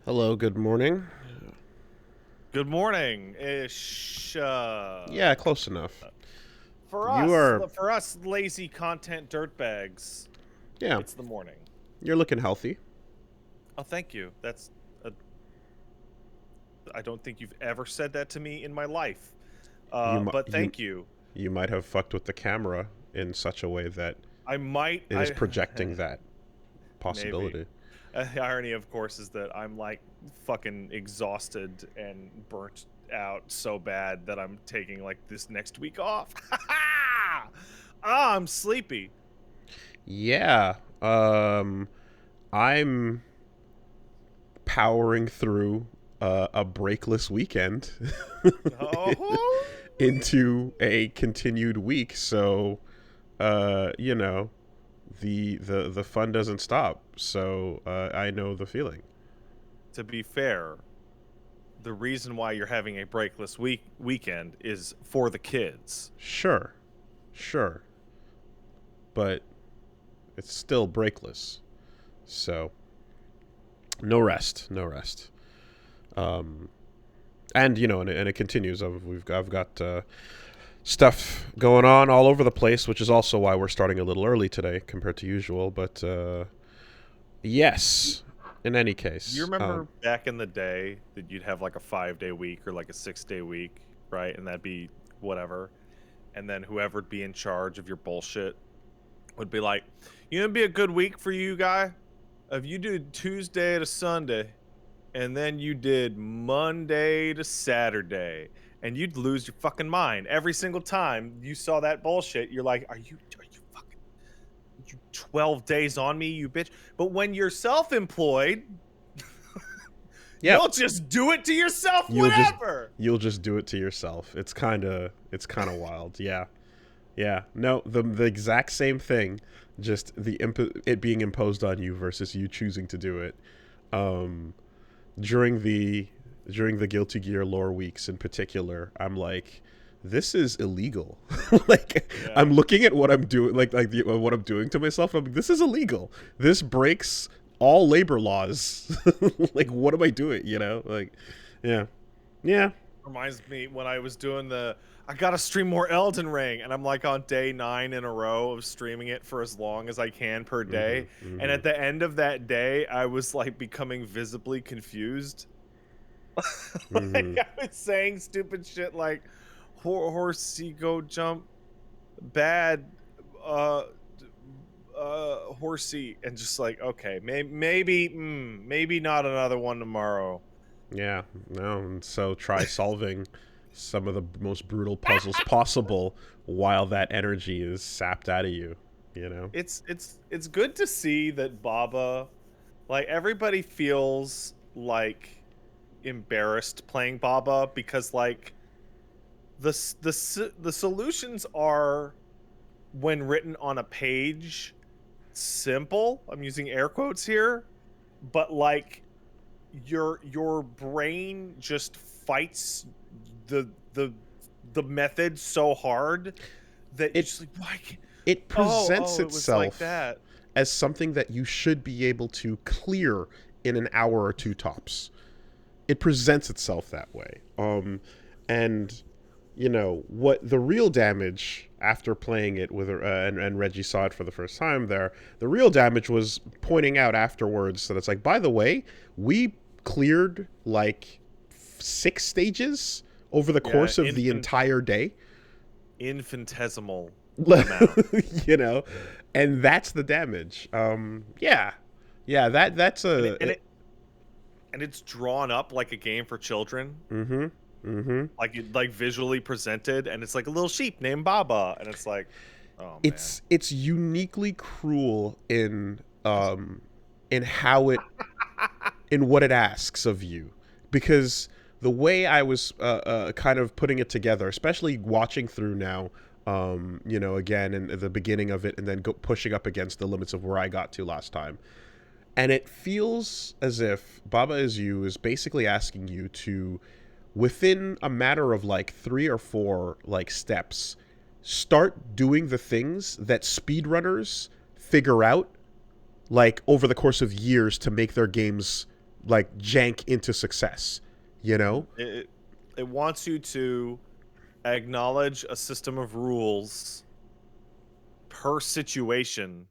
Hello, good morning. Good morning ish. Yeah, close enough. For You us, are, for us lazy content dirtbags, yeah, it's the morning. you're looking healthy. Oh, thank you. A, I don't think you've ever said that to me in my life. You mi- But you thank you. you might have fucked with the camera in such a way that I might. it is projecting that Maybe. possibility. The irony, of course, is that I'm like fucking exhausted and burnt out so bad that I'm taking like this next week off. I'm sleepy. Yeah, I'm powering through a breakless weekend Oh, into a continued week. So, you know, the fun doesn't stop. So I know the feeling. to be fair, the reason why you're having a breakless weekend is for the kids. Sure, sure, but it's still breakless. So no rest, no rest. Um, and and it continues. I've got stuff going on all over the place, which is also why we're starting a little early today compared to usual. But yes, in any You case, remember back in the day that you'd have like a 5-day week or like a 6-day week, right? And that'd be whatever. And then whoever'd be in charge of your bullshit would be like, you know, it'd be a good week for you, guy, if you did Tuesday to Sunday, and then you did Monday to Saturday, and you'd lose your fucking mind every single time you saw that bullshit. You're like, are you fucking you 12 days on me, you bitch? But when you're self-employed, yeah, you'll just do it to yourself, you'll just whatever. you'll just do it to yourself. It's kind of wild. Yeah. Yeah, no, the exact same thing, just it being imposed on you versus you choosing to do it. Um, during the Guilty Gear lore weeks in particular, I'm like, this is illegal. Like, Yeah. I'm looking at what I'm doing, what I'm doing to myself. I'm like, this is illegal. This breaks all labor laws. Like, what am I doing? Like, yeah, yeah. Reminds me when I was doing I gotta stream more Elden Ring, and I'm like on day 9 in a row of streaming it for as long as I can per Mm-hmm, day. And mm-hmm, at the end of that day, I was like becoming visibly confused. mm-hmm. Like I was saying stupid shit like horsey go jump bad uh horsey, and just like, okay, maybe not another one tomorrow. Yeah, no, and so try solving some of the most brutal puzzles possible while that energy is sapped out of you, you know? It's good to see that Baba, like, everybody feels like embarrassed playing Baba because like the solutions are, when written on a page, simple. I'm using air quotes here, but like your brain just fights the the the method so hard that you're It just like, why can't, it presents it was like itself that. as something that you should be able to clear in an hour or two tops. It presents itself that way. And what the real damage after playing it with and Reggie saw it for the first time there. The real damage was pointing out afterwards that it's like, by the way, we cleared like 6 stages over the Yeah, course of the entire day. infinitesimal amount. you know, and that's the damage. Yeah, yeah. That's and a. it, and it and it's drawn up like a game for children, Mm-hmm. Mm-hmm. like visually presented, and it's like a little sheep named Baba, and it's like, oh man. It's uniquely cruel in how it in what it asks of you, because the way I was kind of putting it together, especially watching through now, again in the beginning of it, and then pushing up against the limits of where I got to last time, and it feels as if Baba Is You is basically asking you to, within a matter of like 3 or 4 like steps, start doing the things that speedrunners figure out like over the course of years to make their games like jank into success, you know? It wants you to acknowledge a system of rules per situation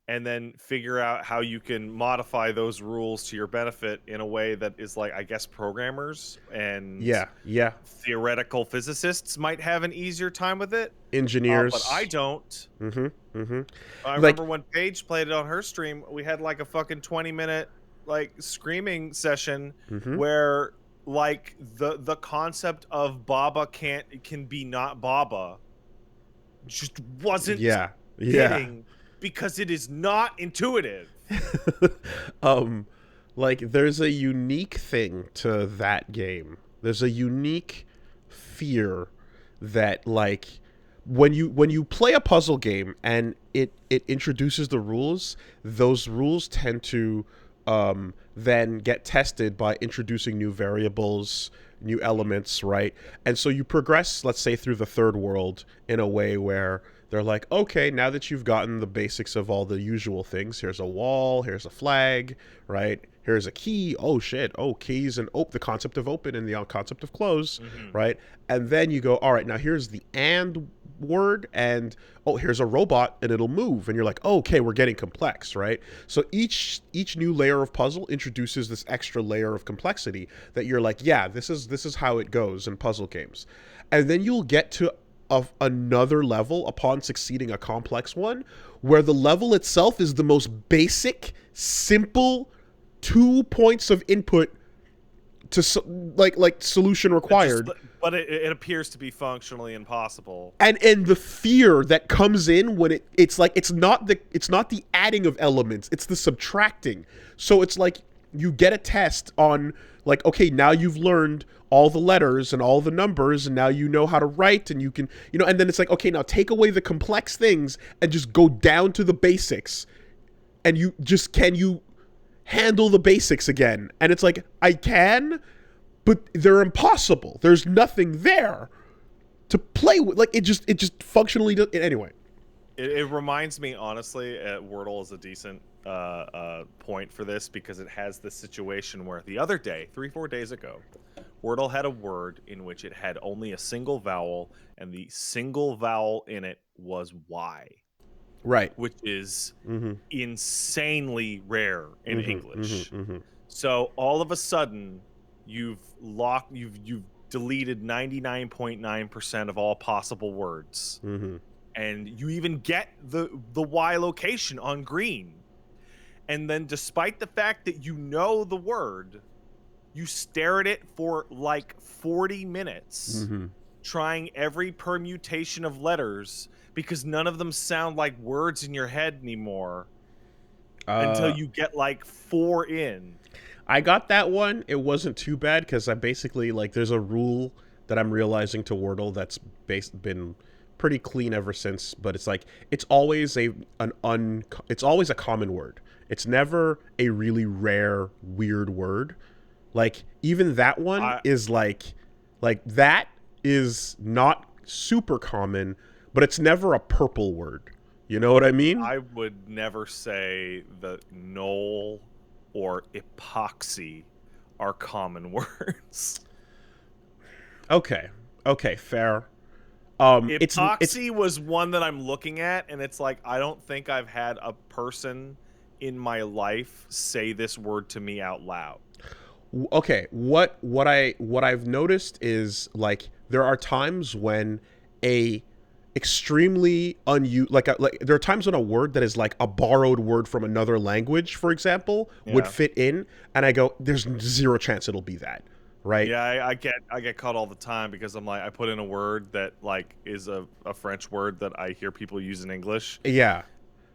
and then figure out how you can modify those rules to your benefit in a way that is like, I guess, programmers and Yeah. theoretical physicists might have an easier time with it. Engineers. But I don't. I Like, remember when Paige played it on her stream, we had like a fucking 20-minute like screaming session where like the concept of Baba can be not Baba just wasn't hitting because it is not intuitive. Like, there's a unique thing to that game. There's a unique fear that, like, when you play a puzzle game and it introduces the rules, those rules tend to then get tested by introducing new variables, new elements, right? And so you progress, let's say, through the third world in a way where they're like, okay, now that you've gotten the basics of all the usual things, here's a wall, here's a flag, right? Here's a key. Oh, shit. Oh, keys and the concept of open and the concept of close, right? And then you go, all right, now here's the and word, and oh, here's a robot and it'll move. And you're like, oh, okay, we're getting complex, right? So each new layer of puzzle introduces this extra layer of complexity that you're like, yeah, this is how it goes in puzzle games. And then you'll get to another level upon succeeding a complex one, where the level itself is the most basic, simple 2 points of input to like solution required. But it appears to be functionally impossible. And the fear that comes in when it's like it's not the adding of elements, it's the subtracting. So it's like you get a test on like, okay, now you've learned all the letters and all the numbers, and now you know how to write, and you can, you know, and then it's like, okay, now take away the complex things and just go down to the basics, and can you handle the basics again? And it's like, I can, but they're impossible. There's nothing there to play with. Like, it just functionally does anyway. It reminds me, honestly, Wordle is a decent point for this, because it has this situation where the other day, 3-4 days ago, Wordle had a word in which it had only a single vowel, and the single vowel in it was Y. Right. Which is insanely rare in English. So all of a sudden, you've deleted 99.9% of all possible words. And you even get the Y location on green. And then despite the fact that you know the word, you stare at it for like 40 minutes trying every permutation of letters, because none of them sound like words in your head anymore until you get like 4 in. I got that one. It wasn't too bad, because I basically, like, there's a rule that I'm realizing to Wordle that's been pretty clean ever since, but it's like it's always a common word. It's never a really rare weird word. Like, even that one is like that is not super common, but it's never a purple word. You know what I mean? I would never say that null or epoxy are common words. Okay, fair. Epoxy was one that I'm looking at, and it's like, I don't think I've had a person in my life say this word to me out loud. Okay, what I've noticed is, like, there are times when a extremely there are times when a word that is like a borrowed word from another language, for example, would fit in, and I go, there's zero chance it'll be that. Right? Yeah, I get caught all the time, because I'm like, I put in a word that like is a French word that I hear people use in English. Yeah.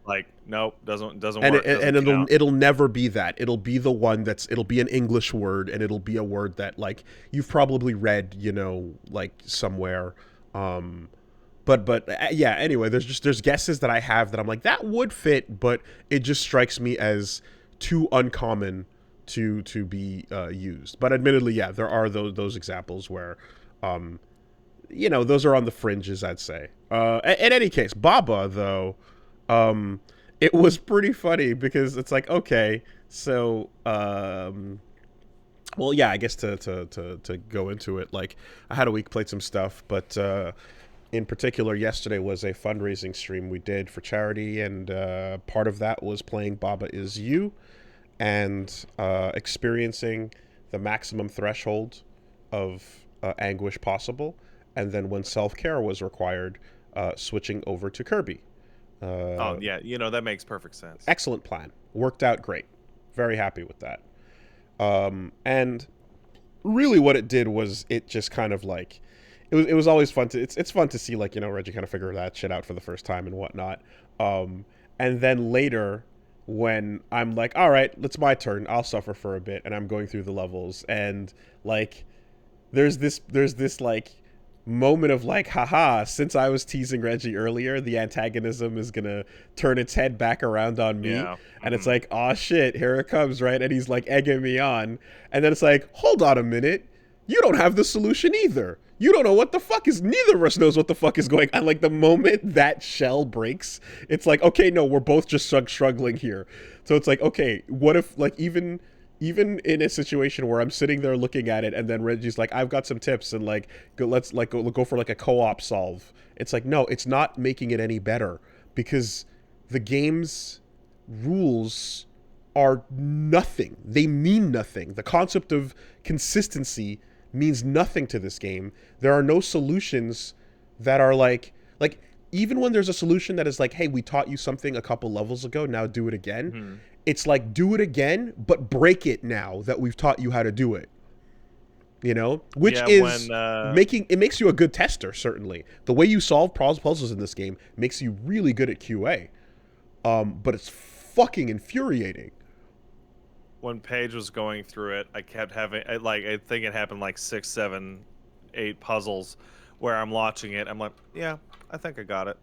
Like, nope, doesn't and work. It'll never be that. It'll be the one it'll be an English word, and it'll be a word that, like, you've probably read, you know, like somewhere. But yeah, anyway, there's guesses that I have that I'm like, that would fit, but it just strikes me as too uncommon to be used. But admittedly, yeah, there are those examples where you know, those are on the fringes, I'd say. In any case, Baba, though, it was pretty funny, because it's like, okay, So, well, yeah, I guess to go into it, like, I had a week, played some stuff, but in particular, yesterday was a fundraising stream we did for charity, and part of that was playing Baba Is You and experiencing the maximum threshold of anguish possible, and then when self-care was required, switching over to Kirby. Oh yeah, that makes perfect sense. Excellent plan. Worked out great. Very happy with that. And really what it did was it just kind of like it was always fun to it's fun to see, like, Reggie kind of figure that shit out for the first time and whatnot. And then later when I'm like, all right, it's my turn, I'll suffer for a bit, and I'm going through the levels, and like there's this like moment of like, haha, since I was teasing Reggie earlier, the antagonism is gonna turn its head back around on me. Yeah. And it's like, oh shit, here it comes, right? And he's like egging me on. And then it's like, hold on a minute, you don't have the solution either. You don't know what the fuck is, neither of us knows what the fuck is going on. Like, the moment that shell breaks, it's like, okay, no, we're both just struggling here. So it's like, okay, what if, like, even in a situation where I'm sitting there looking at it, and then Reggie's like, I've got some tips, and like, let's like go for like a co-op solve. It's like, no, it's not making it any better, because the game's rules are nothing. They mean nothing. The concept of consistency means nothing to this game. There are no solutions that are like even when there's a solution that is like, hey, we taught you something a couple levels ago, now do it again. Mm-hmm. It's like, do it again, but break it now that we've taught you how to do it. Which is makes you a good tester, certainly. The way you solve puzzles in this game makes you really good at QA. But it's fucking infuriating. When Paige was going through it, I kept having, I think it happened like 6, 7, 8 puzzles where I'm watching it. I'm like, yeah, I think I got it.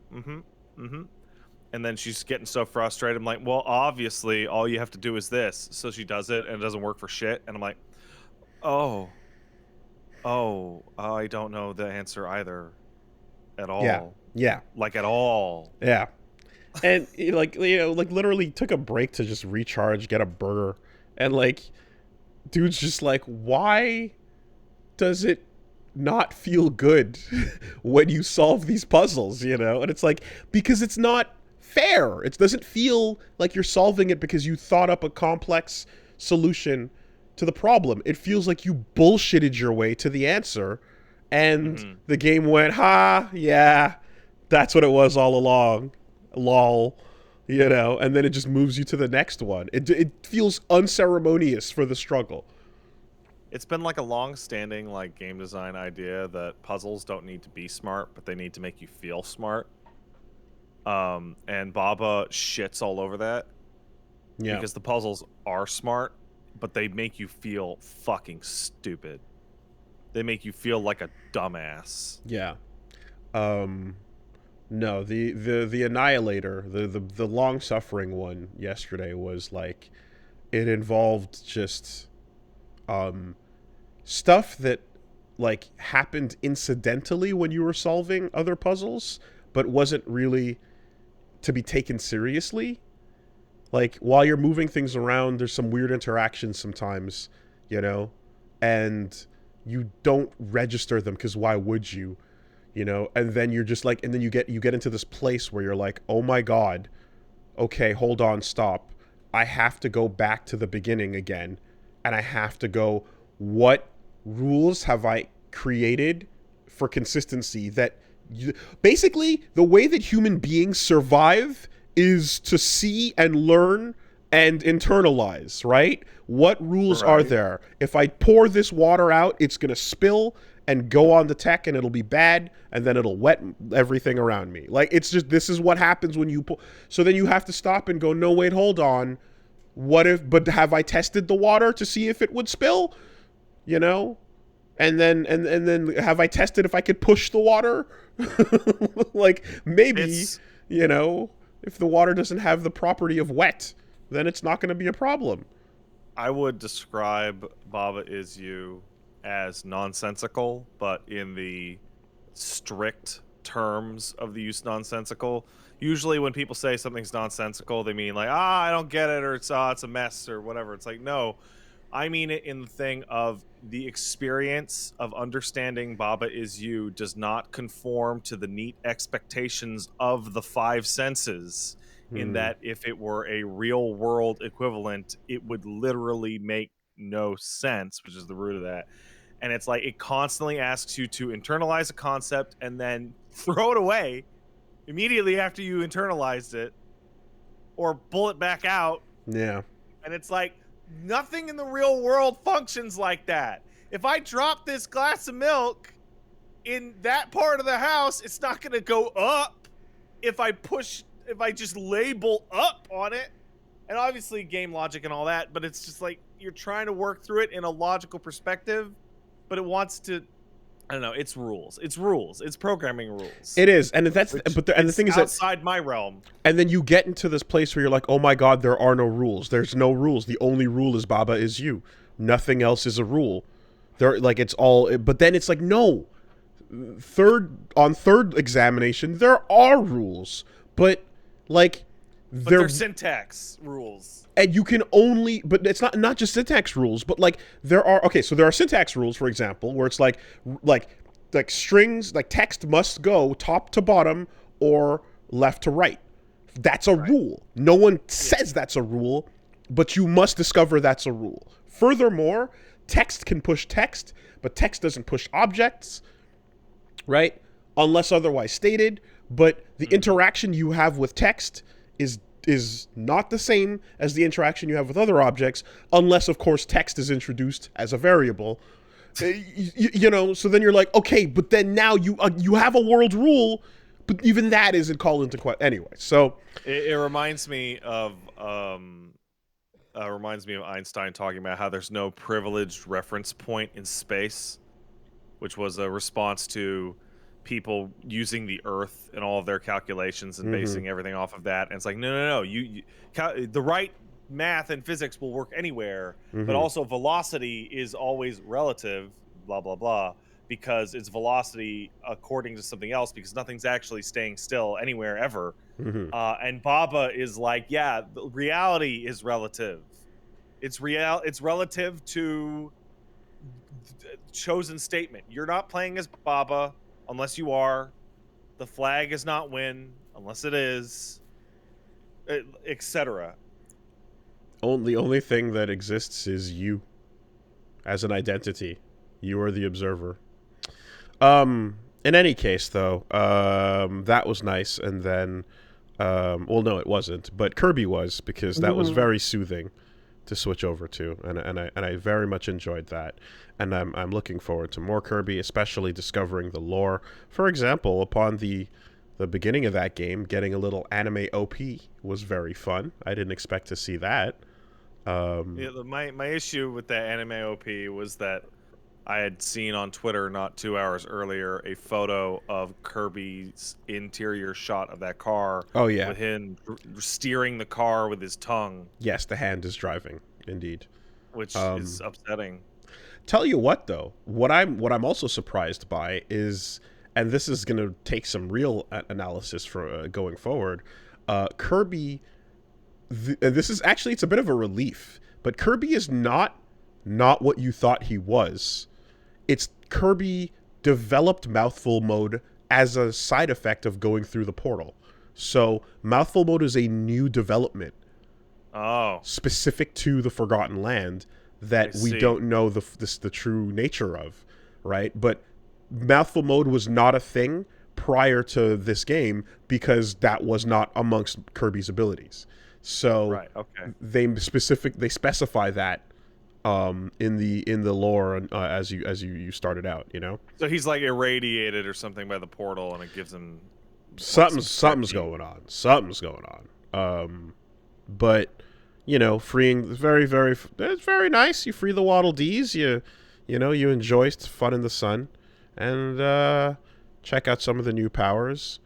And then she's getting so frustrated. I'm like, well, obviously, all you have to do is this. So she does it, and it doesn't work for shit. And I'm like, oh, I don't know the answer either at all. Yeah. Like, at all. Yeah. And, like literally took a break to just recharge, get a burger. And, like, dude's just like, why does it not feel good when you solve these puzzles, And it's like, because it's not fair. It doesn't feel like you're solving it because you thought up a complex solution to the problem. It feels like you bullshitted your way to the answer, and the game went, yeah, that's what it was all along. Lol. And then it just moves you to the next one. It feels unceremonious for the struggle. It's been like a long-standing like game design idea that puzzles don't need to be smart, but they need to make you feel smart. And Baba shits all over that. Yeah. Because the puzzles are smart, but they make you feel fucking stupid. They make you feel like a dumbass. Yeah. No, the Annihilator, the long-suffering one yesterday was like, it involved just stuff that like happened incidentally when you were solving other puzzles, but wasn't really to be taken seriously. Like, while you're moving things around, there's some weird interactions sometimes, and you don't register them because why would you? And then you're just like, and then you get into this place where you're like, oh my God, okay, hold on, stop. I have to go back to the beginning again, and I have to go, what rules have I created for consistency that basically the way that human beings survive is to see and learn and internalize, right? What rules are there? If I pour this water out, it's going to spill and go on the tech, and it'll be bad, and then it'll wet everything around me. Like, it's just, this is what happens when you pull. So then you have to stop and go, no, wait, hold on. But have I tested the water to see if it would spill? And then have I tested if I could push the water? Like, maybe, if the water doesn't have the property of wet, then it's not going to be a problem. I would describe Baba Is You as nonsensical, but in the strict terms of the use nonsensical. Usually when people say something's nonsensical, they mean like, I don't get it, or it's a mess or whatever. It's like, no, I mean it in the thing of the experience of understanding Baba is you does not conform to the neat expectations of the five senses, in that if it were a real world equivalent, it would literally make no sense, which is the root of that. And it's like it constantly asks you to internalize a concept and then throw it away immediately after you internalized it, or pull it back out. Yeah. And it's like, nothing in the real world functions like that. If I drop this glass of milk in that part of the house, it's not going to go up if I just label up on it. And obviously game logic and all that, but it's just like you're trying to work through it in a logical perspective, but it wants to, I don't know, it's rules. It's rules. It's programming rules. It is. And that's and the thing is that outside my realm. And then you get into this place where you're like, "Oh my god, there are no rules. There's no rules. The only rule is Baba is you. Nothing else is a rule." It's all, but then it's like, "No. Third examination, there are rules, but they're syntax rules. And you can only, but it's not just syntax rules, but there are syntax rules, for example, where it's like strings, like text must go top to bottom or left to right. That's a rule. No one says that's a rule, but you must discover that's a rule. Furthermore, text can push text, but text doesn't push objects, right? Unless otherwise stated. But the interaction you have with text is not the same as the interaction you have with other objects, unless, of course, text is introduced as a variable. So then you're like, okay, but then now you have a world rule, but even that isn't called into question. Anyway, so it reminds me of Einstein talking about how there's no privileged reference point in space, which was a response to people using the Earth in all of their calculations and basing everything off of that. And it's like, no. The right math and physics will work anywhere, but also velocity is always relative, blah, blah, blah, because it's velocity according to something else, because nothing's actually staying still anywhere ever. And Baba is like, yeah, reality is relative. It's relative to chosen statement. You're not playing as Baba unless you are. The flag is not win unless it is, etc. The only thing that exists is you as an identity. You are the observer. In any case, though, that was nice. And then, well, no, it wasn't, but Kirby was, because that was very soothing to switch over to, and I very much enjoyed that. And I'm looking forward to more Kirby, especially discovering the lore. For example, upon the beginning of that game, getting a little anime OP was very fun. I didn't expect to see that. My issue with that anime OP was that I had seen on Twitter not 2 hours earlier a photo of Kirby's interior shot of that car. Oh, yeah. With him steering the car with his tongue. Yes, the hand is driving, indeed. Which is upsetting. Tell you what, though, what I'm also surprised by is, and this is going to take some real analysis for going forward, Kirby, and this is actually, it's a bit of a relief, but Kirby is not what you thought he was. It's Kirby developed mouthful mode as a side effect of going through the portal. So mouthful mode is a new development. Oh. Specific to the Forgotten Land that we don't know the true nature of, right? But mouthful mode was not a thing prior to this game because that was not amongst Kirby's abilities. So right, okay. They specify that in the lore as you started out, you know. So he's like irradiated or something by the portal, and it gives him something's going on. Something's going on. But you know, freeing it's very nice. You free the Waddle Dees. You enjoy fun in the sun, and check out some of the new powers.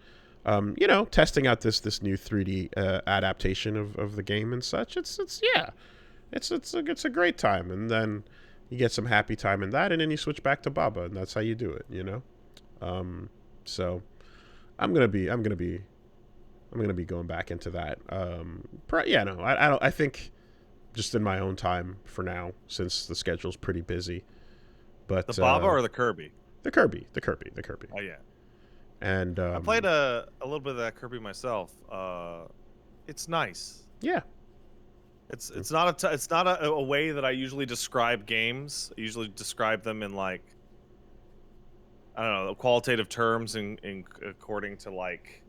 Testing out this new 3D adaptation of the game and such. It's a great time, and then you get some happy time in that, and then you switch back to Baba, and that's how you do it, you know. So I'm gonna be going back into that. Yeah, no, I don't. I think just in my own time for now, since the schedule's pretty busy. But The Baba or the Kirby? The Kirby. Oh yeah. And I played a little bit of that Kirby myself. It's nice. yeah, It's not a way that I usually describe games. I usually describe them in like, I don't know, qualitative terms in according to like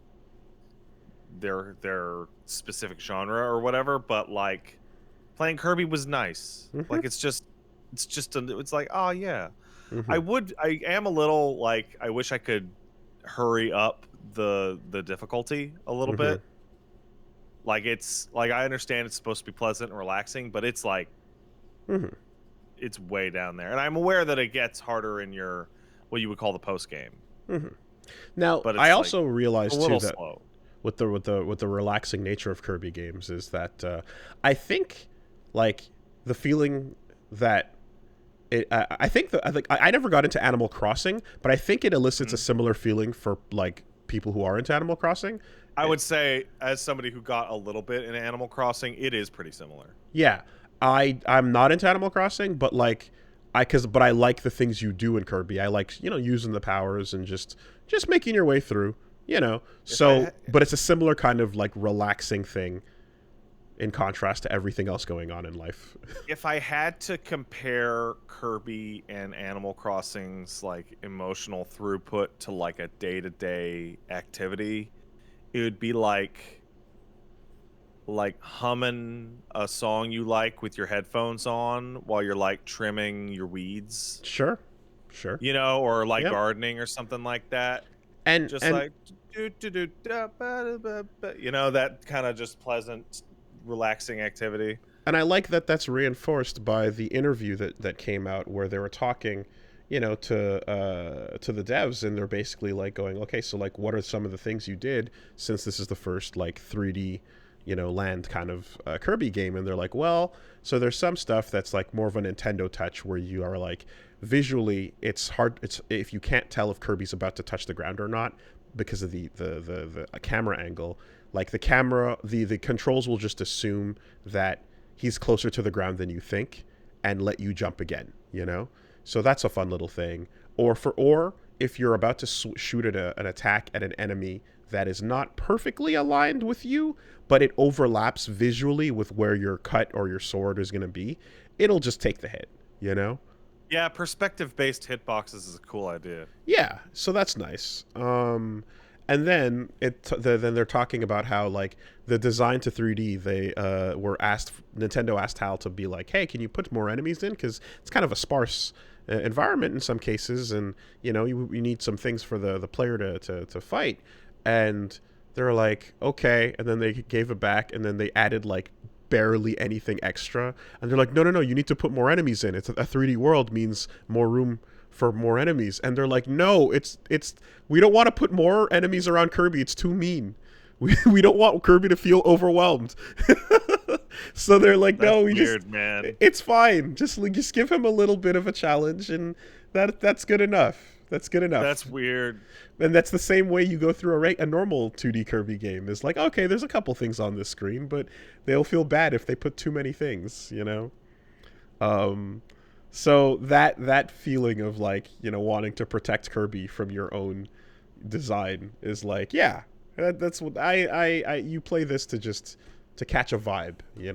their specific genre or whatever. But like playing Kirby was nice. mm-hmm. Like it's like, oh yeah. Mm-hmm. I am a little like, I wish I could hurry up the difficulty a little Mm-hmm. bit. Like it's like, I understand it's supposed to be pleasant and relaxing, but it's like, Mm-hmm. it's way down there. And I'm aware that it gets harder in your, what you would call the post game. Mm-hmm. Now, But I it's also like realized a too little that slow. with the relaxing nature of Kirby games is that I think like the feeling that I think that I never got into Animal Crossing, but I think it elicits a similar feeling for like people who are into Animal Crossing. I would say, as somebody who got a little bit in Animal Crossing, it is pretty similar. Yeah, I'm not into Animal Crossing, but like but I like the things you do in Kirby. I like using the powers and just making your way through. So but it's a similar kind of like relaxing thing in contrast to everything else going on in life. If I had to compare Kirby and Animal Crossing's like emotional throughput to like a day-to-day activity, it would be like humming a song you like with your headphones on while you're like trimming your weeds, Sure. or like Yep. gardening or something like that. And Just and like that kind of just pleasant, relaxing activity. and I like that that's reinforced by the interview that came out where they were talking, to the devs, and they're basically like going, okay, so like what are some of the things you did since this is the first like 3D, land kind of Kirby game, and they're like, well, so there's some stuff that's like more of a Nintendo touch where you are like visually it's hard, it's if you can't tell if Kirby's about to touch the ground or not because of the camera angle, like the controls will just assume that he's closer to the ground than you think and let you jump again. So that's a fun little thing. Or if you're about to shoot at an attack at an enemy that is not perfectly aligned with you, but it overlaps visually with where your cut or your sword is going to be, it'll just take the hit. Yeah, perspective-based hitboxes is a cool idea. Yeah, so that's nice. And then then they're talking about how like the design to 3D, they Nintendo asked Hal to be like, hey, can you put more enemies in, because it's kind of a sparse environment in some cases, and you need some things for the player to fight, and they're like, okay, and then they gave it back, and then they added like barely anything extra, and they're like, no, you need to put more enemies in. It's a 3D world means more room for more enemies, and they're like, no, it's we don't want to put more enemies around Kirby, it's too mean. We don't want Kirby to feel overwhelmed. So they're like, That's no, weird, man. it's fine, just give him a little bit of a challenge, and that's good enough. That's weird. And that's the same way you go through a normal 2D Kirby game. It's like, okay, there's a couple things on this screen, but they'll feel bad if they put too many things. So that feeling of like, wanting to protect Kirby from your own design is like, yeah, that's what I you play this to catch a vibe. Hey,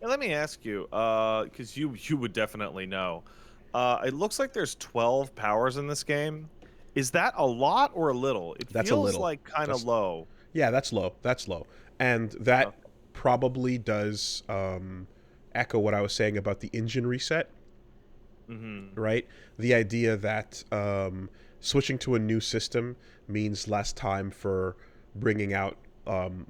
let me ask you, because you would definitely know. It looks like there's 12 powers in this game. Is that a lot or a little? It That's a feels little. like kind of low. Yeah, that's low. And that probably does echo what I was saying about the engine reset. Mm-hmm. Right? The idea that switching to a new system means less time for bringing out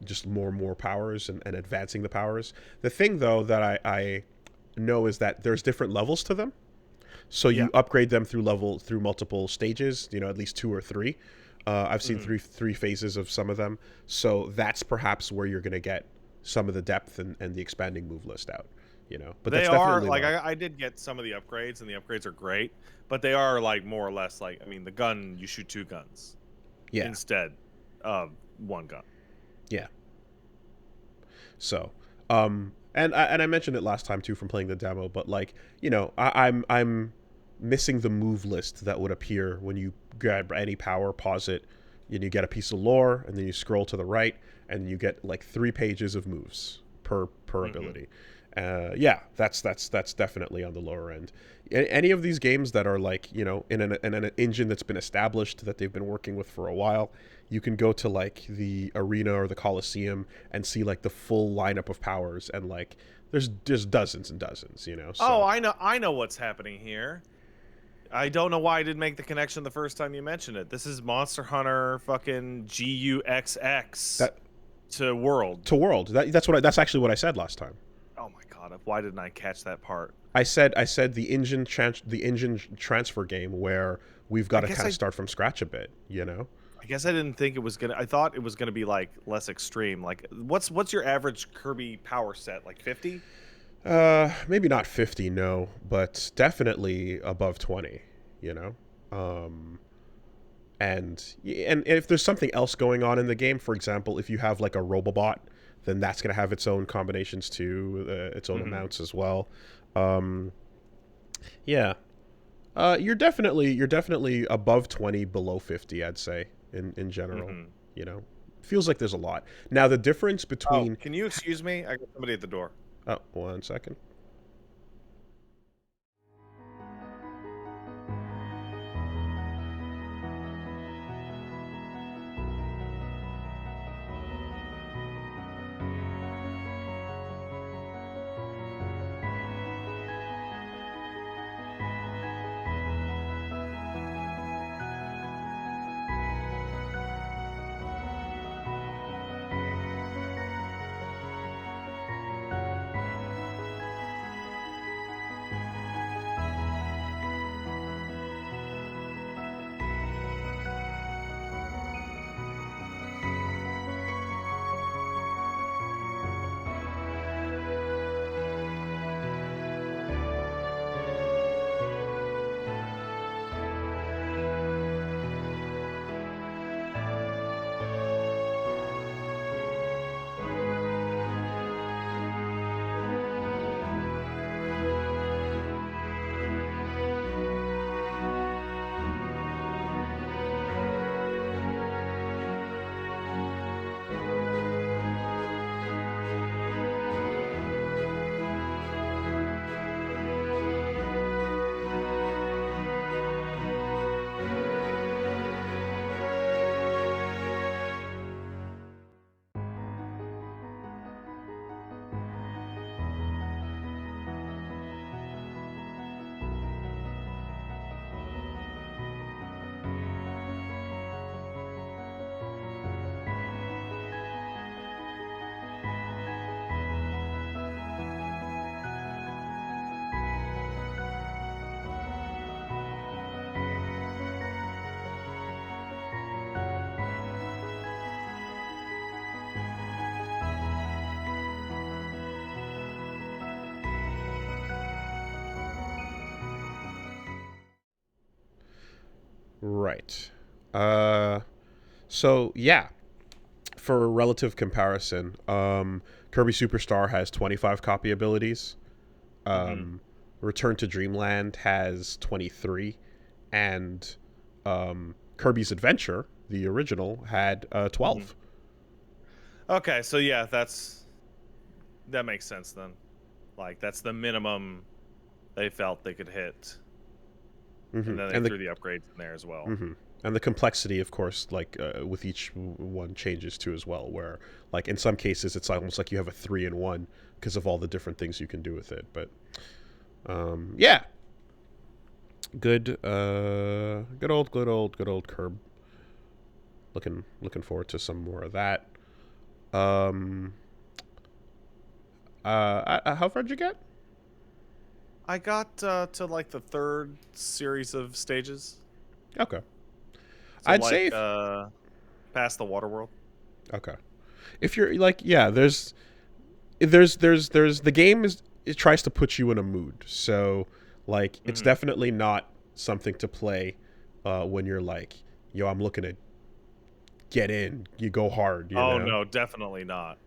just more and more powers and advancing the powers. The thing, though, that I know is that there's different levels to them. So you upgrade them through multiple stages, at least 2 or 3. I've seen three phases of some of them. So that's perhaps where you're going to get some of the depth and the expanding move list out. But They that's are definitely like, I did get some of the upgrades, and the upgrades are great, but they are like more or less like, I mean, the gun, you shoot 2 guns. Yeah. instead of one gun. Yeah. So, and I mentioned it last time too from playing the demo, but like, you know, I'm missing the move list that would appear when you grab any power, pause it, and you get a piece of lore, and then you scroll to the right, and you get like 3 pages of moves per ability. Yeah, that's definitely on the lower end. Any of these games that are like, you know, in an engine that's been established, that they've been working with for a while, you can go to like the arena or the Coliseum and see like the full lineup of powers, and like there's dozens and dozens, you know. So. Oh, I know what's happening here. I don't know why I didn't make the connection the first time you mentioned it. This is Monster Hunter fucking GUXX That to World. to World. That's actually what I said last time. Oh my god! Why didn't I catch that part? I said the engine transfer game where we've got to kind of start from scratch a bit, you know. I guess I didn't think it was gonna. I thought it was gonna be like less extreme. Like, what's your average Kirby power set? Like 50? Maybe not 50, no, but definitely above 20, you know. And if there's something else going on in the game, for example, if you have like a Robobot, then that's gonna have its own combinations too, its own amounts as well. Yeah. You're definitely above 20, below 50, I'd say, in general. You know, feels like there's a lot. Now the difference between. Can you excuse me? I got somebody at the door. Oh, 1 second. Right. So yeah, for a relative comparison, Kirby Superstar has 25 copy abilities. Return to Dreamland has 23, and Kirby's Adventure, the original, had 12. Okay, so yeah, that makes sense then. Like, that's the minimum they felt they could hit. And then they threw the upgrades in there as well. And the complexity, of course, like with each one changes too as well, where like in some cases it's almost like you have a 3-in-1 because of all the different things you can do with it. But yeah, good old Kirb. Looking forward to some more of that. How far did you get? I got to like the 3rd series of stages. Okay. So I'd like, say past the water world. Okay. If you're like, yeah, there's the game it tries to put you in a mood. So like it's definitely not something to play when you're like, yo, I'm looking at get in, you go hard, you Oh know. no, definitely not.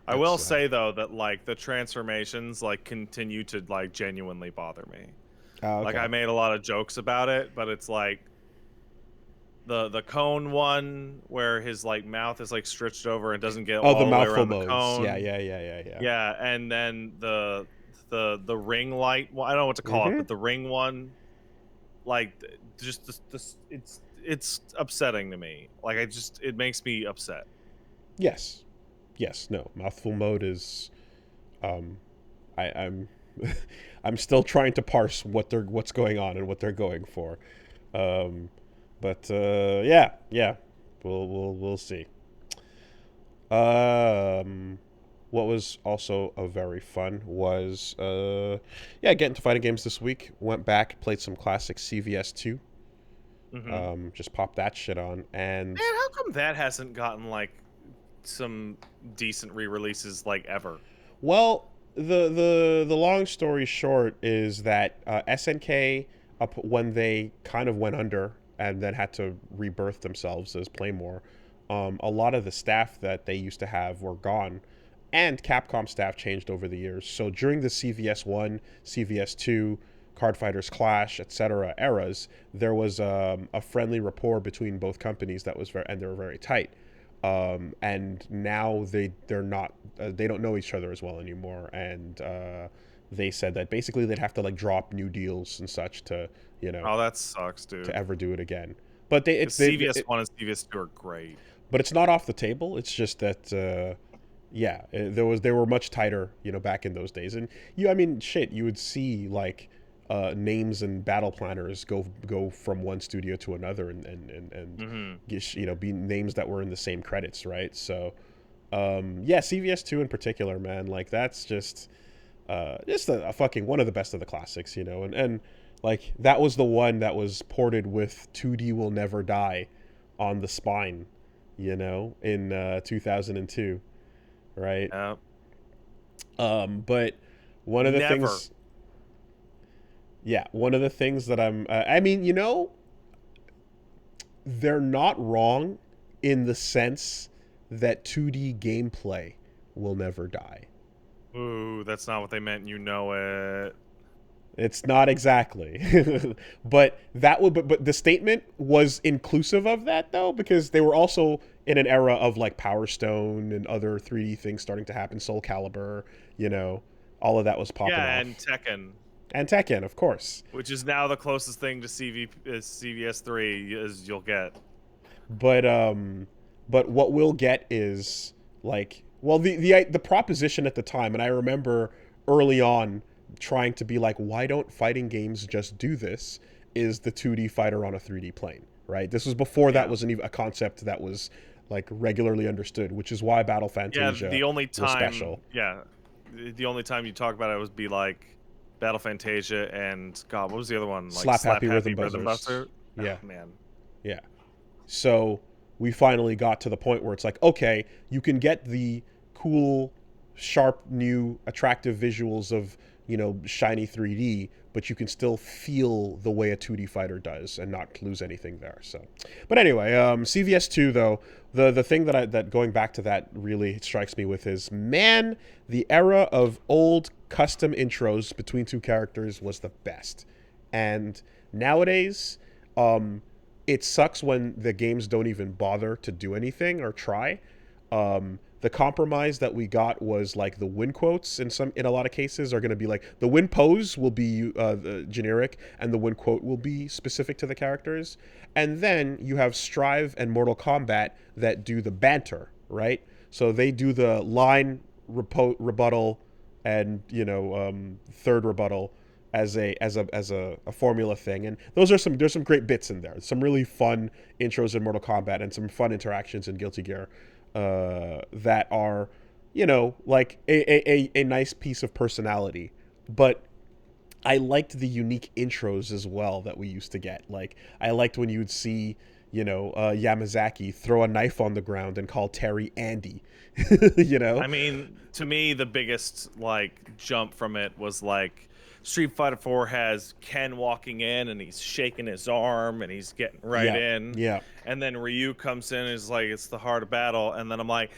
I will It's say though that like the transformations like continue to like genuinely bother me. Like okay. I made a lot of jokes about it, but it's like the cone one where his like mouth is like stretched over and doesn't get Oh, the all the way mouthful around the modes. Yeah, cone. yeah, yeah, yeah, yeah. Yeah, and then the ring light. Well, I don't know what to call it, Mm-hmm. but the ring one, like just this it's upsetting to me. Like it makes me upset. Yes. Yes. No. Mouthful mode is. Um, I'm. I'm still trying to parse what's going on and what they're going for. Um, but yeah, yeah. We'll see. What was also a very fun was yeah, getting to fighting games this week. Went back, played some classic CVS2. Hmm. Just popped that shit on, and Man, how come that hasn't gotten like some decent re-releases like ever? well, the long story short is that SNK, up when they kind of went under and then had to rebirth themselves as Playmore, a lot of the staff that they used to have were gone, and Capcom staff changed over the years. So during the CVS one, CVS two, Card Fighters Clash, etc. eras, there was a friendly rapport between both companies that was very, and they were very tight. And now they're not they don't know each other as well anymore, and they said that basically they'd have to like drop new deals and such to Oh, that sucks, to dude. ever do it again. But they Because CVS One and CVS Two are great. but it's not off the table. It's just that yeah, they were much tighter, back in those days. And I mean, shit, you would see like names and battle planners go from one studio to another, and Hmm. be names that were in the same credits, right? So yeah, CVS two in particular, man, like that's just a fucking one of the best of the classics, and like that was the one that was ported with 2D Will Never Die on the spine, in 2002, right? Yeah. But one of the Never. things, yeah, one of the things that I mean, they're not wrong in the sense that 2D gameplay will never die. Ooh, that's not what they meant. You know it. It's not exactly, but but the statement was inclusive of that though, because they were also in an era of like Power Stone and other 3D things starting to happen. Soul Calibur, all of that was popping Yeah, and off, Tekken, and Tekken, of course. which is now the closest thing to CVS Three as you'll get. But but what we'll get is like, well, the proposition at the time, and I remember early on trying to be like, why don't fighting games just do this? Is the 2D fighter on a 3D plane, right? This was before that Yeah. was a concept that was like regularly understood, which is why Battle Yeah, Fantasia the only was time, special. yeah, the only time you talk about it would be like Battle Fantasia and God, what was the other one? Like Slap Slap Happy Happy Rhythm Rhythm Buzzers. Buster. Yeah, Oh man. yeah. So we finally got to the point where it's like, okay, you can get the cool, sharp, new, attractive visuals of, shiny 3D, but you can still feel the way a 2D fighter does and not lose anything there. So, but anyway, CVS2 though, the thing that going back to that really strikes me with is, man, the era of old custom intros between two characters was the best. And nowadays, it sucks when the games don't even bother to do anything or try. The compromise that we got was like the win quotes in a lot of cases are going to be like the win pose will be the generic and the win quote will be specific to the characters, and then you have Strive and Mortal Kombat that do the banter, right? So they do the line rebuttal and third rebuttal as a formula thing, and there's some great bits in there, some really fun intros in Mortal Kombat and some fun interactions in Guilty Gear that are like a nice piece of personality. But I liked the unique intros as well that we used to get. Like I liked when you would see Yamazaki throw a knife on the ground and call Terry Andy. I mean, to me, the biggest like jump from it was like, Street Fighter 4 has Ken walking in and he's shaking his arm and he's getting right Yeah, in. yeah. And then Ryu comes in and is like, it's the heart of battle. And then I'm like,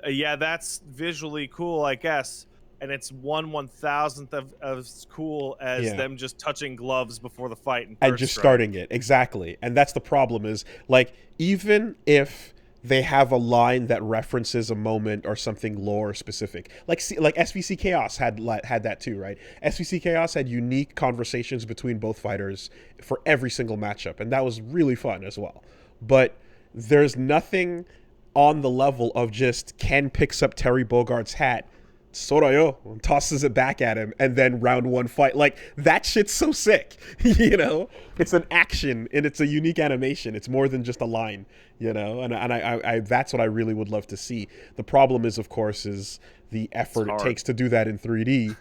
yeah, that's visually cool, I guess. And it's 1/1000th of as cool as Yeah. them just touching gloves before the fight in And first just strike. starting it. Exactly. And that's the problem is, like, even if they have a line that references a moment or something lore specific, like SVC Chaos had that too, right? SVC Chaos had unique conversations between both fighters for every single matchup, and that was really fun as well. But there's nothing on the level of just Ken picks up Terry Bogart's hat, Sorayo, and tosses it back at him, and then round one fight. Like, that shit's so sick. You know? It's an action, and it's a unique animation. It's more than just a line, you know? And I that's what I really would love to see. The problem is, of course, is the effort it takes to do that in 3D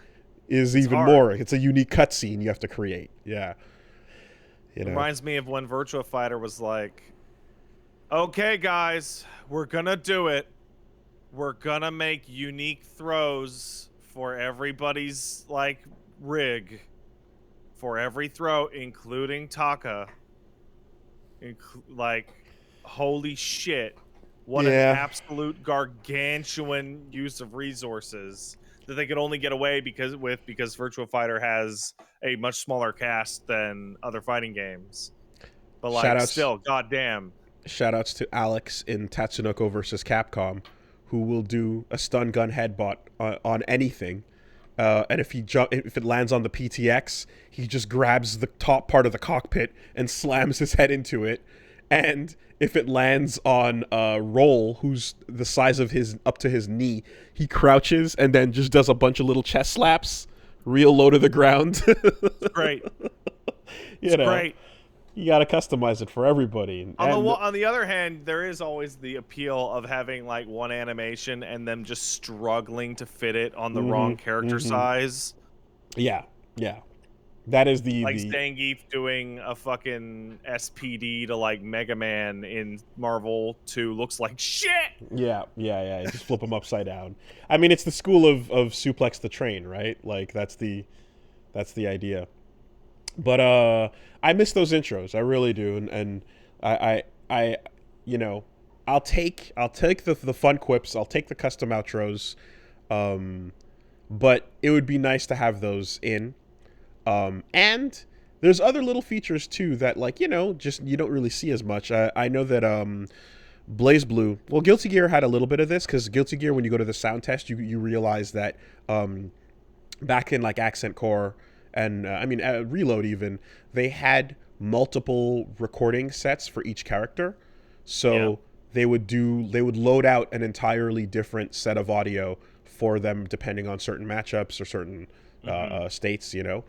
is even more. It's a unique cutscene you have to create. Yeah. You know? Reminds me of when Virtua Fighter was like, okay, guys, we're gonna do it. We're gonna make unique throws for everybody's, like, rig. For every throw, including Taka. Like, holy shit. What an absolute gargantuan use of resources that they could only get away because Virtua Fighter has a much smaller cast than other fighting games. But, like, still, goddamn. Shoutouts to Alex in Tatsunoko versus Capcom, who will do a stun gun headbutt on anything, and if it lands on the PTX, he just grabs the top part of the cockpit and slams his head into it. And if it lands on Roll, who's the size of his up to his knee, he crouches and then just does a bunch of little chest slaps, real low to the ground. It's great. It's great. You got to customize it for everybody. On the other hand, there is always the appeal of having, like, one animation and them just struggling to fit it on the wrong character size. Yeah, yeah. That is like Zangief doing a fucking SPD to, like, Mega Man in Marvel 2 looks like shit. Yeah. Just flip him upside down. I mean, it's the school of suplex the train, right? Like, that's the idea. But I miss those intros. I really do, and I you know, I'll take the fun quips. I'll take the custom outros, but it would be nice to have those in. And there's other little features too that, like, you know, just you don't really see as much. I know that Blaze Blue. Well, Guilty Gear had a little bit of this because Guilty Gear, when you go to the sound test, you realize that back in, like, Accent Core. And Reload even, they had multiple recording sets for each character, so they would load out an entirely different set of audio for them depending on certain matchups or certain states. You know,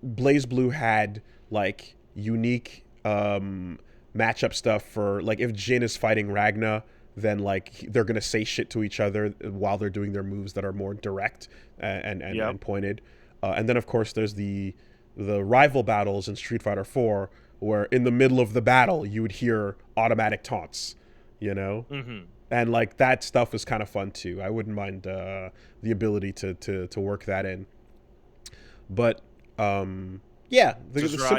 Blaze Blue had, like, unique matchup stuff for, like, if Jin is fighting Ragna, then, like, they're gonna say shit to each other while they're doing their moves that are more direct and pointed. And then, of course, there's the rival battles in Street Fighter 4, where in the middle of the battle you would hear automatic taunts, you know, and, like, that stuff is kind of fun too. I wouldn't mind the ability to work that in. But I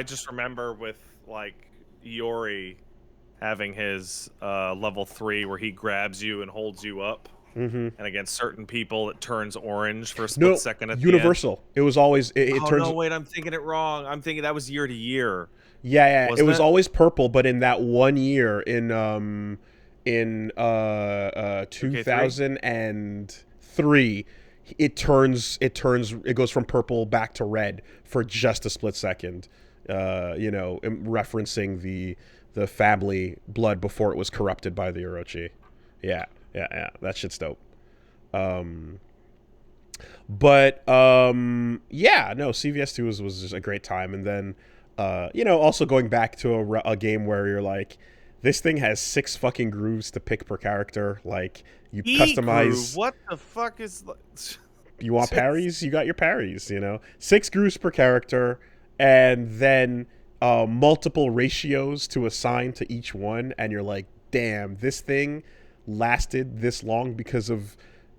just remember with, like, Iori having his level 3 where he grabs you and holds you up. And against certain people, it turns orange for a split second. At Universal. The end. It was always it turns. No, wait, I'm thinking it wrong. I'm thinking that was year to year. Yeah. It was always purple, but in that 1 year in 2003, it goes from purple back to red for just a split second. You know, referencing the family blood before it was corrupted by the Orochi. Yeah. That shit's dope. CVS2 was just a great time. And then, you know, also going back to a game where you're like, this thing has 6 fucking grooves to pick per character. Like, you customize. Groove? What the fuck is? You want parries? You got your parries. You know, 6 grooves per character, and then multiple ratios to assign to each one. And you're like, damn, this thing lasted this long because of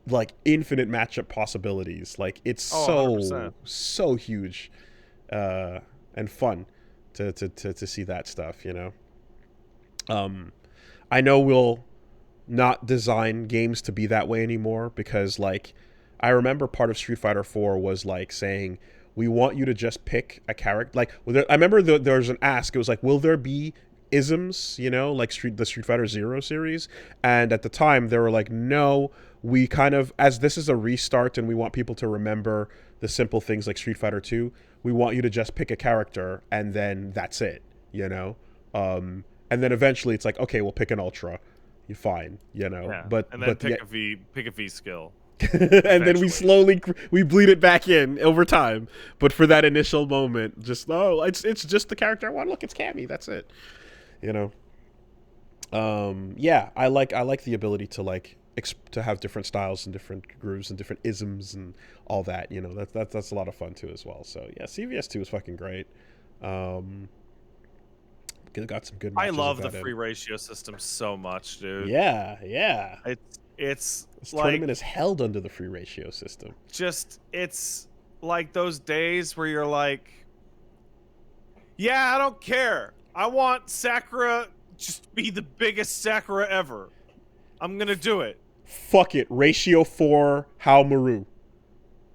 like infinite matchup possibilities. Like it's Oh, so 100%. so huge, and fun to see that stuff. I know we'll not design games to be that way anymore because like I remember part of Street Fighter 4 was like saying we want you to just pick a character. Like I remember there was an ask. It was like, will there be isms? Like the Street Fighter Zero series. And at the time, they were like, no. We kind of, as this is a restart, and we want people to remember the simple things like Street Fighter 2. We want you to just pick a character, and then that's it. And then eventually, it's like, okay, we'll pick an Ultra. You're fine. Yeah. But And then pick yeah. a V skill. And then we slowly we bleed it back in over time. But for that initial moment, just it's just the character I want. Look, it's Cammy. That's it. Yeah, I like the ability to like to have different styles and different grooves and different isms and all that. That's a lot of fun too as well. So yeah, CVS2 is fucking great. Got some good matches. I love the free ratio system so much, dude. Yeah. It's This like, tournament is held under the free ratio system. It's like those days where you're like, yeah, I don't care. I want Sakura just to be the biggest Sakura ever. I'm gonna do it. Fuck it. Ratio 4 Hao Maru.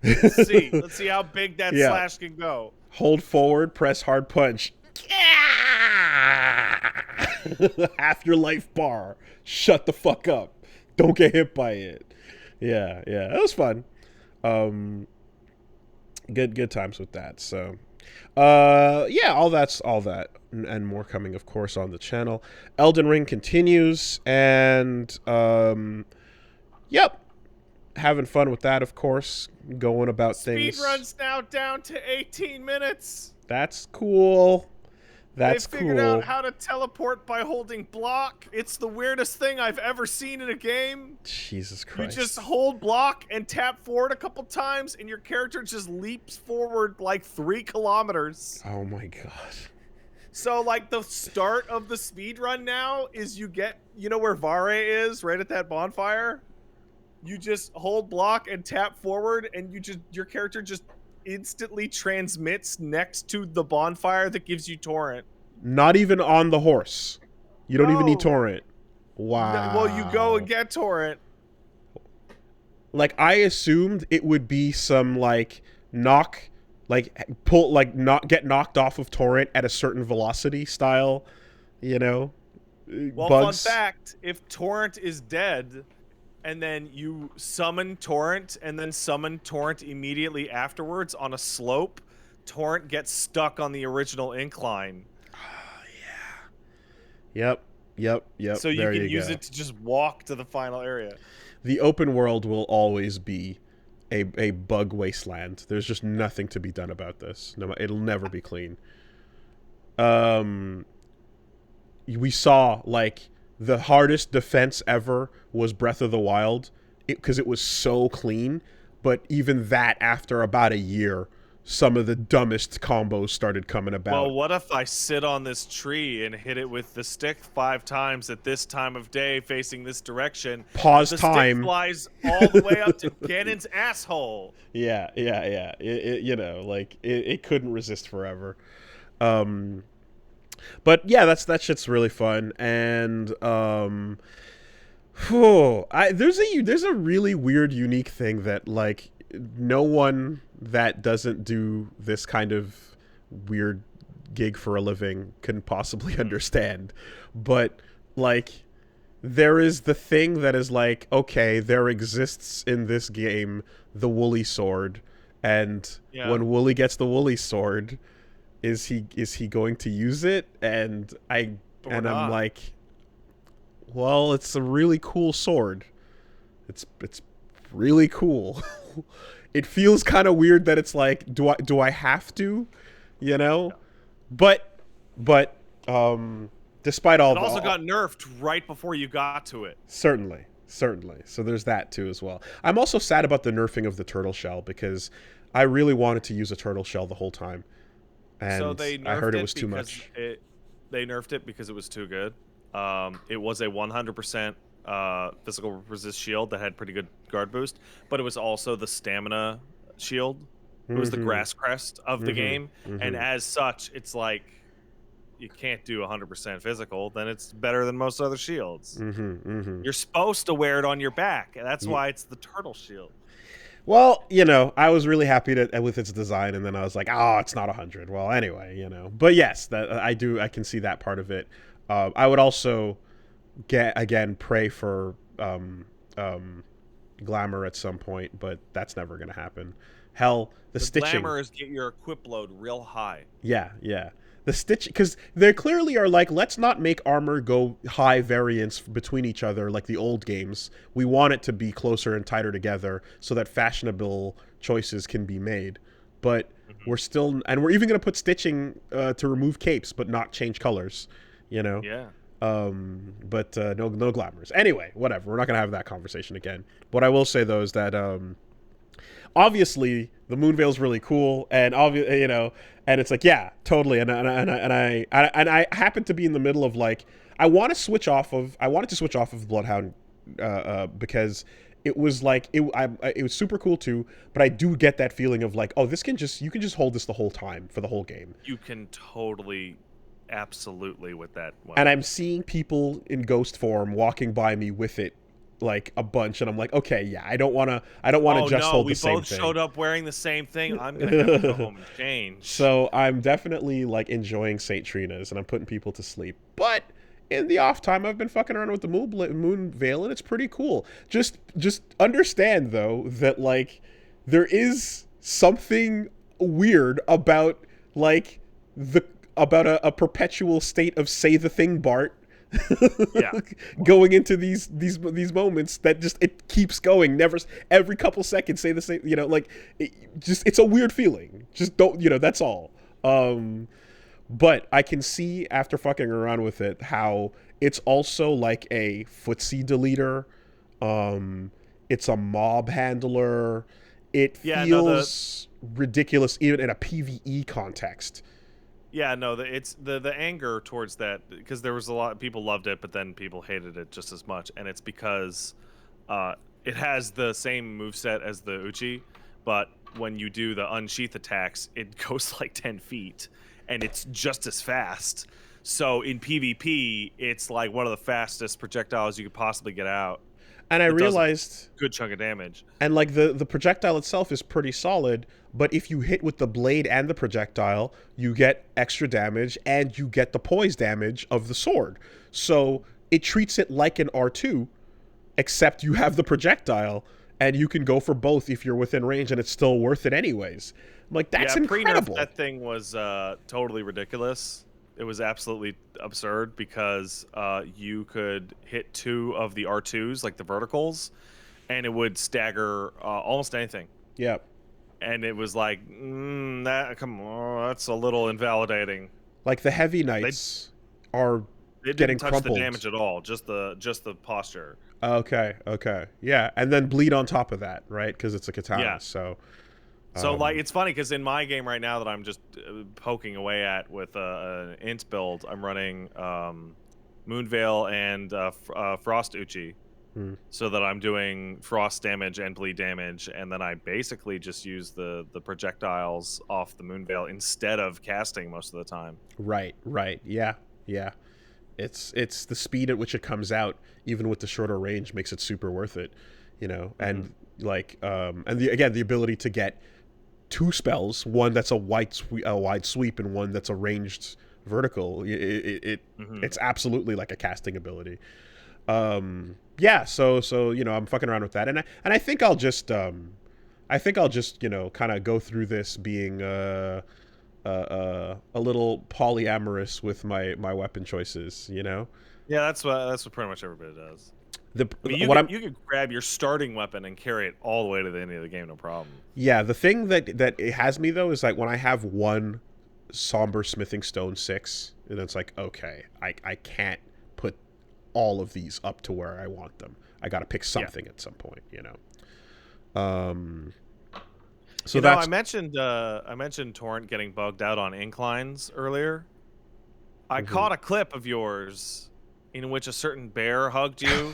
Let's see how big that slash can go. Hold forward, press hard punch. Half your life bar. Shut the fuck up. Don't get hit by it. Yeah. It was fun. Good times with that. So, yeah, all that and more coming, of course, on the channel. Elden Ring continues, and yep, having fun with that, of course. Going about things. Speedrun's now down to 18 minutes. That's cool. They figured out how to teleport by holding block. It's the weirdest thing I've ever seen in a game. Jesus Christ. You just hold block and tap forward a couple times, and your character just leaps forward like 3 kilometers. Oh my god. So, like, the start of the speedrun now is you know where Vare is, right at that bonfire? You just hold block and tap forward, and your character just instantly transmits next to the bonfire that gives you torrent. Not even on the horse. You don't even need torrent. Wow. No, well, you go and get torrent. Like, I assumed it would be some like get knocked off of torrent at a certain velocity style, Well, bugs. fun fact, if torrent is dead and then you summon torrent and then summon torrent immediately afterwards on a slope, torrent gets stuck on the original incline. Yep. So you can use it to just walk to the final area. The open world will always be a bug wasteland. There's just nothing to be done about this. No, it'll never be clean. We saw like the hardest defense ever was Breath of the Wild because it was so clean. But even that, after about a year, some of the dumbest combos started coming about. Well, what if I sit on this tree and hit it with the stick 5 times at this time of day facing this direction? Pause the time. Stick flies all the way up to Ganon's asshole. Yeah. It couldn't resist forever. But yeah, that shit's really fun. And there's a really weird, unique thing that like no one that doesn't do this kind of weird gig for a living can possibly understand. But like there is the thing that is like, okay, there exists in this game the woolly sword, and when Wooly gets the woolly sword, is he going to use it? And I'm like, well, it's a really cool sword. It's really cool. It feels kind of weird that it's like, do I have to, No. But despite all it also got nerfed right before you got to it. Certainly. So there's that too as well. I'm also sad about the nerfing of the turtle shell because I really wanted to use a turtle shell the whole time. And so they nerfed I heard it was too much. They nerfed it because it was too good. It was a 100% physical resist shield that had pretty good guard boost, but it was also the stamina shield. It was the grass crest of the game, and as such, it's like you can't do 100% physical. Then it's better than most other shields. You're supposed to wear it on your back, and that's why it's the turtle shield. Well, you know, I was really happy with its design, and then I was like, oh, it's not 100. Well, anyway, you know. But yes, that I can see that part of it. I would also pray for glamour at some point, but that's never going to happen. Hell, the stitching. Glamour is get your equip load real high. Yeah. The stitch, because they clearly are like, let's not make armor go high variance between each other like the old games. We want it to be closer and tighter together so that fashionable choices can be made. But we're still, and we're even going to put stitching to remove capes, but not change colors. You know. Yeah. But no glamours. Anyway, whatever. We're not gonna have that conversation again. What I will say though is that obviously the moon veil is really cool, and you know, and it's like, yeah, totally. And I happen to be in the middle of like, I wanted to switch off of Bloodhound because it was like it was super cool too, but I do get that feeling of like, oh, you can just hold this the whole time for the whole game. You can totally. Absolutely with that one. And I'm seeing people in ghost form walking by me with it like a bunch, and I'm like, okay, yeah, I don't want to just hold the same thing. We both showed up wearing the same thing. I'm gonna have to go home and change. So I'm definitely like enjoying Saint Trina's, and I'm putting people to sleep. But in the off time, I've been fucking around with the moon veil, and it's pretty cool. Just understand though that like there is something weird about like about a perpetual state of say the thing, Bart. Yeah. Going into these moments that just it keeps going, never every couple seconds say the same, you know, like it's a weird feeling. Just don't, you know, that's all. But I can see after fucking around with it how it's also like a footsie deleter. It's a mob handler. It feels ridiculous even in a PvE context. Yeah, no, it's the anger towards that, because there was a lot of people loved it, but then people hated it just as much, and it's because it has the same moveset as the Uchi, but when you do the unsheath attacks, it goes like 10 feet, and it's just as fast. So in PvP, it's like one of the fastest projectiles you could possibly get out. And I realized good chunk of damage. And like the projectile itself is pretty solid, but if you hit with the blade and the projectile, you get extra damage and you get the poise damage of the sword. So it treats it like an R2, except you have the projectile and you can go for both if you're within range, and it's still worth it anyways. I'm like, that's incredible. That thing was totally ridiculous. It was absolutely absurd because you could hit 2 of the R2s, like the verticals, and it would stagger almost anything. Yeah. And it was like, come on, that's a little invalidating. Like the heavy knights are getting touch crumpled. The damage at all, just the posture. Okay. Yeah, and then bleed on top of that, right? Because it's a katana, yeah. So like, it's funny because in my game right now that I'm just poking away at with an int build, I'm running Moonveil and Frost Uchi, so that I'm doing frost damage and bleed damage, and then I basically just use the projectiles off the Moonveil instead of casting most of the time. Right. Yeah. It's the speed at which it comes out, even with the shorter range, makes it super worth it, you know. And like and the ability to get 2 spells, one that's a wide sweep and one that's a ranged vertical. It's absolutely like a casting ability. Yeah, so you know, I'm fucking around with that, and I think I'll just you know, kind of go through this being a little polyamorous with my weapon choices, you know. Yeah, that's what pretty much everybody does. You can grab your starting weapon and carry it all the way to the end of the game, no problem. Yeah, the thing that it has me though is like when I have one somber smithing stone 6, and it's like, okay, I can't put all of these up to where I want them. I got to pick something at some point, you know. So that's... I mentioned Torrent getting bugged out on inclines earlier. I caught a clip of yours in which a certain bear hugged you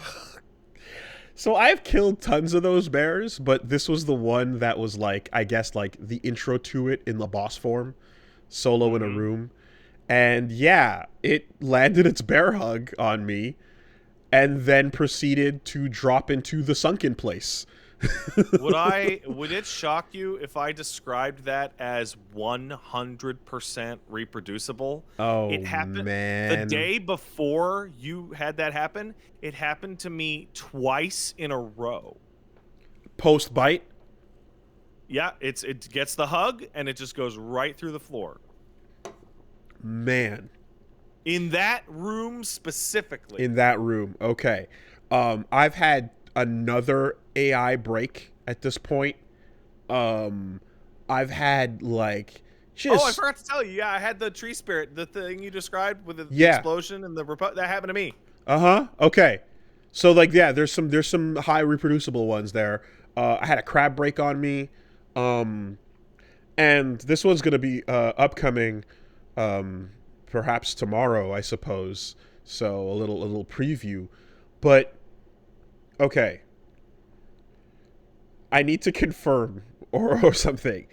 So I've killed tons of those bears, but this was the one that was like, I guess, like the intro to it in the boss form, solo in a room. And yeah, it landed its bear hug on me and then proceeded to drop into the sunken place. Would it shock you if I described that as 100% reproducible? Oh, It happened the man. day before you had that happen. It happened to me twice in a row. Post bite? Yeah, it gets the hug and it just goes right through the floor. Man. In that room specifically. In that room. Okay. I've had another AI break at this point. I've had like just Oh, I forgot to tell you. Yeah, I had the tree spirit, the thing you described with the Yeah. explosion and that happened to me. Uh-huh. Okay. So like yeah, there's some high reproducible ones there. I had a crab break on me. And this one's going to be upcoming perhaps tomorrow, I suppose. So a little preview. But okay. I need to confirm or something.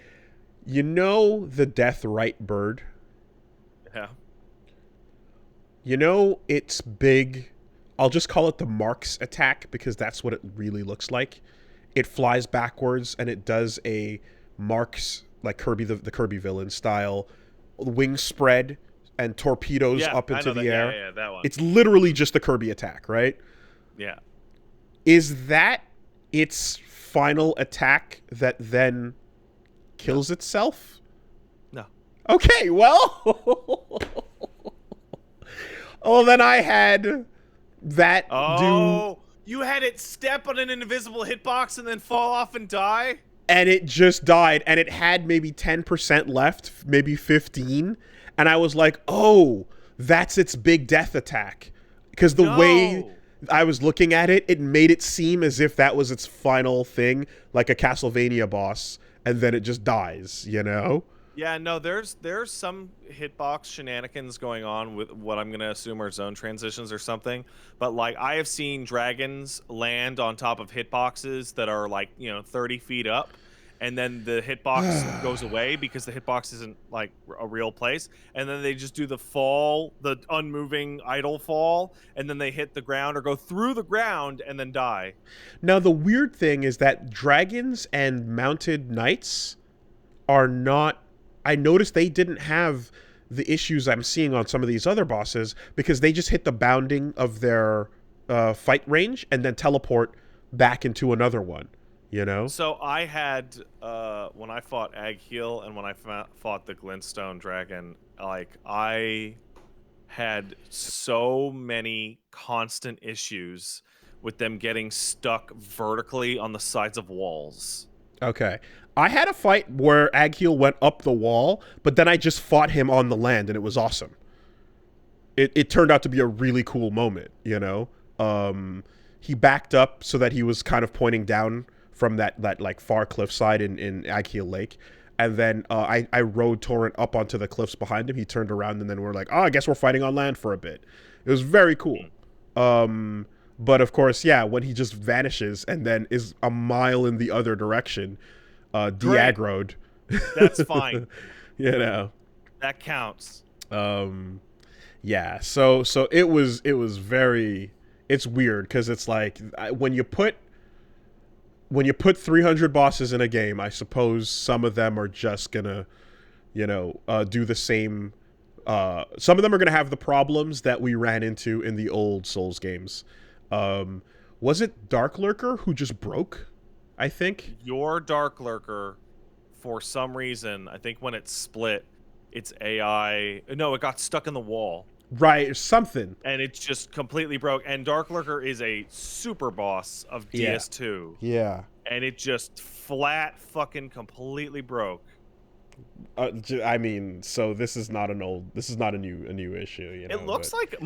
You know the death right bird? Yeah. You know its big, I'll just call it the Marks attack because that's what it really looks like. It flies backwards and it does a Marks, like Kirby, the Kirby villain style, wings spread and torpedoes up into the air. Yeah, that one. It's literally just the Kirby attack, right? Yeah. Is that its final attack that then kills itself? No. Okay, well. Oh, then I had that Oh, you had it step on an invisible hitbox and then fall off and die? And it just died, and it had maybe 10% left, maybe 15, and I was like, oh, that's its big death attack. Because the way I was looking at it, it made it seem as if that was its final thing, like a Castlevania boss, and then it just dies, you know? Yeah, no, there's some hitbox shenanigans going on with what I'm gonna assume are zone transitions or something. But like I have seen dragons land on top of hitboxes that are like 30 feet up, and then the hitbox goes away because the hitbox isn't like a real place, and then they just do the fall, the unmoving idle fall, and then they hit the ground or go through the ground and then die. Now the weird thing is that dragons and mounted knights are not. I noticed they didn't have the issues I'm seeing on some of these other bosses because they just hit the bounding of their fight range and then teleport back into another one, you know? So I had, when I fought Agheel and when I fought the Glintstone Dragon, like, I had so many constant issues with them getting stuck vertically on the sides of walls. Okay. I had a fight where Agheel went up the wall, but then I just fought him on the land, and it was awesome. It turned out to be a really cool moment, you know? He backed up so that he was kind of pointing down from that like far cliffside in Agheel Lake. And then I rode Torrent up onto the cliffs behind him. He turned around, and then we're like, oh, I guess we're fighting on land for a bit. It was very cool. But of course, yeah, when he just vanishes and then is a mile in the other direction, de-aggroed. That's fine. You know. That counts. Yeah, so it was very, it's weird because it's like when you put 300 bosses in a game, I suppose some of them are just gonna, do the same. Some of them are gonna have the problems that we ran into in the old Souls games. Was it Dark Lurker who just broke? I think your Dark Lurker, for some reason, I think when it split, its AI. No, it got stuck in the wall. Right, or something. And it just completely broke. And Dark Lurker is a super boss of DS2. Yeah. And it just flat fucking completely broke. I mean, so this is not a new issue. You know, it looks like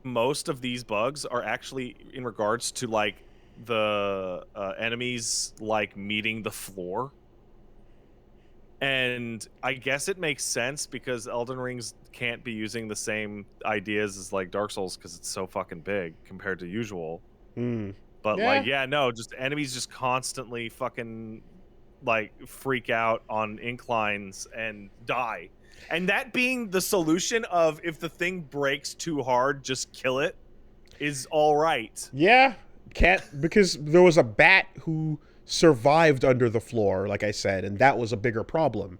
most of these bugs are actually in regards to like the enemies like meeting the floor. And I guess it makes sense because Elden Rings can't be using the same ideas as like Dark Souls because it's so fucking big compared to usual. But like, Yeah. yeah, no, just enemies just constantly fucking like freak out on inclines and die. And that being the solution of if the thing breaks too hard, just kill it is all right. Yeah. Can't, because there was a bat who survived under the floor, like I said, and that was a bigger problem,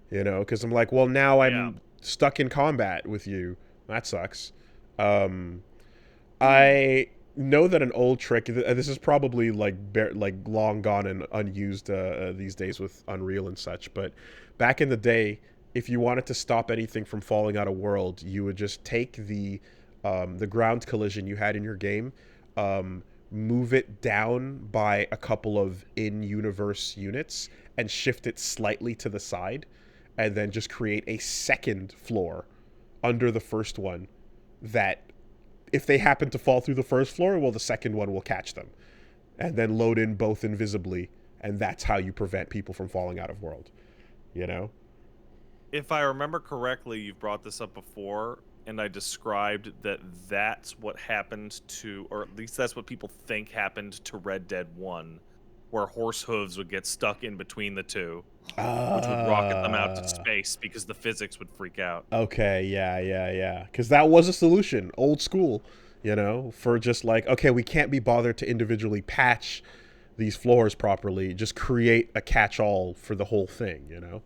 because I'm like, well, now Yeah. I'm stuck in combat with you. That sucks. I know that an old trick. This is probably like long gone and unused these days with Unreal and such. But back in the day, if you wanted to stop anything from falling out of world, you would just take the ground collision you had in your game, move it down by a couple of in-universe units, and shift it slightly to the side, and then just create a second floor under the first one that if they happen to fall through the first floor, well, the second one will catch them, and then load in both invisibly, and that's how you prevent people from falling out of world. If I remember correctly, you've brought this up before, and I described that that's what happened to, or at least that's what people think happened to Red Dead 1, where horse hooves would get stuck in between the two, which would rocket them out to space because the physics would freak out. Okay, yeah. Because that was a solution, old school, for just like, okay, we can't be bothered to individually patch these floors properly. Just create a catch-all for the whole thing,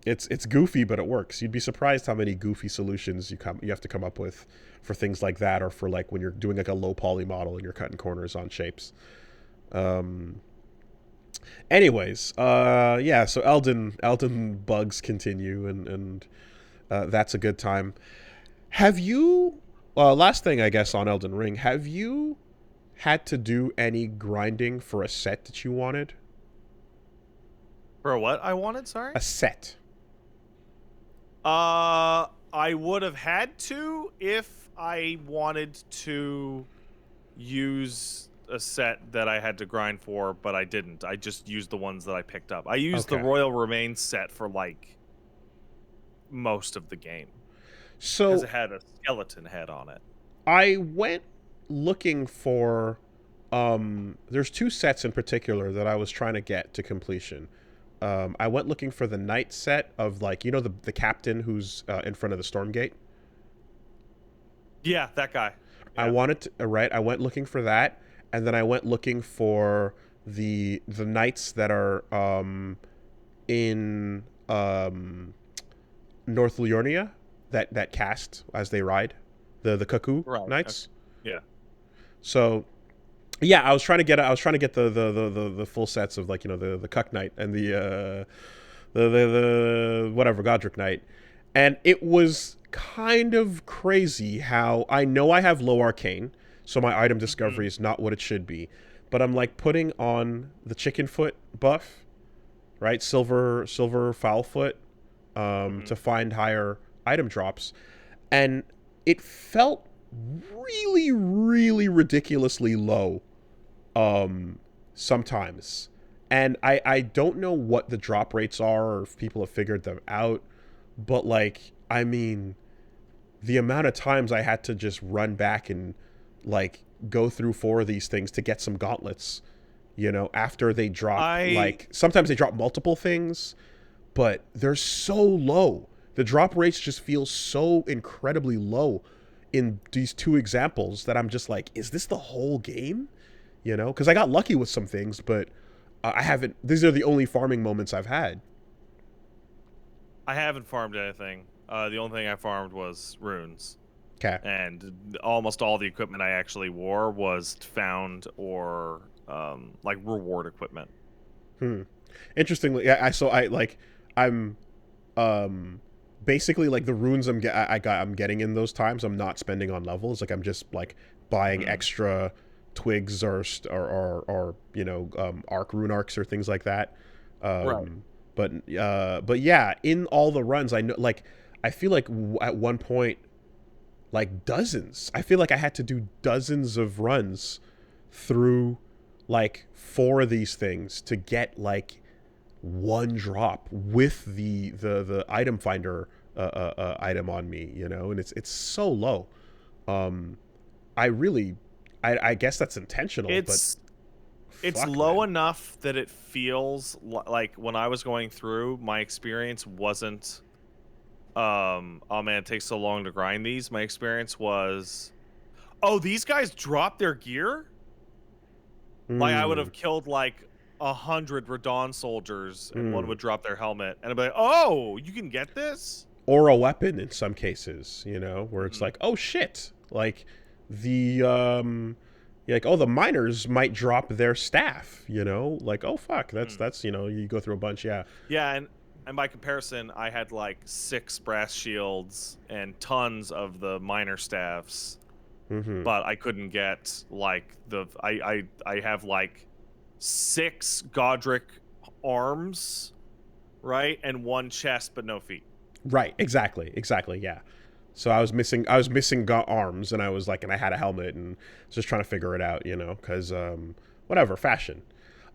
It's goofy, but it works. You'd be surprised how many goofy solutions you have to come up with for things like that, or for like when you're doing like a low poly model and you're cutting corners on shapes. Anyways, yeah. So Elden bugs continue, and that's a good time. Have you? Last thing I guess on Elden Ring. Have you had to do any grinding for a set that you wanted? For what I wanted, sorry? A set. I would have had to if I wanted to use a set that I had to grind for, but I didn't. I just used the ones that I picked up. I used the Royal Remains set for like most of the game. So because it had a skeleton head on it. I went looking for there's two sets in particular that I was trying to get to completion. I went looking for the knight set of like, the captain who's in front of the storm gate. Yeah, that guy. Yeah. I wanted to, right. I went looking for that, and then I went looking for the knights that are in North Liurnia that cast as they ride, the cuckoo knights. Okay. Yeah. So yeah, I was trying to get the full sets of like, the Cuck Knight and the whatever Godric Knight, and it was kind of crazy how I know I have low arcane, so my item discovery is not what it should be, but I'm like putting on the chicken foot buff, right? Silver foul foot, to find higher item drops, and it felt really, really ridiculously low sometimes. And I don't know what the drop rates are or if people have figured them out, but like, I mean, the amount of times I had to just run back and like go through 4 of these things to get some gauntlets, after they drop, like sometimes they drop multiple things, but they're so low. The drop rates just feel so incredibly low in these 2 examples that I'm just like, is this the whole game? Because I got lucky with some things, but I haven't. These are the only farming moments I've had. I haven't farmed anything. The only thing I farmed was runes. Okay. And almost all the equipment I actually wore was found or like reward equipment. Interestingly, I'm basically like the runes I'm getting in those times, I'm not spending on levels. Like I'm just like buying extra twigs or arc rune arcs or things like that. Right. But yeah, in all the runs, I know, like, I feel like at one point, like dozens. I feel like I had to do dozens of runs through like 4 of these things to get like 1 drop with the item finder item on me, and it's so low. I I guess that's intentional, but it's fuck, low man. enough that it feels like when I was going through, my experience wasn't oh man, it takes so long to grind these. My experience was, oh, these guys drop their gear? Like I would Mm, have killed like 100 Radon soldiers and one mm. would drop their helmet and I'd be like, oh, you can get this? Or a weapon in some cases, where it's Mm-hmm. like, oh shit, like the you're like, oh, the miners might drop their staff, like, oh fuck, Mm-hmm. that's you go through a bunch, yeah. Yeah, and by comparison, I had like 6 brass shields and tons of the miner staffs, Mm-hmm. but I couldn't get like I have like 6 Godric arms, right, and 1 chest but no feet. Right, exactly, yeah. So I was missing arms, and I was like, and I had a helmet, and just trying to figure it out, because whatever, fashion.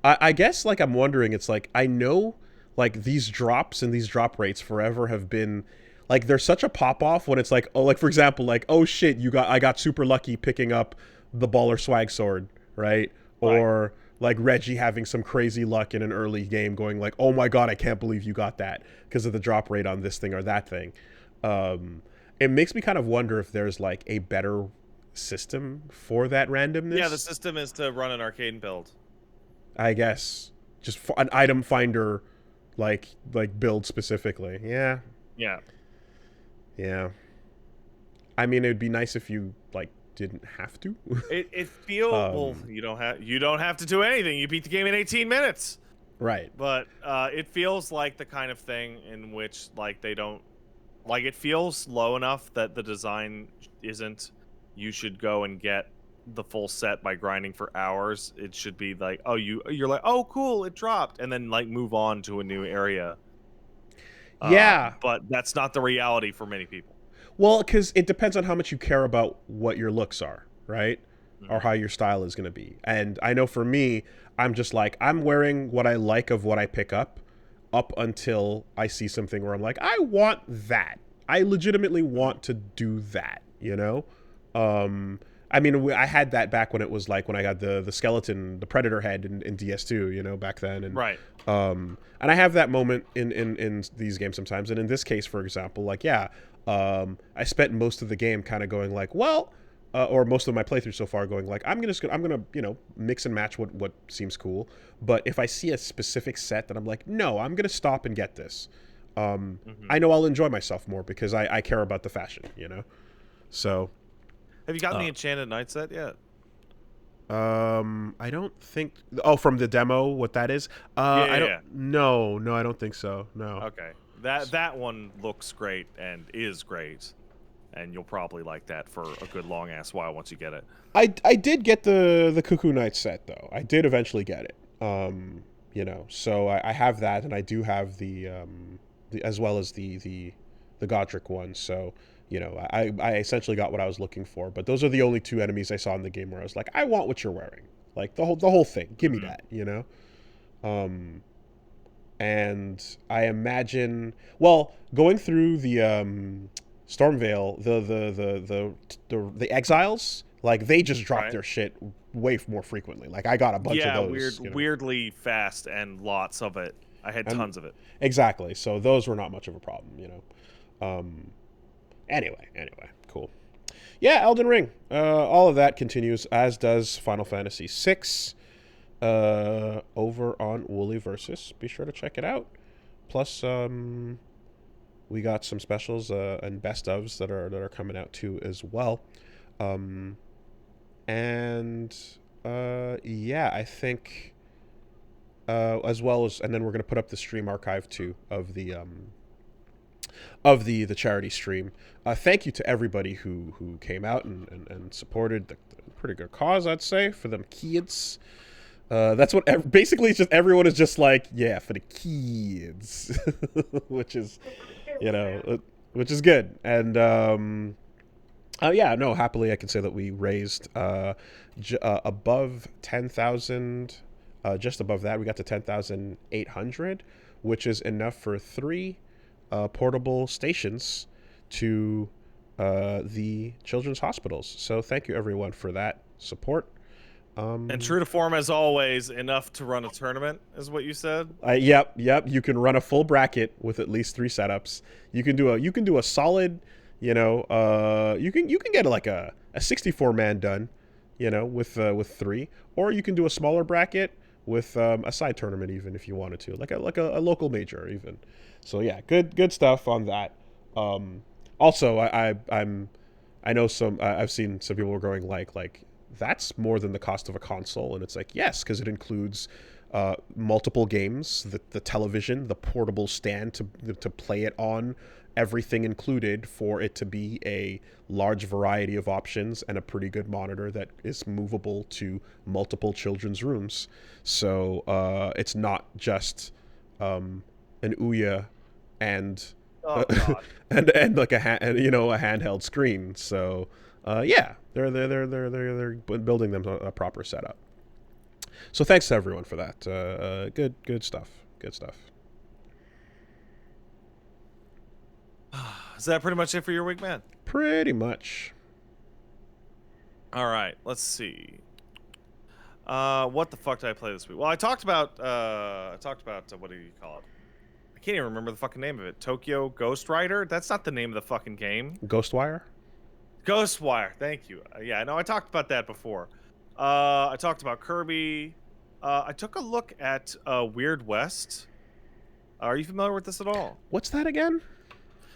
I guess, like, I'm wondering, it's like, I know, like, these drops and these drop rates forever have been, like, there's such a pop off when it's like, oh, like, for example, like, oh shit, I got super lucky picking up the baller swag sword, right? Right. Or like Reggie having some crazy luck in an early game, going like, oh my god, I can't believe you got that because of the drop rate on this thing or that thing. Um, it makes me kind of wonder if there's like a better system for that Yeah, the randomness. system is to run an arcade build. I guess just an item finder, like build specifically. Yeah, Yeah. yeah. I mean, it would be nice if you like didn't have to. It feel well, um, you don't have to do anything. You beat the game in 18 minutes. right. But it feels like the kind of thing in which like they don't like it feels low enough that the design isn't you should go and get the full set by grinding for hours. It should be like, oh, you're like, oh cool, it dropped, and then like move on to a new area. Yeah. But that's not the reality for many people. Well, because it depends on how much you care about what your looks are, right? Or Mhm. how your style is going to be. And I know for me, I'm just like, I'm wearing what I like of what I pick up until I see something where I'm like, I want that. I legitimately want to do that, you know? Um, I mean, I had that back when it was like when I got the skeleton, the predator head in DS2, back then. Right. And I have that moment in these games sometimes. And in this case, for example, like, yeah, I spent most of the game kind of going like, well, or most of my playthrough so far going like, I'm gonna mix and match what seems cool. But if I see a specific set that I'm like, no, I'm gonna stop and get this. Hmm. I know I'll enjoy myself more because I care about the fashion. So, Have you gotten uh, the Enchanted Knight set yet? I don't think. Oh, from the demo, what that is? Yeah, I yeah, don't. yeah. No, I don't think so. No. Okay. That one looks great and is great, and you'll probably like that for a good long ass while once you get it. I did get the Cuckoo Knight set though. I did eventually get it. So I have that, and I do have the as well as the Godric one. So I essentially got what I was looking for. But those are the only 2 enemies I saw in the game where I was like, I want what you're wearing, like the whole thing. Give me Hmm. that. Um, and I imagine, well, going through the Stormvale, the exiles, like they just drop Right? their shit way more frequently. Like I got a bunch of Yeah, those, weirdly fast and lots of it. I had and tons of it. exactly. So those were not much of a problem. Um, anyway, cool. Yeah, Elden Ring. All of that continues, as does Final Fantasy VI. Over on Wooly Versus. Be sure to check it out. Plus, we got some specials and best ofs that are coming out too as well. Um, and yeah, I think as well as, and then we're gonna put up the stream archive too of the charity stream. Thank you to everybody who came out and supported the pretty good cause, I'd say, for them kids. That's what basically it's just everyone is just like, yeah, for the kids, which is which is good. And yeah, no, happily I can say that we raised above 10,000, just above that we got to 10,800, which is enough for 3 portable stations to the children's hospitals. So thank you everyone for that. support. And true to form as always, enough to run a tournament is what you said. Yep. You can run a full bracket with at least 3 setups. You can do a solid, you can get like a 64-man done, with 3, or you can do a smaller bracket with a side tournament even if you wanted to, like a local major even. So yeah, good stuff on that. Also, I know I've seen some people were going like that's more than the cost of a console, and it's like, yes, because it includes multiple games, the television, the portable stand to play it on, everything included for it to be a large variety of options and a pretty good monitor that is movable to multiple children's rooms. So it's not just an Ouya and Oh God. and like a handheld screen. So yeah, they're building them a proper setup. So thanks to everyone for that. Good stuff. Good stuff. Is that pretty much it for your week, man? Pretty much. All right, let's see. What the fuck did I play this week? Well, I talked about what do you call it? I can't even remember the fucking name of it. Tokyo Ghost Rider? That's not the name of the fucking game. Ghostwire? Ghostwire. Thank you. Yeah, no, I talked about that before. I talked about Kirby. I took a look at Weird West. Are you familiar with this at all? What's that again?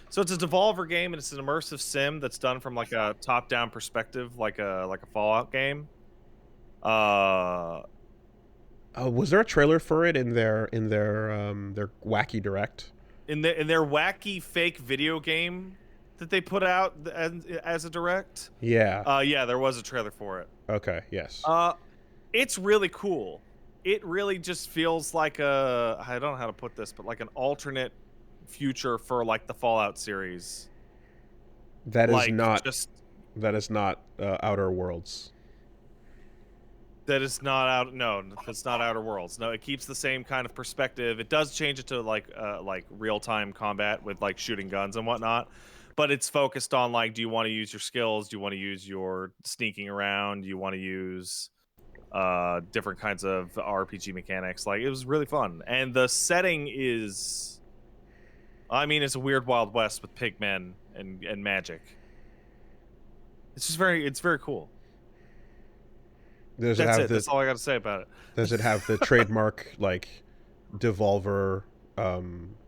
So it's a Devolver game, and it's an immersive sim that's done from like a top-down perspective, like a Fallout game. Was there a trailer for it in their wacky direct? In their wacky fake video game that they put out as a direct? Yeah. Yeah, there was a trailer for it. Okay, yes. It's really cool. It really just feels like I don't know how to put this, but like an alternate future for like the Fallout series. That is like, not just that is not Outer Worlds. that is not out. No, it's not Outer Worlds. No, it keeps the same kind of perspective. It does change it to like real time combat with like shooting guns and whatnot, but it's focused on like, do you want to use your skills? Do you want to use your sneaking around? Do you want to use different kinds of RPG mechanics? Like, it was really fun, and the setting is, I mean, it's a weird Wild West with pigmen and magic. It's just it's very cool. That's it. That's all I got to say about it. Does it have the trademark like Devolver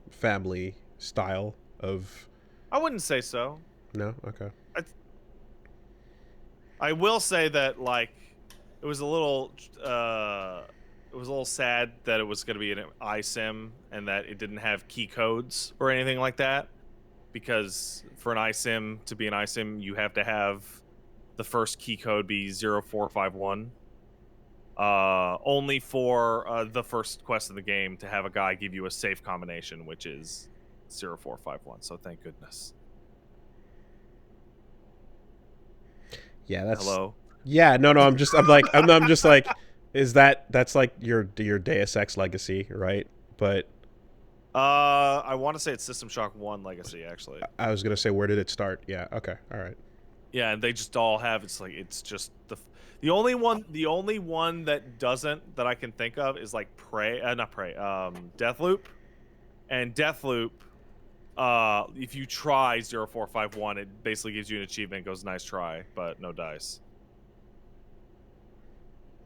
family style of? I wouldn't say so. No. Okay. I will say that like it was a little sad that it was going to be an iSim and that it didn't have key codes or anything like that, because for an iSim to be an iSim, you have to have the first key code be 0451. Only for the first quest in the game to have a guy give you a safe combination, which is 0451. So thank goodness. Yeah, that's. Hello. Yeah, no, I'm just like, is that's like your Deus Ex legacy, right? But I want to say it's System Shock 1 legacy, actually. I was gonna say, where did it start? Yeah, okay, all right. Yeah, and they just all have. It's just the only one that doesn't, that I can think of, is like Deathloop, and Deathloop. If you try 0451, it basically gives you an achievement. Goes, nice try, but no dice.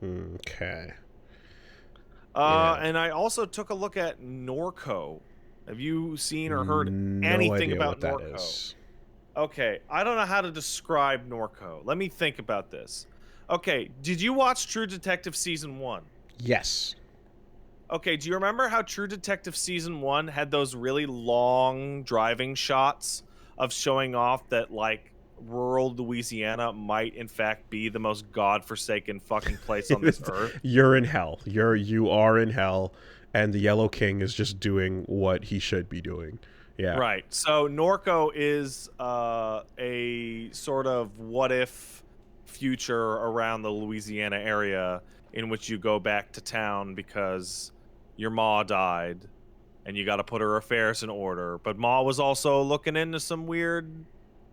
Okay. And I also took a look at Norco. Have you seen or heard anything about Norco? Is. Okay, I don't know how to describe Norco. Let me think about this. Okay, did you watch True Detective Season 1? Yes. Okay, do you remember how True Detective Season 1 had those really long driving shots of showing off that, like, rural Louisiana might, in fact, be the most godforsaken fucking place on this earth? You're in hell. You are in hell, and the Yellow King is just doing what he should be doing. Yeah. Right. So Norco is a sort of what-if future around the Louisiana area in which you go back to town because your ma died and you got to put her affairs in order. But ma was also looking into some weird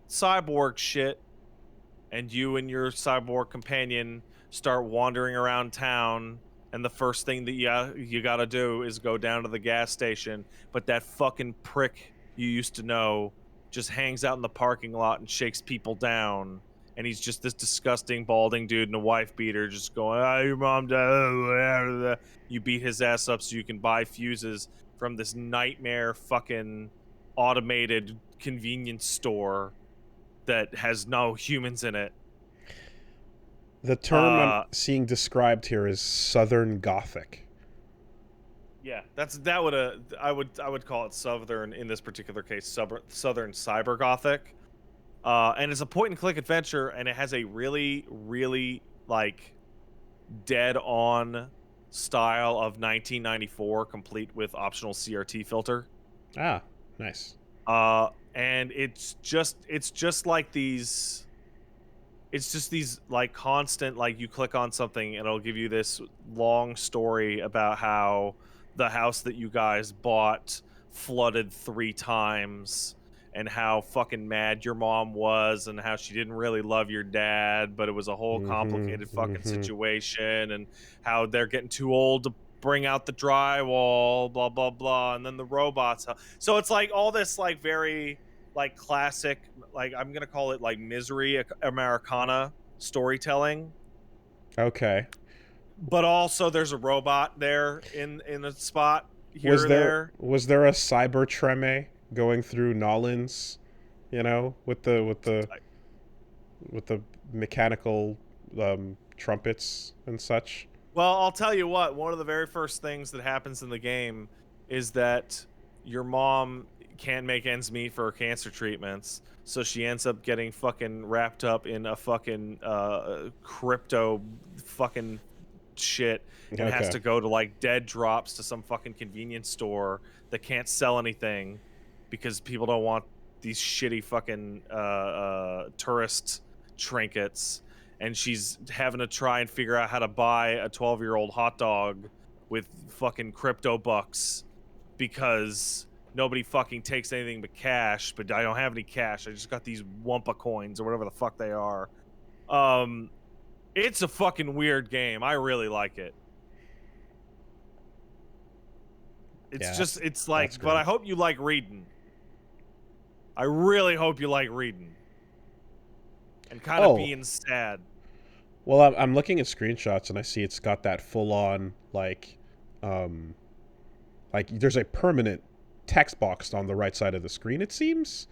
cyborg shit, and you and your cyborg companion start wandering around town, and the first thing that you gotta do is go down to the gas station, but that fucking prick you used to know just hangs out in the parking lot and shakes people down, and he's just this disgusting balding dude in a wife beater just going, "Oh, your mom died." You beat his ass up so you can buy fuses from this nightmare fucking automated convenience store that has no humans in it. The term I'm seeing described here is Southern Gothic. Yeah, I would call it Southern in this particular case, Southern Cyber Gothic. And it's a point and click adventure, and it has a really, really like dead on style of 1994, complete with optional CRT filter. Ah, nice. And it's just like these. It's just these like constant, like you click on something and it'll give you this long story about how the house that you guys bought flooded 3 times, and how fucking mad your mom was, and how she didn't really love your dad, but it was a whole complicated fucking situation, and how they're getting too old to bring out the drywall, blah blah blah, and then the robots. So it's like all this like very like classic, like I'm gonna call it like misery Americana storytelling. Okay. But also there's a robot there in a spot here or there. Was there a cyber treme going through Nolans, you know, with the mechanical trumpets and such? Well, I'll tell you what, one of the very first things that happens in the game is that your mom can't make ends meet for her cancer treatments, so she ends up getting fucking wrapped up in a fucking crypto fucking shit, and has to go to like dead drops to some fucking convenience store that can't sell anything because people don't want these shitty fucking tourist trinkets, and she's having to try and figure out how to buy a 12-year-old hot dog with fucking crypto bucks because nobody fucking takes anything but cash, but I don't have any cash. I just got these Wumpa coins or whatever the fuck they are. It's a fucking weird game. I really like it. It's like, but I hope you like reading. I really hope you like reading. And kind of being sad. Well, I'm looking at screenshots and I see it's got that full on like there's a permanent text box on the right side of the screen, it seems,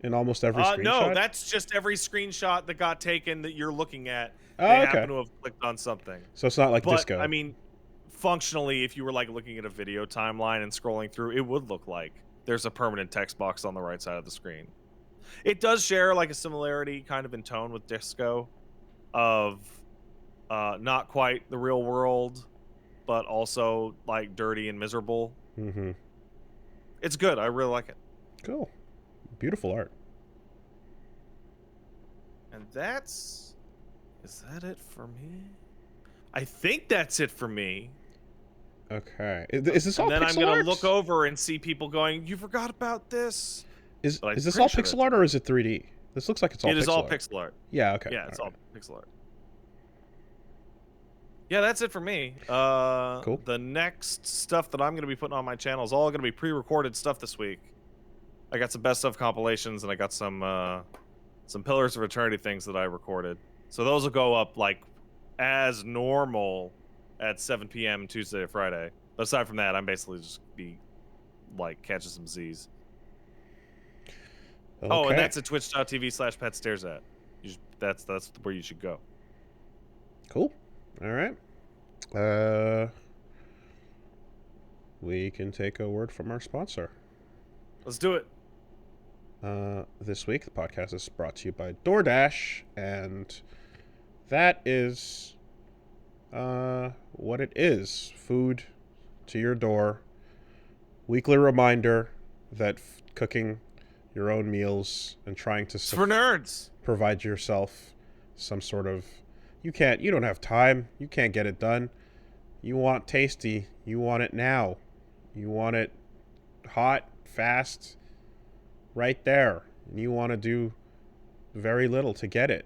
in almost every screenshot. No, that's just every screenshot that got taken that you're looking at. They happen to have clicked on something. So it's not like disco. I mean, functionally, if you were like looking at a video timeline and scrolling through, it would look like there's a permanent text box on the right side of the screen. It does share like a similarity kind of in tone with disco of not quite the real world, but also like dirty and miserable. Mm-hmm. It's good. I really like it. Cool. Beautiful art. And is that it for me? I think that's it for me. Okay. Is this all pixel art? And then I'm going to look over and see people going, "You forgot about this." Is this all pixel art or is it 3D? This looks like it's all pixel art. It is all pixel art. Yeah, okay. Yeah, it's all pixel art. Yeah, that's it for me. Cool. The next stuff that I'm going to be putting on my channel is all going to be pre-recorded stuff this week. I got some best of compilations, and I got some Pillars of Eternity things that I recorded. So those will go up like as normal at 7 p.m. Tuesday or Friday. But aside from that, I'm basically just be like catching some Z's. Okay. Oh, and that's at twitch.tv/petstaresat. That's where you should go. Cool. All right. We can take a word from our sponsor. Let's do it. This week, the podcast is brought to you by DoorDash, and that is what it is. Food to your door. Weekly reminder that cooking your own meals and trying to for nerds provide yourself some sort of you don't have time, you can't get it done, you want tasty, you want it now, you want it hot, fast, right there, and you want to do very little to get it.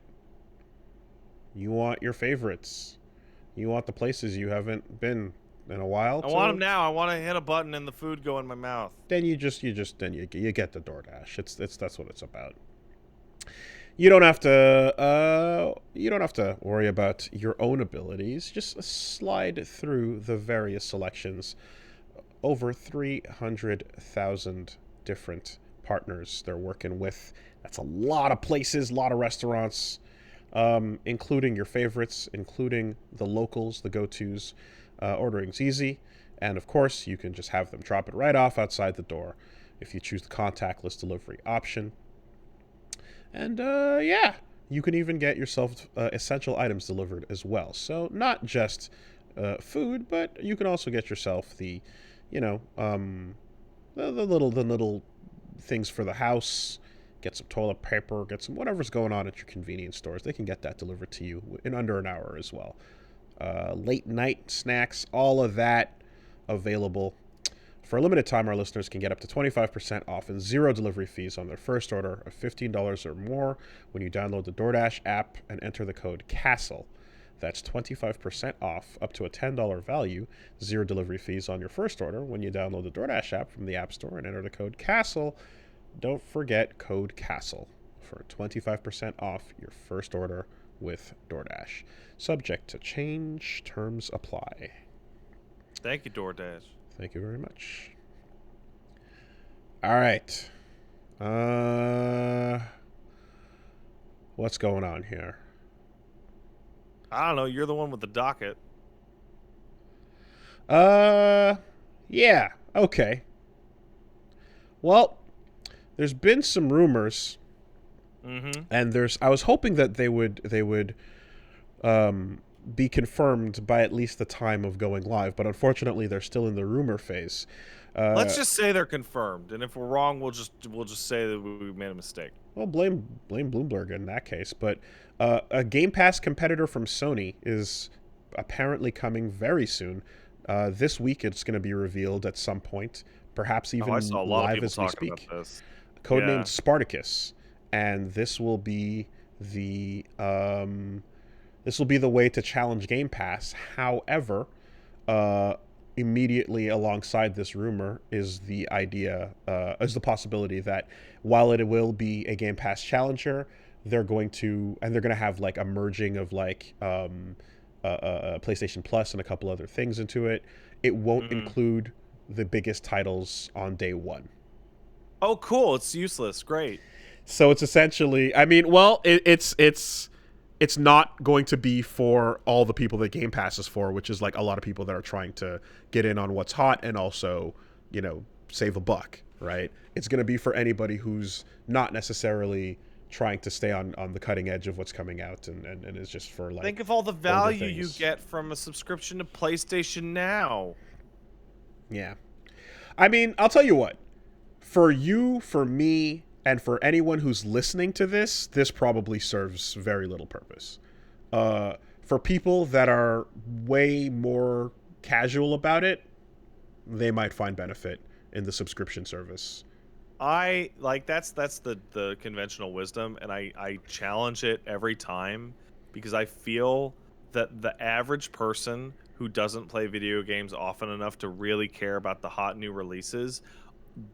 You want your favorites. You want the places you haven't been in a while. I want them now. I want to hit a button and the food go in my mouth. Then you get the DoorDash. That's what it's about. You don't have to worry about your own abilities. Just slide through the various selections. Over 300,000 different partners they're working with. That's a lot of places, a lot of restaurants, including your favorites, including the locals, the go-tos. Ordering's easy, and of course, you can just have them drop it right off outside the door if you choose the contactless delivery option. And yeah, you can even get yourself essential items delivered as well. So not just food, but you can also get yourself the little things for the house. Get some toilet paper, get some whatever's going on at your convenience stores. They can get that delivered to you in under an hour as well. Late night snacks, all of that available. For a limited time, our listeners can get up to 25% off and zero delivery fees on their first order of $15 or more when you download the DoorDash app and enter the code CASTLE. That's 25% off up to a $10 value, zero delivery fees on your first order when you download the DoorDash app from the App Store and enter the code CASTLE. Don't forget code CASTLE for 25% off your first order with DoorDash. Subject to change, terms apply. Thank you, DoorDash. Thank you very much. All right. What's going on here? I don't know. You're the one with the docket. Yeah. Okay. Well, there's been some rumors, and I was hoping that they would be confirmed by at least the time of going live, but unfortunately they're still in the rumor phase. Let's just say they're confirmed, and if we're wrong, we'll just say that we made a mistake. Well, blame Bloomberg in that case. But a Game Pass competitor from Sony is apparently coming very soon. This week it's going to be revealed at some point, perhaps even I saw a lot live of people as we talking speak. about this. Codenamed Spartacus, and this will be the way to challenge Game Pass. However, immediately alongside this rumor is the possibility that while it will be a Game Pass challenger, they're going to have like a merging of like PlayStation Plus and a couple other things into it. It won't include the biggest titles on day one. Oh, cool! It's useless. Great. So it's essentially, I mean, well, it's not going to be for all the people that Game Pass is for, which is like a lot of people that are trying to get in on what's hot and also, save a buck, right? It's going to be for anybody who's not necessarily trying to stay on the cutting edge of what's coming out and is just for like. Think of all the value you get from a subscription to PlayStation Now. Yeah. I mean, I'll tell you what. For you, for me, and for anyone who's listening to this probably serves very little purpose. For people that are way more casual about it, they might find benefit in the subscription service. That's the conventional wisdom, and I challenge it every time because I feel that the average person who doesn't play video games often enough to really care about the hot new releases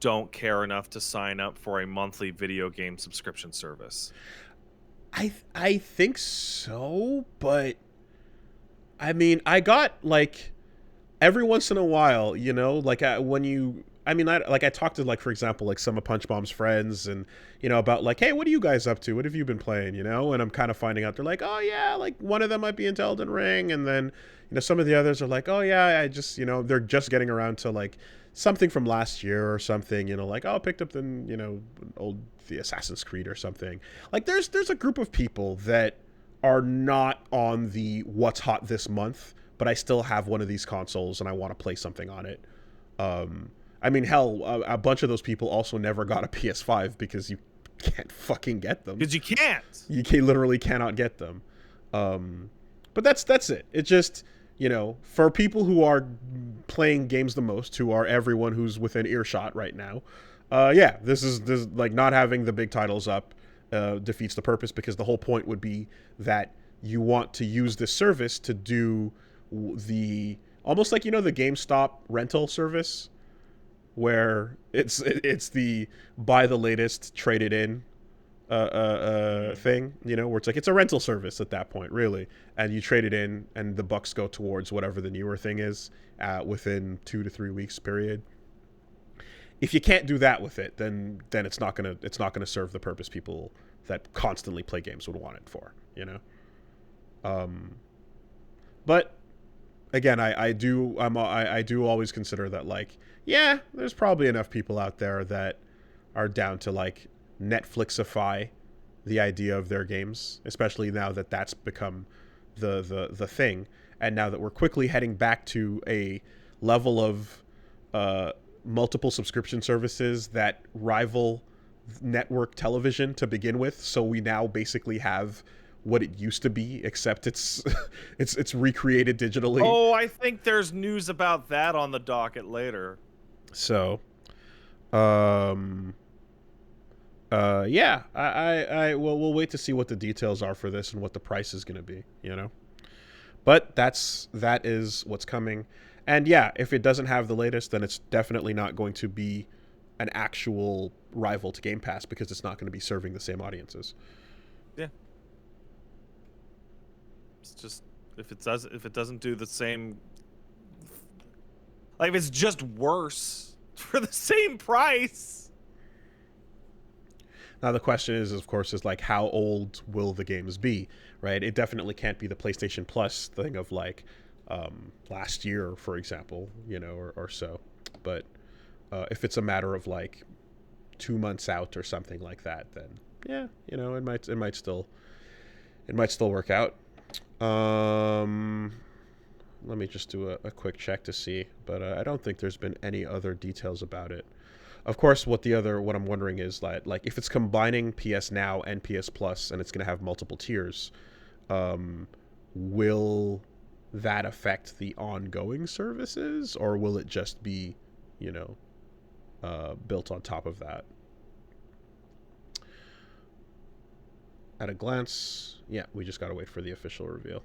don't care enough to sign up for a monthly video game subscription service. I think so, but I mean, I got like every once in a while, like when you. I mean, I talked to, like, for example, like some of Punch Bomb's friends and, about like, hey, what are you guys up to? What have you been playing, And I'm kind of finding out they're like, oh, yeah, like one of them might be into Elden Ring. And then, some of the others are like, oh, yeah, I just, they're just getting around to like something from last year or something, like, oh, I picked up the Assassin's Creed or something. Like there's a group of people that are not on the what's hot this month, but I still have one of these consoles and I want to play something on it. I mean, hell, a bunch of those people also never got a PS5 because you can't fucking get them. Because you can't. You literally cannot get them. But that's it. It just, for people who are playing games the most, who are everyone who's within earshot right now, yeah, this is like not having the big titles up defeats the purpose because the whole point would be that you want to use this service to do the almost like the GameStop rental service where it's the buy the latest, trade it in thing, where it's like it's a rental service at that point, really, and you trade it in, and the bucks go towards whatever the newer thing is within 2 to 3 weeks period. If you can't do that with it, then it's not gonna serve the purpose people that constantly play games would want it for, But again, I do always consider that, like, yeah, there's probably enough people out there that are down to like Netflixify the idea of their games, especially now that that's become the thing, and now that we're quickly heading back to a level of multiple subscription services that rival network television to begin with. So we now basically have what it used to be, except it's it's recreated digitally. Oh, I think there's news about that on the docket later. So, yeah, we'll wait to see what the details are for this and what the price is going to be, But that is what's coming. And yeah, if it doesn't have the latest, then it's definitely not going to be an actual rival to Game Pass because it's not going to be serving the same audiences. Yeah. It's just if it doesn't do the same, like if it's just worse for the same price. Now the question is, of course, like how old will the games be, right? It definitely can't be the PlayStation Plus thing of like last year, for example, or so. But if it's a matter of like 2 months out or something like that, then yeah, it might still work out. Let me just do a quick check to see, but I don't think there's been any other details about it. Of course, what I'm wondering is like if it's combining PS Now and PS Plus and it's going to have multiple tiers, will that affect the ongoing services, or will it just be, built on top of that? At a glance, yeah, we just gotta wait for the official reveal.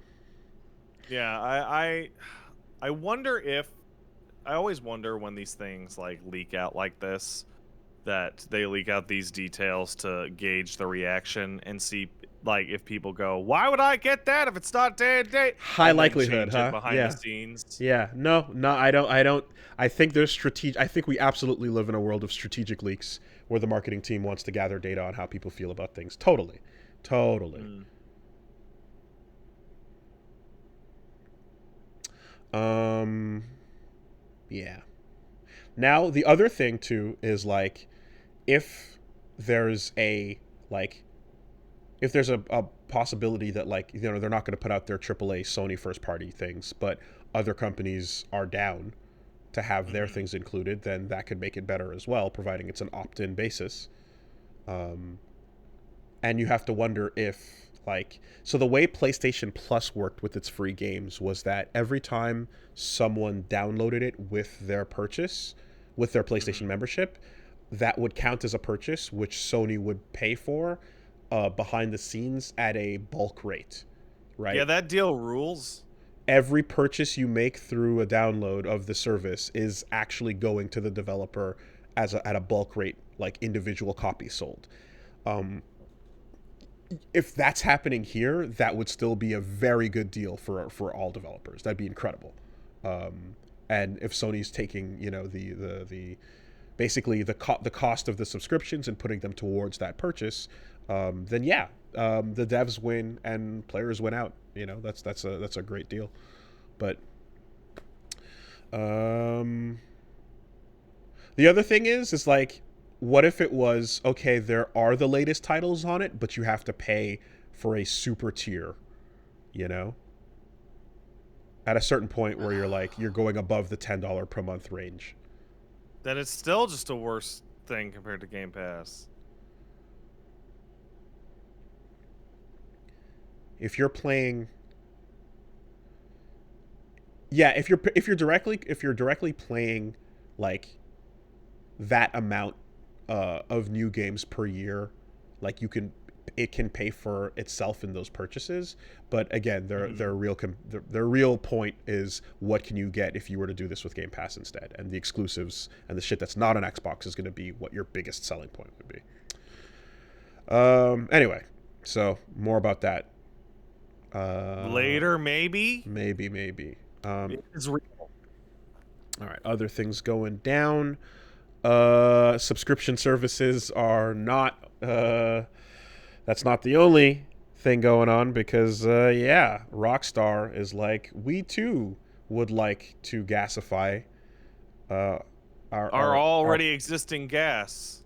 Yeah, I wonder if I always wonder when these things like leak out like this, that they leak out these details to gauge the reaction and see like if people go, why would I get that if it's not day and date? High likelihood, huh? Behind the scenes. Yeah. No, I don't. I think there's strategic. I think we absolutely live in a world of strategic leaks where the marketing team wants to gather data on how people feel about things. Totally. Yeah. Now the other thing too is like, if there's a possibility that like they're not going to put out their AAA Sony first party things, but other companies are down to have their things included, then that could make it better as well, providing it's an opt-in basis. And you have to wonder if so the way PlayStation Plus worked with its free games was that every time someone downloaded it with their purchase, with their PlayStation membership, that would count as a purchase, which Sony would pay for behind the scenes at a bulk rate, right? Yeah, that deal rules. Every purchase you make through a download of the service is actually going to the developer at a bulk rate, like individual copies sold. If that's happening here, that would still be a very good deal for all developers. That'd be incredible. And if Sony's taking the basically the cost of the subscriptions and putting them towards that purchase, then yeah, the devs win and players win out. That's a great deal. But the other thing is like, what if it was, okay, there are the latest titles on it, but you have to pay for a super tier, at a certain point where you're going above the $10 per month range. Then it's still just a worse thing compared to Game Pass. If you're playing, yeah, if you're directly playing like that amount of new games per year, like you can it can pay for itself in those purchases. But again, Mhm. their real point is what can you get if you were to do this with Game Pass instead, and the exclusives and the shit that's not on Xbox is going to be what your biggest selling point would be. Anyway, so more about that. Later, maybe. Maybe. It is real. All right, other things going down. Subscription services are not. That's not the only thing going on because yeah, Rockstar is like, we too would like to gasify uh, Our our. already existing gas.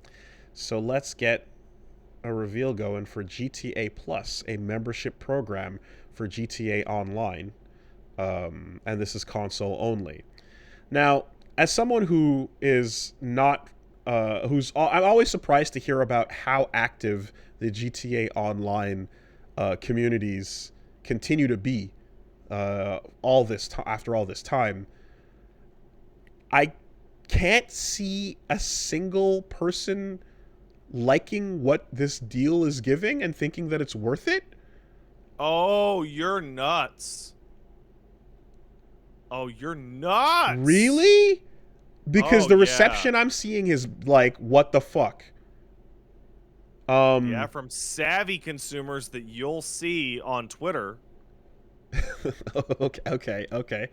So let's get a reveal going for GTA Plus, a membership program for GTA Online, and this is console only. Now, as someone who is not, I'm always surprised to hear about how active the GTA Online communities continue to be after all this time. I can't see a single person liking what this deal is giving and thinking that it's worth it. Oh, you're nuts. Oh, you're nuts. Really? Because Oh, the yeah. reception I'm seeing is like, what the fuck? Yeah, from savvy consumers that you'll see on Twitter. Okay.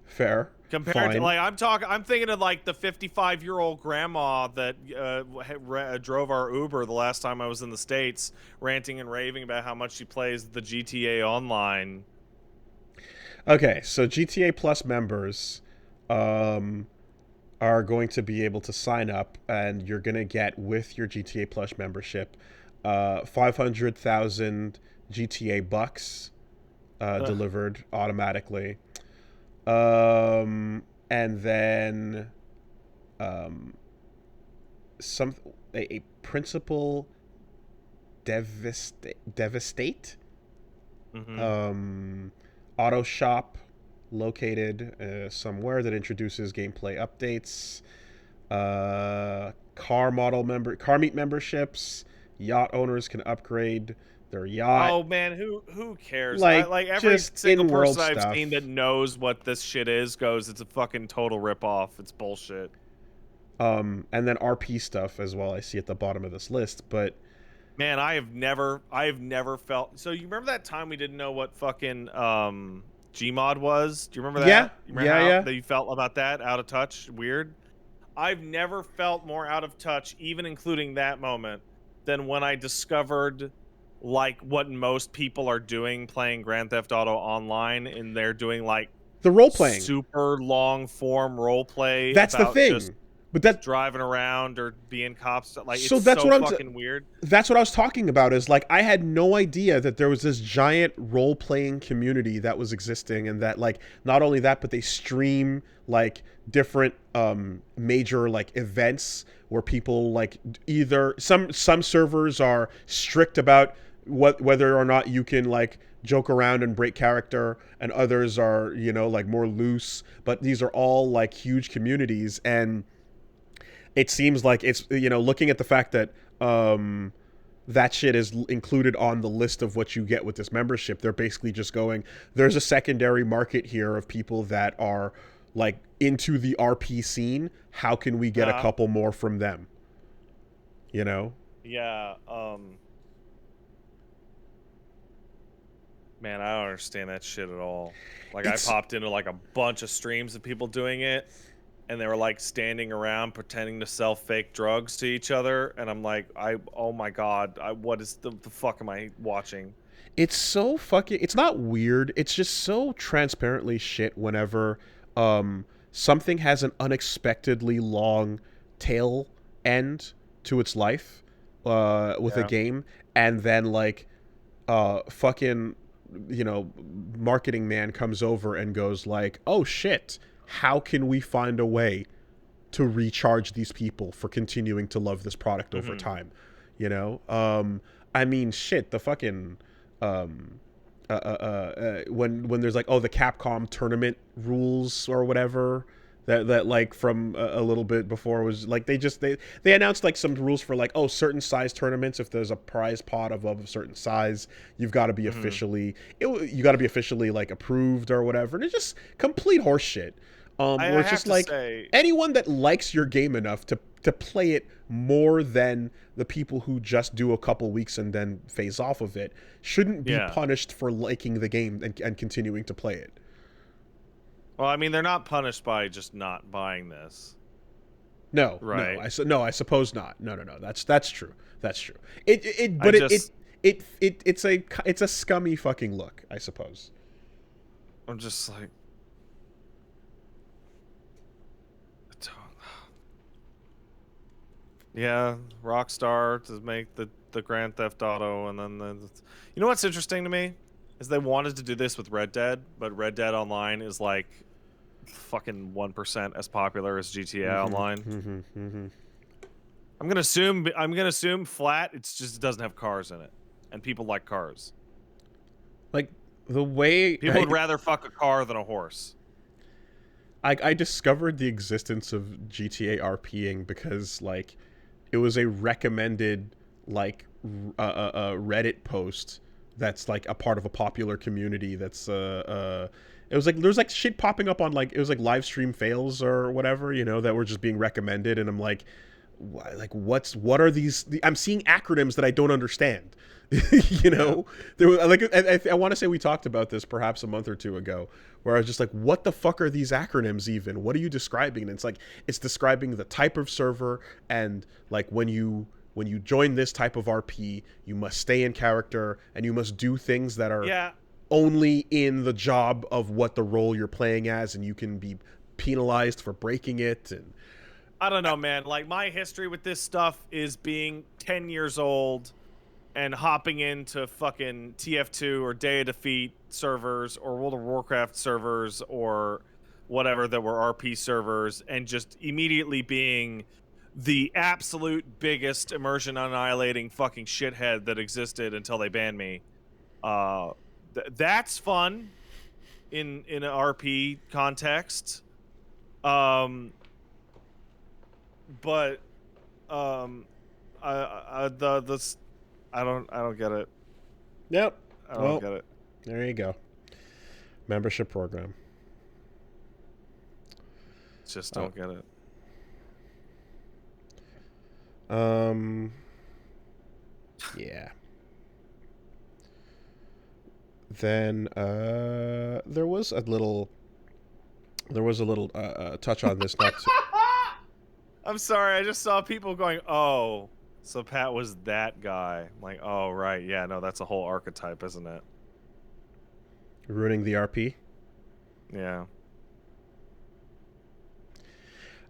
Fair. Compared to, Fine. like, I'm thinking of, like, the 55-year-old grandma that drove our Uber the last time I was in the States, ranting and raving about how much she plays the GTA Online. Okay, so GTA Plus members are going to be able to sign up, and you're going to get, with your GTA Plus membership, 500,000 GTA bucks Ugh. delivered automatically. And then um, some a principal devastate Mm-hmm. um, auto shop located somewhere that introduces gameplay updates, car meet memberships. Yacht owners can upgrade their yacht. Oh man, who cares? Like, Like every just single in world person I've seen stuff. that knows what this shit is goes, it's a fucking total ripoff. It's bullshit. And then RP stuff as well, I see at the bottom of this list. But Man, I have never felt. So you remember that time we didn't know what fucking Gmod was? Do you remember yeah, that? You remember yeah, how yeah. that you felt about that? Out of touch, weird. I've never felt more out of touch, even including that moment, than when I discovered like what most people are doing playing Grand Theft Auto Online, and they're doing like The role playing. super long form role play That's the about just thing. But that driving around or being cops. Like so it's that's so what fucking weird. that's what I was talking about. Is like, I had no idea that there was this giant role playing community that was existing, and that, like, not only that, but they stream like different major like events where people, like, either some servers are strict about whether or not you can, like, joke around and break character, and others are, like, more loose. But these are all like huge communities, and it seems like it's, looking at the fact that that shit is included on the list of what you get with this membership. They're basically just going, there's a secondary market here of people that are, like, into the RP scene. How can we get a couple more from them? Yeah. Man, I don't understand that shit at all. Like, I It's popped into like a bunch of streams of people doing it, and they were like standing around pretending to sell fake drugs to each other, and I'm like, oh my god, what is the fuck am I watching? it's so fucking, it's not weird, it's just so transparently shit whenever something has an unexpectedly long tail end to its life with a Yeah. game, and then, like, fucking, marketing man comes over and goes like, oh shit, how can we find a way to recharge these people for continuing to love this product over Mm-hmm. time? I mean, shit, the fucking when there's like, oh, the Capcom tournament rules or whatever that like from a little bit before was like they announced like some rules for like, oh, certain size tournaments, if there's a prize pot above a certain size, you've got to be officially you got to be officially like approved or whatever, and it's just complete horseshit. Where I it's have just to like say, anyone that likes your game enough to play it more than the people who just do a couple weeks and then phase off of it shouldn't be yeah. punished for liking the game and continuing to play it. Well, I mean, they're not punished by just not buying this. No, Right. no, I suppose not. No. That's true. That's true. It's a scummy fucking look, I suppose. I'm just like, yeah, Rockstar to make the Grand Theft Auto, and then you know what's interesting to me is they wanted to do this with Red Dead, but Red Dead Online is like fucking 1% as popular as GTA Online. I'm gonna assume flat. It's just it doesn't have cars in it, and people like cars. Like the way People would rather fuck a car than a horse. I discovered the existence of GTA RPing because like it was a recommended like Reddit post that's like a part of a popular community that's it was like there was like shit popping up on like it was like live stream fails or whatever, you know, that were just being recommended, and I'm like what are these? I'm seeing acronyms that I don't understand. You know, there was like I want to say we talked about this perhaps a month or two ago, where I was just like, what the fuck are these acronyms even? What are you describing? And it's like it's describing the type of server, and like when you join this type of RP, you must stay in character and you must do things that are only in the job of what the role you're playing as, and you can be penalized for breaking it. And I don't know, man. Like, my history with this stuff is being 10 years old and hopping into fucking TF2 or Day of Defeat servers or World of Warcraft servers or whatever that were RP servers, and just immediately being the absolute biggest immersion annihilating fucking shithead that existed until they banned me. That's fun in an RP context. But I don't get it. Yep. I don't get it. There you go. Membership program. Just don't get it. Yeah. Then there was a little touch on this not to... I'm sorry, I just saw people going, oh, so Pat was that guy. I'm like, oh, right, yeah, no, that's a whole archetype, isn't it? Ruining the RP? Yeah.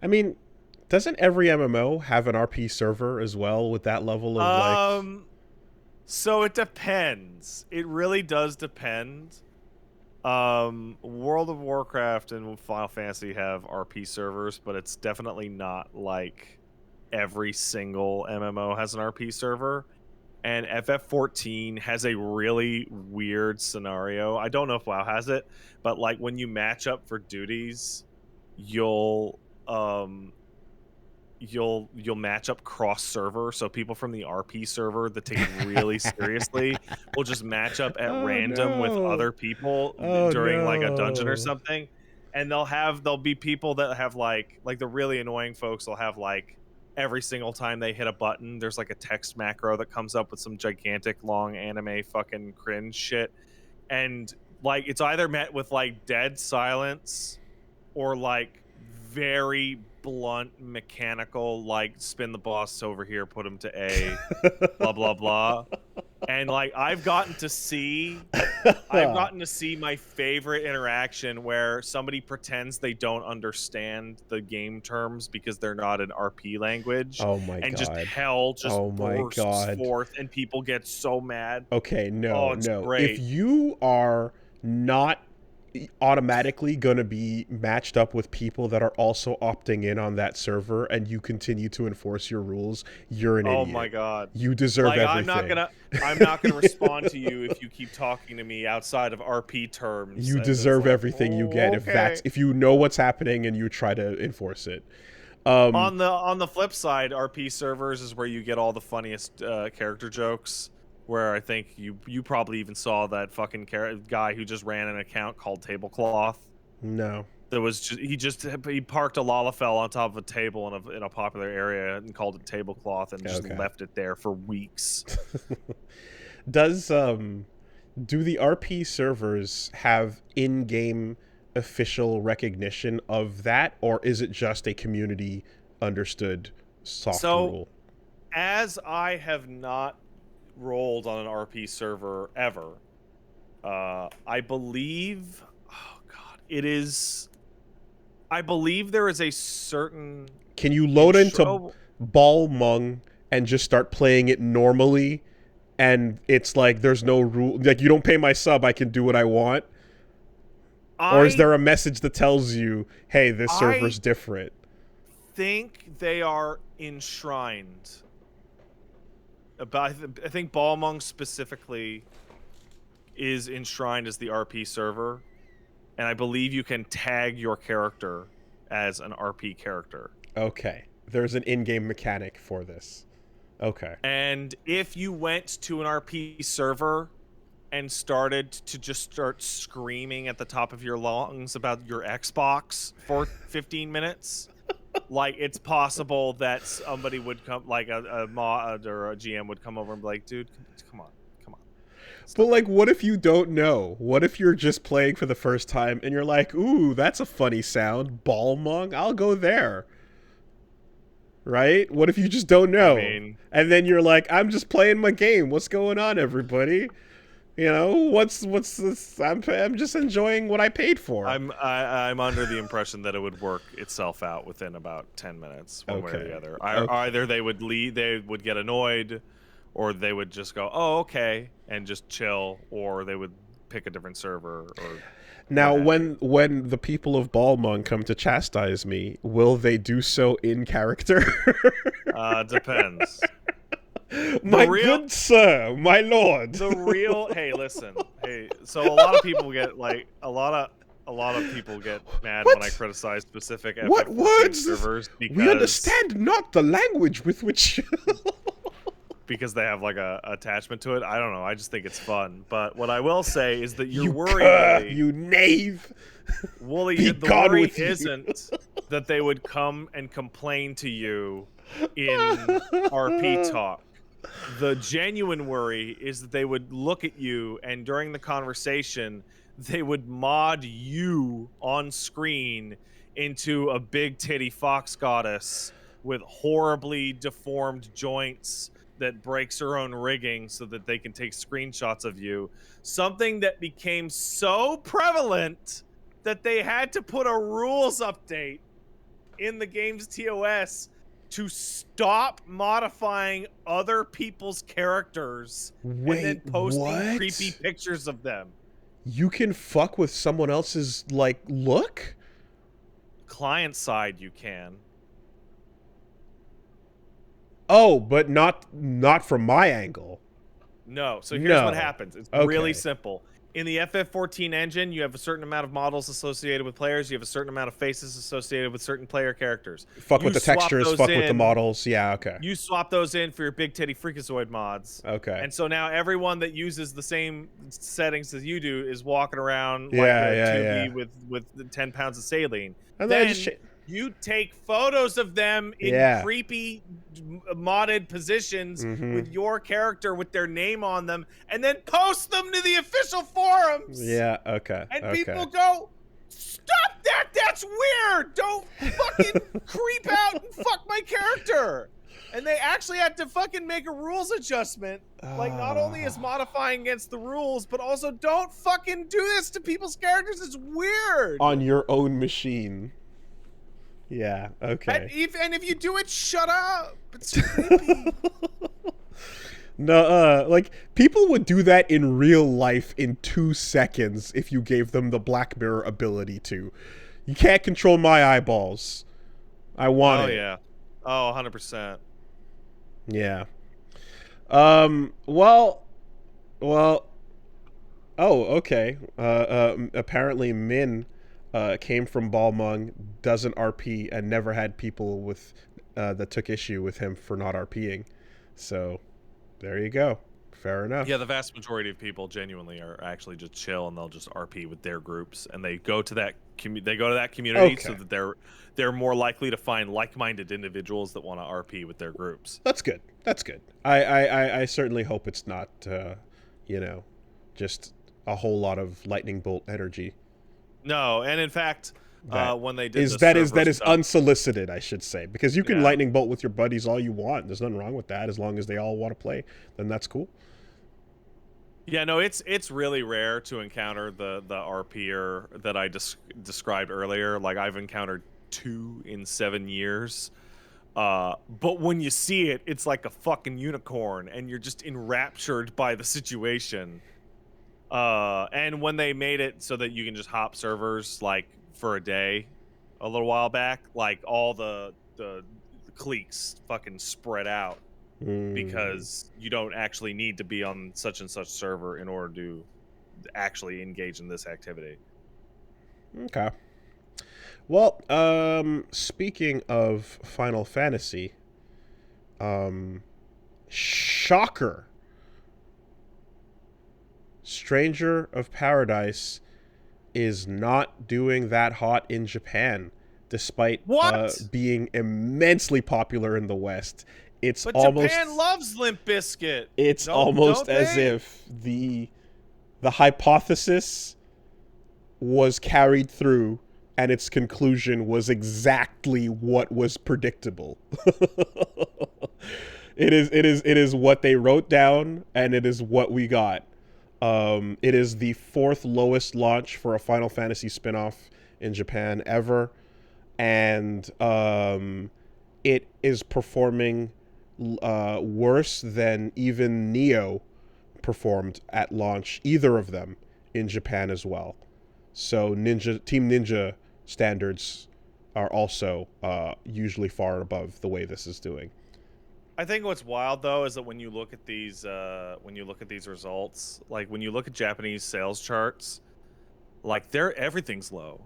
I mean, doesn't every MMO have an RP server as well with that level of like... So it depends. It really does depend. World of Warcraft and Final Fantasy have RP servers, but it's definitely not like every single MMO has an RP server. And FF14 has a really weird scenario. I don't know if WoW has it, but like when you match up for duties, you'll match up cross server, so people from the RP server that take it really seriously will just match up at random with other people during like a dungeon or something, and there'll be people that have like the really annoying folks will have like every single time they hit a button there's like a text macro that comes up with some gigantic long anime fucking cringe shit, and like it's either met with like dead silence or like very blunt mechanical like spin the boss over here, put him to A, blah blah blah. And like I've gotten to see my favorite interaction where somebody pretends they don't understand the game terms because they're not an RP language. Oh my and god. just hell just bursts forth and people get so mad. Okay, no. Great. If you are not automatically going to be matched up with people that are also opting in on that server, and you continue to enforce your rules, you're an idiot. Oh my god. You deserve Like, everything. I'm not gonna respond to you if you keep talking to me outside of RP terms. You And it's deserve like, everything you get okay. if you know what's happening and you try to enforce it. On the flip side, RP servers is where you get all the funniest character jokes. Where I think you probably even saw that fucking guy who just ran an account called Tablecloth. No. That was he parked a lalafell on top of a table in a popular area and called it Tablecloth and just left it there for weeks. Does do the RP servers have in-game official recognition of that, or is it just a community understood soft rule? As I have not rolled on an RP server ever, I believe, oh god, I believe there is a certain... Can you load into Balmung and just start playing it normally, and it's like there's no rule, like you don't pay my sub, I can do what I want? Or is there a message that tells you, hey, this server's different? I think they are enshrined. I think Balmung specifically is enshrined as the RP server, and I believe you can tag your character as an RP character. Okay. There's an in-game mechanic for this. Okay. And if you went to an RP server and started to just start screaming at the top of your lungs about your Xbox for 15 minutes... like, it's possible that somebody would come, like a mod or a GM would come over and be like, dude, come on. Stop. But, like, what if you don't know? What if you're just playing for the first time and you're like, ooh, that's a funny sound. Balmung? I'll go there. Right? What if you just don't know? And then you're like, I'm just playing my game. What's going on, everybody? You know, what's this? I'm just enjoying what I paid for. I'm under the impression that it would work itself out within about 10 minutes, one way or the other. Either they would leave, they would get annoyed, or they would just go, "Oh, okay," and just chill, or they would pick a different server. Or now, when the people of Balmung come to chastise me, will they do so in character? Depends. Good sir, my lord. Hey, listen. Hey, so a lot of people get like a lot of people get mad when I criticize specific FF14 servers because we understand not the language with which because they have like a attachment to it. I don't know. I just think it's fun. But what I will say is that your worry, you knave. Wooly, the worry isn't that they would come and complain to you in RP talk. The genuine worry is that they would look at you and during the conversation, they would mod you on screen into a big titty fox goddess with horribly deformed joints that breaks her own rigging so that they can take screenshots of you. Something that became so prevalent that they had to put a rules update in the game's TOS to stop modifying other people's characters and then posting creepy pictures of them. You can fuck with someone else's, like, look? Client side, you can. Oh, but not from my angle. No. So here's what happens. It's really simple. In the FF14 engine, you have a certain amount of models associated with players. You have a certain amount of faces associated with certain player characters. Fuck with the textures, fuck with the models. Yeah, okay. You swap those in for your big titty freakazoid mods. Okay. And so now everyone that uses the same settings as you do is walking around like a 2B with 10 pounds of saline. And then you take photos of them in creepy modded positions with your character with their name on them and then post them to the official forums. Yeah, okay. And people go, stop that! That's weird! Don't fucking creep out and fuck my character! And they actually had to fucking make a rules adjustment. Like, not only is modifying against the rules, but also don't fucking do this to people's characters. It's weird! On your own machine. Yeah, okay. And if you do it, shut up. It's creepy. No, like people would do that in real life in 2 seconds if you gave them the Black Mirror ability to. You can't control my eyeballs. I want Oh it. yeah. Oh, 100%. Yeah. Well. Well. Oh, okay. Apparently Min, came from Balmung, doesn't RP, and never had people with, that took issue with him for not RPing. So, there you go. Fair enough. Yeah, the vast majority of people genuinely are actually just chill and they'll just RP with their groups, and they go to that community so Okay. that they're more likely to find like-minded individuals that want to RP with their groups. That's good. That's good. I certainly hope it's not, you know, just a whole lot of lightning bolt energy. No, and in fact, That when they did is the that is server that is stuff, unsolicited, I should say, because you can yeah, lightning bolt with your buddies all you want. There's nothing wrong with that as long as they all want to play. Then that's cool. yeah, no, it's really rare to encounter the RPer that I described earlier. Like I've encountered 2 in 7 years. But when you see it, it's like a fucking unicorn, and you're just enraptured by the situation. And when they made it so that you can just hop servers like for a day, a little while back, like all the cliques fucking spread out because you don't actually need to be on such and such server in order to actually engage in this activity. Okay. Well, speaking of Final Fantasy, shocker. Stranger of Paradise is not doing that hot in Japan, despite What? being immensely popular in the West. It's But almost Japan loves Limp Bizkit. it's Don't almost as they? if the hypothesis was carried through and its conclusion was exactly what was predictable. It is what they wrote down, and it is what we got. It is the 4th lowest launch for a Final Fantasy spin-off in Japan ever, and it is performing worse than even Neo performed at launch, either of them in Japan as well. So Team Ninja standards are also usually far above the way this is doing. I think what's wild though is that when you look at these results, like when you look at Japanese sales charts, like everything's low.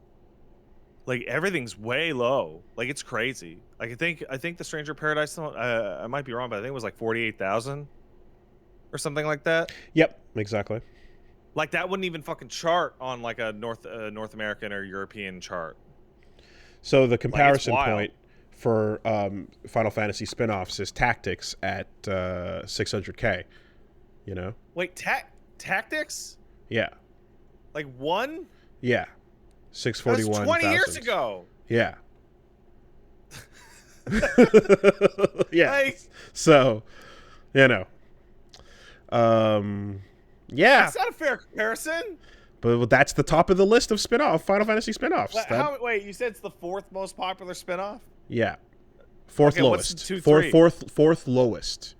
Like everything's way low. Like it's crazy. Like I think the Stranger Paradise, I might be wrong, but I think it was like 48,000 or something like that. Yep, exactly. Like that wouldn't even fucking chart on like a North American or European chart. So the Like it's comparison wild. point for Final Fantasy spin-offs is Tactics at 600K, you know? Wait, tactics? Yeah. Like one? Yeah. That was 20 years 641,000. ago. Yeah. Yeah. Like So, you know. Yeah. that's not a fair comparison. But that's the top of the list of Final Fantasy spin-offs. Wait, you said it's the 4th most popular spinoff? Yeah. Fourth Okay, what's lowest. the 2, 3? Fourth lowest.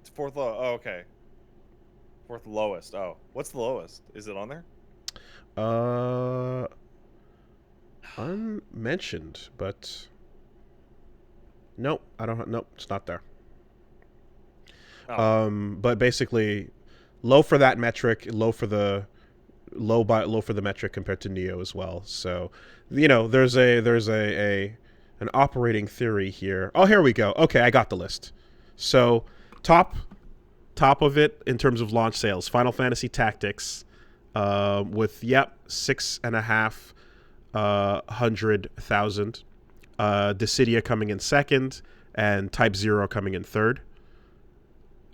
It's 4th low. Oh, okay. 4th lowest. Oh, what's the lowest? Is it on there? Unmentioned, but nope, I don't. Nope, it's not there. Oh. But basically, low for that metric, low for the metric compared to Neo as well. So, you know, there's an operating theory here. Oh, here we go. Okay, I got the list. So, top of it in terms of launch sales, Final Fantasy Tactics, with 6,500,000. Dissidia coming in second, and Type 0 coming in third.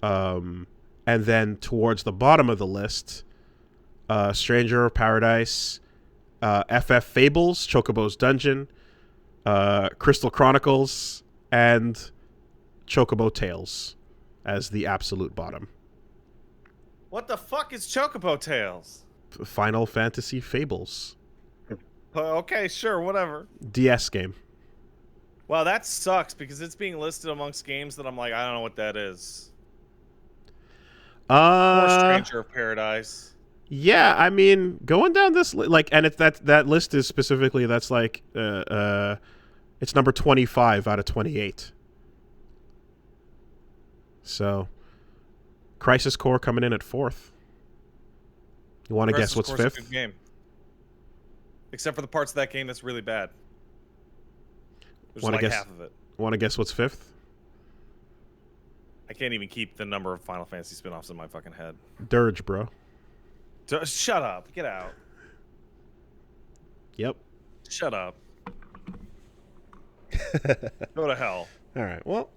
And then towards the bottom of the list, Stranger of Paradise, FF Fables, Chocobo's Dungeon, Crystal Chronicles, and Chocobo Tales as the absolute bottom. What the fuck is Chocobo Tales? Final Fantasy Fables. Okay, sure, whatever. DS game. Well, that sucks because it's being listed amongst games that I'm like, I don't know what that is. Poor Uh, Stranger of Paradise. yeah. I mean, going down this like, and it's that list is specifically that's like it's number 25 out of 28. So, Crisis Core coming in at 4th. You want to guess what's Core's a 5th? good game. Except for the parts of that game that's really bad. There's Wanna like guess? half of it. Want to guess what's 5th? I can't even keep the number of Final Fantasy spin-offs in my fucking head. Dirge, bro. Shut up. Get out. Yep. Shut up. Go to hell. All right. Well,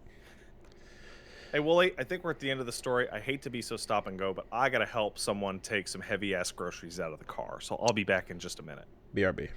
Hey, Wooly, I think we're at the end of the story. I hate to be so stop and go, but I gotta help someone take some heavy-ass groceries out of the car. So I'll be back in just a minute. BRB.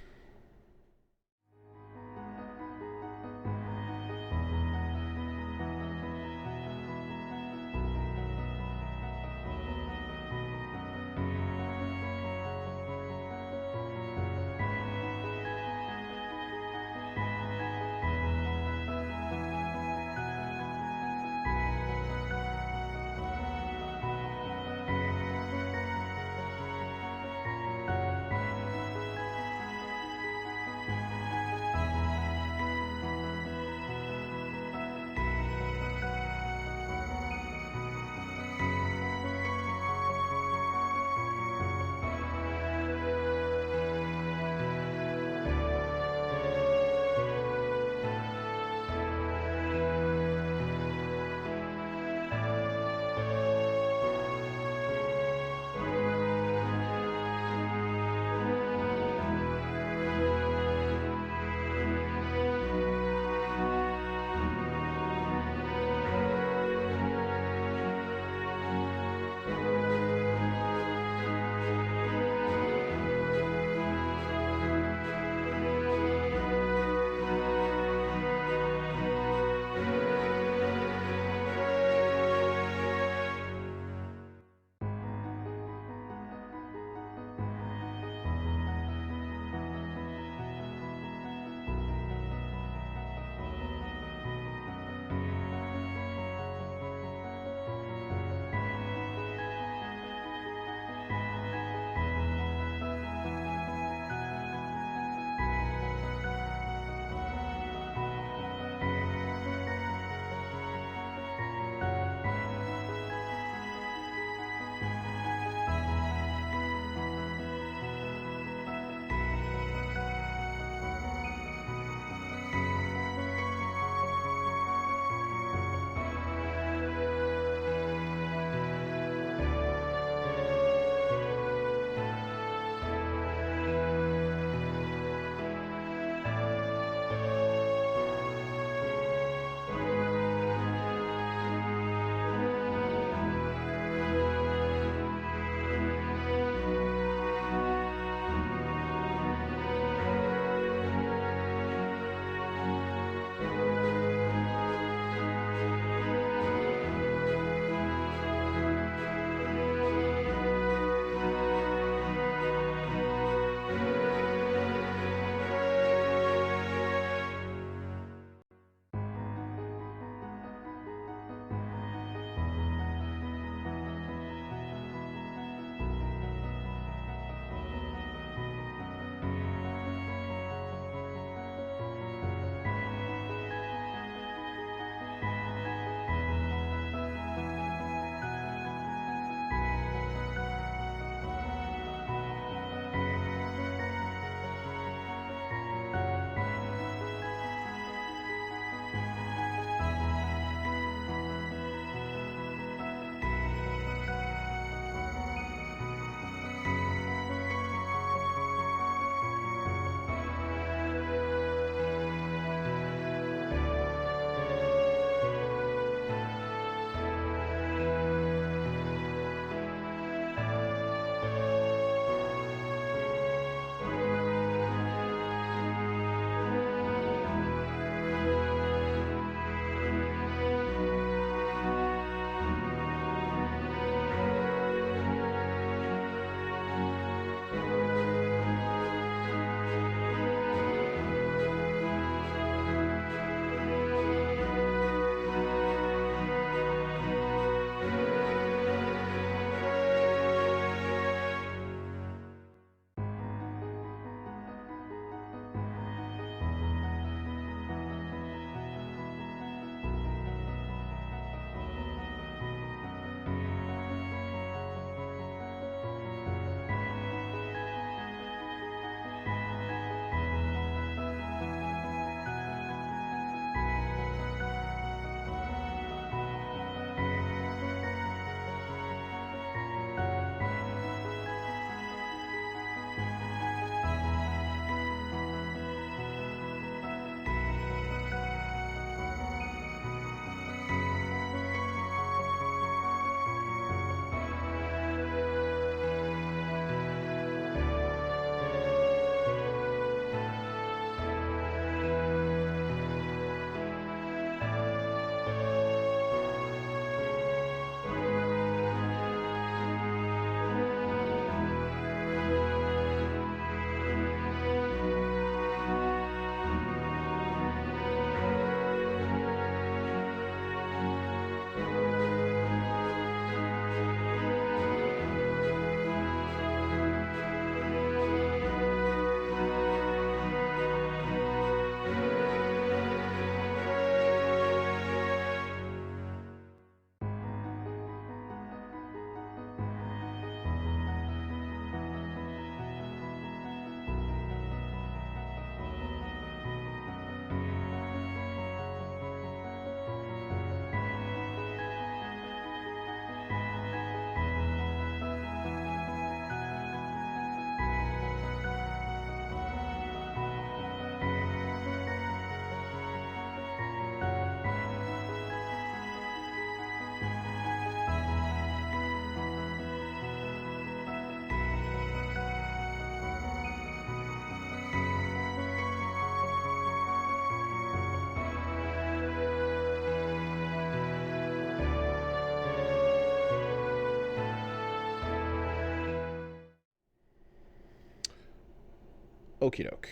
Okie doke.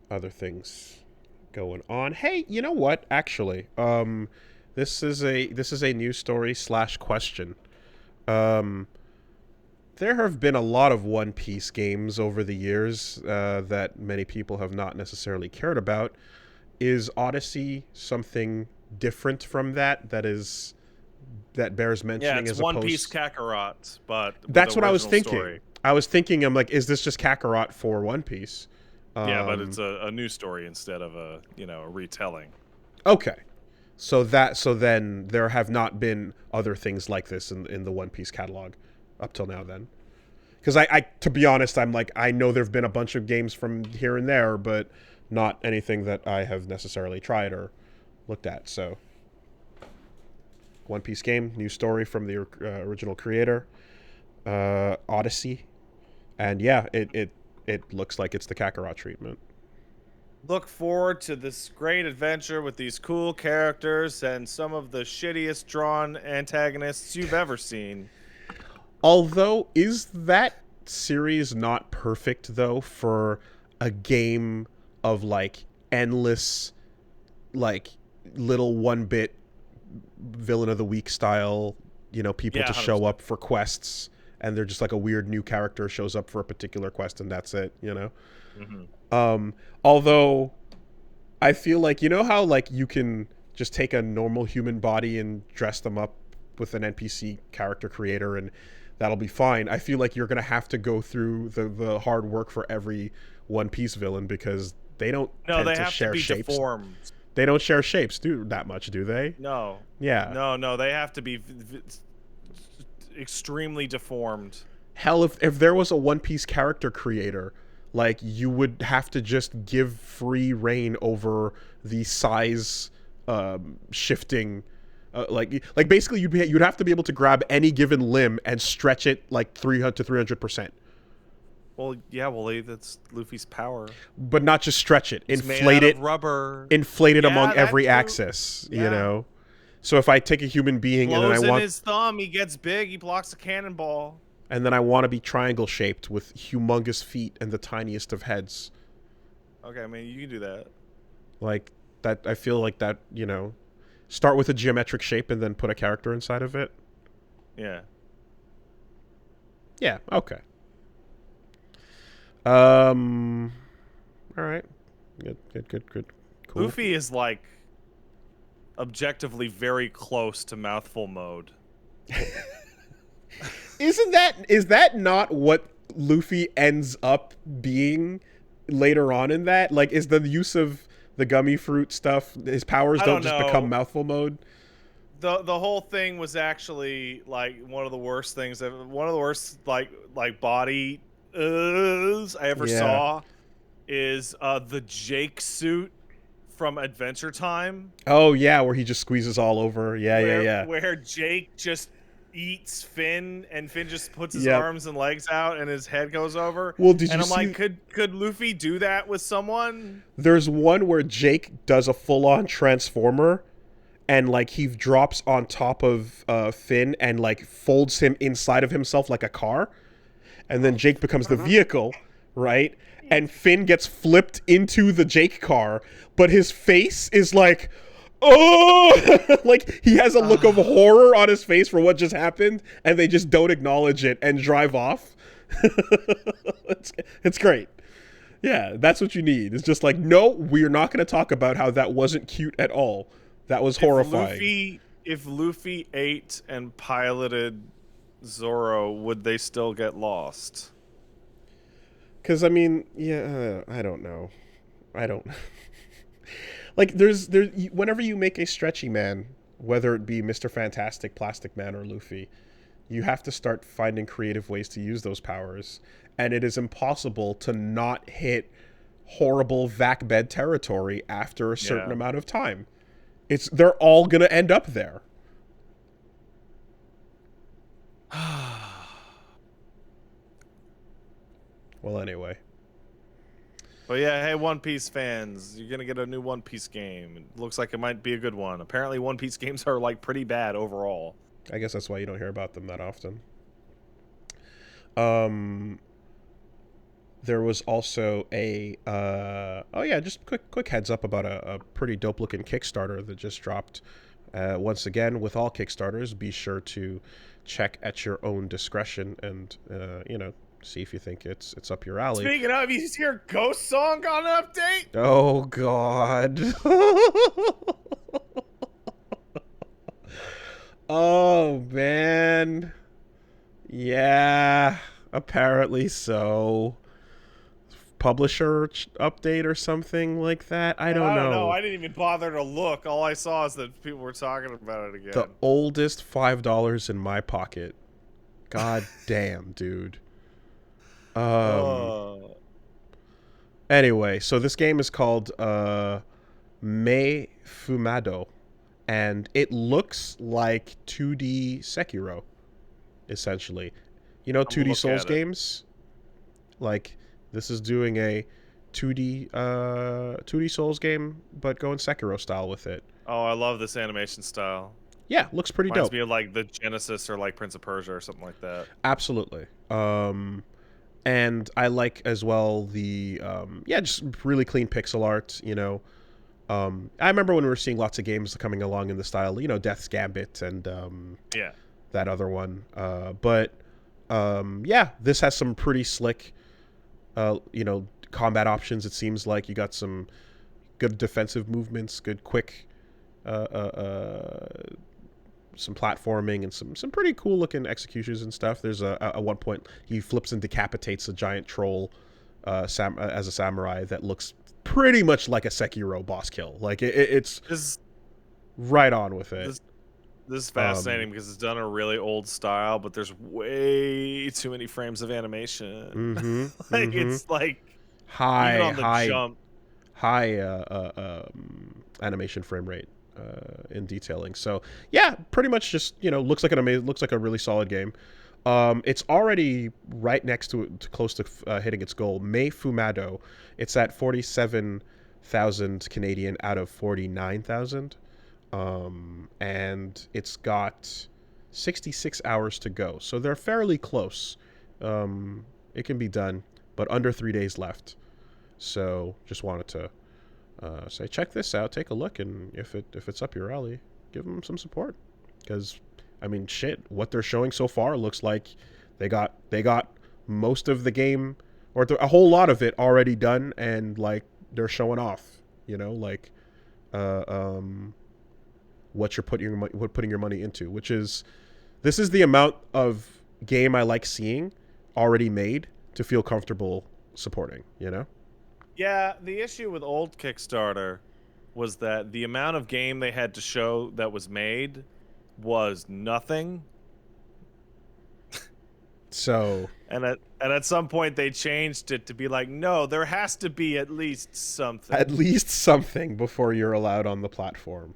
Other things going on. Hey, you know what? Actually, this is a news story slash question. Um, there have been a lot of One Piece games over the years that many people have not necessarily cared about. Is Odyssey something different from that? That bears Yeah, mentioning it's as One Piece opposed. Kakarot, but with That's what I was original thinking. story. I'm like, is this just Kakarot for One Piece? Yeah, but it's Um, a new story instead of a retelling. okay. So then there have not been other things like this in the One Piece catalog up till now then. Because I to be honest, I'm like, I know there've been a bunch of games from here and there, but not anything that I have necessarily tried or looked at. So One Piece game, new story from the original creator, Odyssey, and yeah, it looks like it's the Kakarot treatment. Look forward to this great adventure with these cool characters and some of the shittiest drawn antagonists you've ever seen. Although, is that series not perfect though for a game of like endless, like little 1-bit villain of the week style, people Yeah, to show 100%. up for quests and they're just like a weird new character shows up for a particular quest and that's it. Hmm. Although I feel like how like you can just take a normal human body and dress them up with an NPC character creator and that'll be fine. I feel like you're gonna have to go through the hard work for every One Piece villain because they don't No, tend they to have to share be shapes. deformed. They don't share shapes do that much, do they? No, Yeah. no, they have to be extremely deformed. Hell, if there was a One Piece character creator, like you would have to just give free reign over the size shifting. Like basically you'd have to be able to grab any given limb and stretch it like 300 to 300%, Well, yeah, that's Luffy's power. but not just stretch it, It's made out of rubber. inflate it Yeah, among that every too. axis. Yeah. So if I take a human being and then Blows in his thumb, he gets big, he blocks a cannonball. I want to be triangle shaped with humongous feet and the tiniest of heads. Okay, I mean, you can do that. Like that, I feel like that. Start with a geometric shape and then put a character inside of it. Yeah. Yeah. Okay. All right. Good. Cool. Luffy is like objectively very close to mouthful mode. Is that not what Luffy ends up being later on in that? Like, is the use of the gummy fruit stuff, his powers don't just become mouthful mode? The whole thing was actually like one of the worst things, one of the worst like body I ever saw is the Jake suit from Adventure Time. Oh yeah, where he just squeezes all over. Yeah. Where Jake just eats Finn and Finn just puts his arms and legs out and his head goes over. Well, did and you I'm see... like, could Luffy do that with someone? There's one where Jake does a full-on transformer and like he drops on top of Finn and like folds him inside of himself like a car. And then Jake becomes the vehicle, right? And Finn gets flipped into the Jake car, but his face is like, oh, like he has a look of horror on his face for what just happened, and they just don't acknowledge it and drive off. It's great. Yeah, that's what you need. It's just like, no, we're not going to talk about how that wasn't cute at all. That was horrifying. If Luffy ate and piloted Zoro, would they still get lost? Because I mean, yeah, I don't know. I don't. Like, there's whenever you make a stretchy man, whether it be Mr. Fantastic, Plastic Man, or Luffy, you have to start finding creative ways to use those powers, and it is impossible to not hit horrible vac bed territory after a certain amount of time. They're all gonna end up there. Well, anyway. But yeah, hey, One Piece fans, you're gonna get a new One Piece game. It looks like it might be a good one. Apparently, One Piece games are like pretty bad overall. I guess that's why you don't hear about them that often. there was also a just quick heads up about a pretty dope looking Kickstarter that just dropped. Once again, with all Kickstarters, be sure to check at your own discretion and see if you think it's up your alley. Speaking of, you hear Ghost Song got an update? Oh God. Oh man. Yeah, apparently so. Publisher update or something like that. I don't know. I didn't even bother to look. All I saw is that people were talking about it again. The oldest $5 in my pocket. God damn, dude. Anyway, so this game is called Meifumado, and it looks like 2D Sekiro, essentially. You know 2D Souls games? Like, this is doing a 2D Souls game, but going Sekiro style with it. Oh, I love this animation style. Yeah, looks pretty dope. Reminds me of like the Genesis or like Prince of Persia or something like that. Absolutely. And I like as well the just really clean pixel art. I remember when we were seeing lots of games coming along in the style, Death's Gambit and that other one. But this has some pretty slick combat options. It seems like you got some good defensive movements, good quick some platforming and some pretty cool looking executions and stuff. There's at one point he flips and decapitates a giant troll as a samurai that looks pretty much like a Sekiro boss kill. Like it's right on with it. This is fascinating because it's done in a really old style, but there's way too many frames of animation. It's like high animation frame rate in detailing. So yeah, pretty much just looks like a really solid game. It's already right next to close to hitting its goal. Meifumado, it's at 47,000 Canadian out of 49,000. And it's got 66 hours to go. So they're fairly close. It can be done, but under 3 days left. So just wanted to say, check this out, take a look, and if it's up your alley, give them some support. Because, I mean, shit, what they're showing so far looks like they got most of the game, or a whole lot of it already done, and, like, they're showing off, what you're putting your money into, which is, this is the amount of game I like seeing already made to feel comfortable supporting, Yeah, the issue with old Kickstarter was that the amount of game they had to show that was made was nothing. So, and at some point they changed it to be like, no, there has to be at least something. At least something before you're allowed on the platform.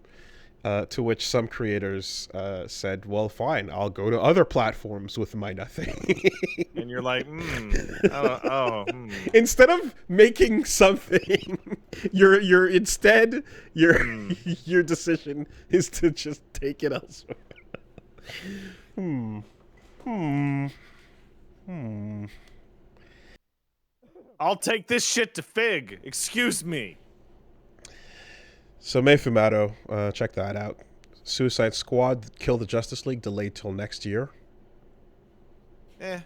To which some creators said, well, fine, I'll go to other platforms with my nothing. And you're like, Instead of making something, your decision is to just take it elsewhere. I'll take this shit to Fig. Excuse me. So Meifumado, check that out. Suicide Squad, Kill the Justice League, delayed till next year. We'll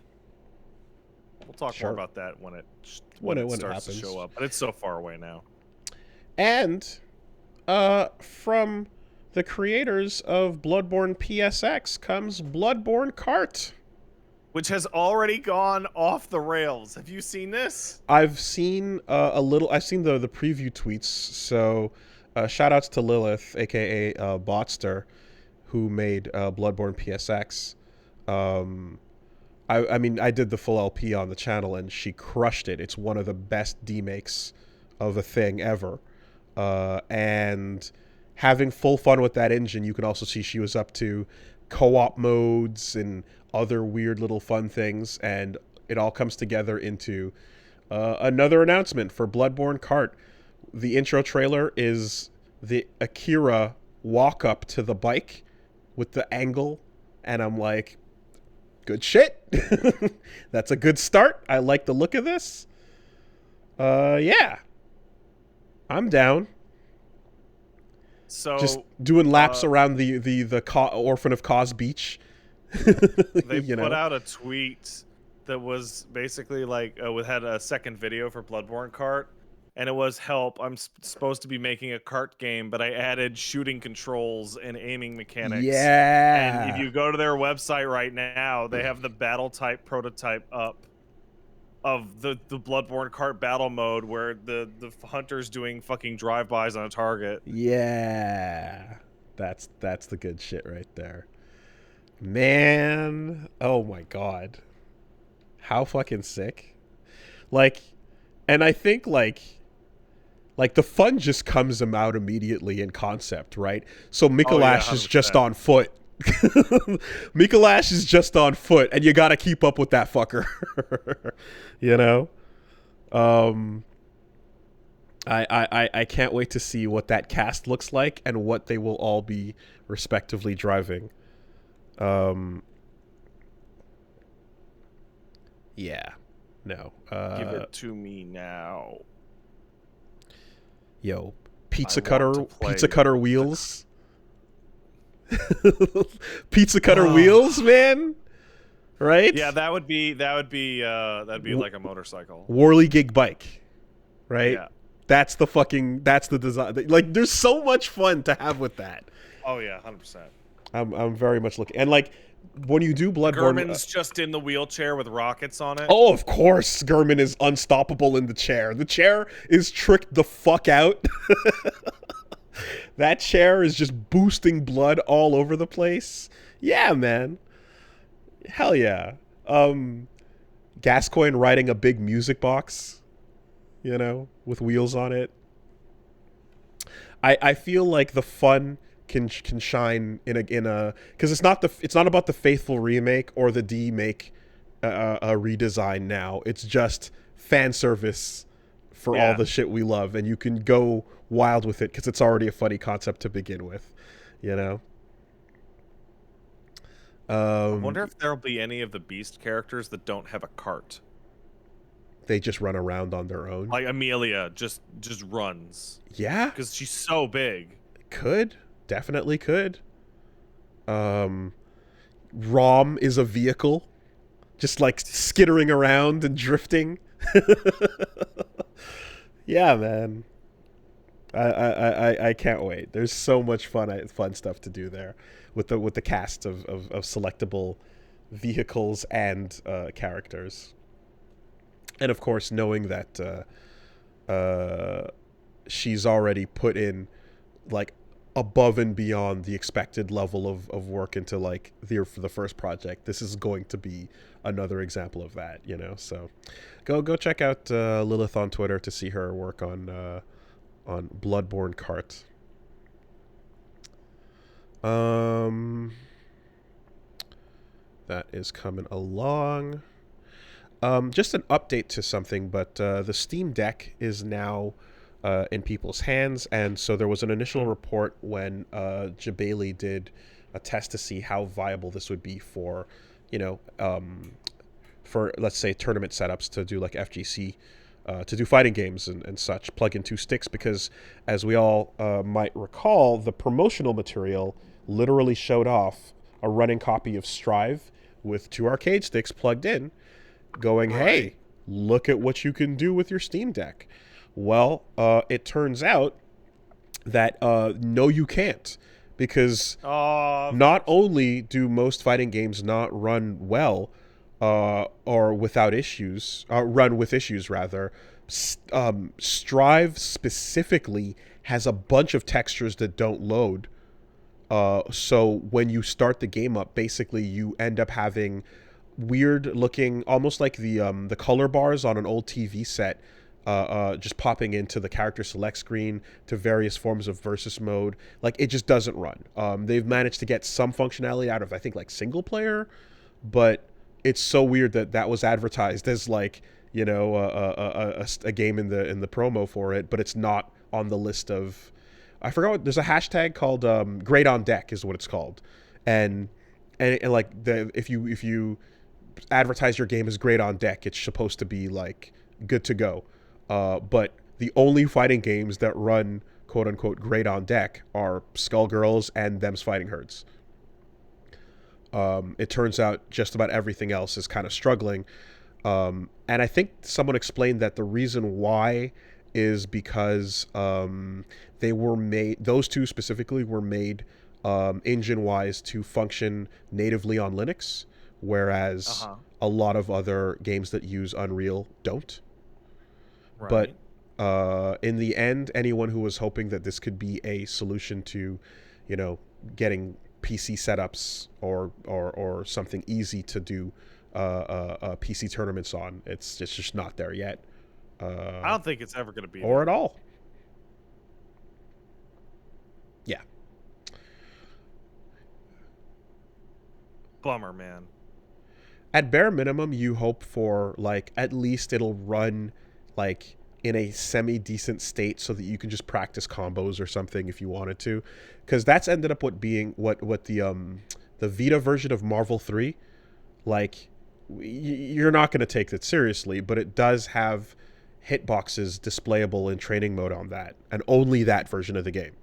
talk more about that when it starts to show up. But it's so far away now. And from the creators of Bloodborne PSX comes BloodborneKart, which has already gone off the rails. Have you seen this? I've seen a little. I've seen the preview tweets. So shout outs to Lilith, aka Botster, who made Bloodborne PSX. I mean, I did the full LP on the channel, and she crushed it. It's one of the best demakes of a thing ever. And having full fun with that engine, you can also see she was up to co-op modes and other weird little fun things, and it all comes together into another announcement for BloodborneKart. The intro trailer is the Akira walk up to the bike with the angle, and I'm like, good shit. That's a good start. I like the look of this. Yeah, I'm down. Just So doing laps around the Orphan of Cos Beach. they You put know? out a tweet that was basically like had a second video for BloodborneKart, and it was help. I'm supposed to be making a kart game, but I added shooting controls and aiming mechanics. And if Yeah. you go to their website right now, they have the battle type prototype up of the BloodborneKart battle mode where the hunter's doing fucking drive-bys on a target. Yeah. That's the good shit right there. Man, oh my god. How fucking sick. Like, and I think like the fun just comes out immediately in concept, right? So Oh yeah, Mikolash is just 100%. on foot. Mikolash is just on foot, and you got to keep up with that fucker. You know, um, I can't wait to see what that cast looks like and what they will all be respectively driving. Um, yeah, no. Give it to me now. Yo, I want to play pizza cutter wheels. Pizza cutter wheels, man. Right? Yeah, that'd be like a motorcycle. Whirly gig bike. Right? Yeah. That's the design. Like, there's so much fun to have with that. Oh yeah, 100%. I'm very much looking, and like when you do Bloodborne, German's just in the wheelchair with rockets on it. oh, of course, German is unstoppable in the chair. The chair is tricked the fuck out. That chair is just boosting blood all over the place. Yeah, man. Hell yeah. Gascoigne riding a big music box, you know, with wheels on it. I feel like the fun can shine in a because it's not about the faithful remake or the demake a redesign now. It's just fan service for all the shit we love, and you can go wild with it because it's already a funny concept to begin with, you know. I wonder if there'll be any of the Beast characters that don't have a cart. They just run around on their own. Like Amelia just runs. Yeah, Because she's so big. definitely could. Rom is a vehicle, just like skittering around and drifting. Yeah, man. I can't wait. There's so much fun stuff to do there with the cast of selectable vehicles and characters, and of course knowing that she's already put in like above and beyond the expected level of work into like for the first project. This is going to be another example of that, you know. So go check out Lilith on Twitter to see her work on BloodborneKart. That is coming along. Just an update to something, but the Steam Deck is now in people's hands, and so there was an initial report when Jabali did a test to see how viable this would be for, you know, for let's say tournament setups to do like FGC. To do fighting games and such, plug in two sticks, because as we all might recall, the promotional material literally showed off a running copy of Strive with two arcade sticks plugged in, going, hey, look at what you can do with your Steam Deck. Well, it turns out that no, you can't, because not only do most fighting games not run well, or without issues, run with issues rather. Strive specifically has a bunch of textures that don't load. So when you start the game up, basically you end up having weird looking, almost like the color bars on an old TV set, just popping into the character select screen to various forms of versus mode. Like, it just doesn't run. They've managed to get some functionality out of, I think, like single player, but it's so weird that was advertised as like, you know, a game in the promo for it, but it's not on the list of. I forgot what, there's a hashtag called Great on Deck is what it's called, and like if you advertise your game as Great on Deck, it's supposed to be like good to go. But the only fighting games that run quote unquote great on deck are Skullgirls and Them's Fighting Herds. It turns out just about everything else is kind of struggling. And I think someone explained that the reason why is because they were made, those two specifically were made engine-wise to function natively on Linux, whereas a lot of other games that use Unreal don't. Right. But in the end, anyone who was hoping that this could be a solution to, getting PC setups or something easy to do PC tournaments on, it's just not there yet. I don't think it's ever going to be or there. at all. Yeah. Bummer, man. At bare minimum, you hope for like at least it'll run like in a semi-decent state so that you can just practice combos or something if you wanted to, because that's ended up what the Vita version of Marvel 3, like you're not going to take that seriously, but it does have hitboxes displayable in training mode on that, and only that version of the game.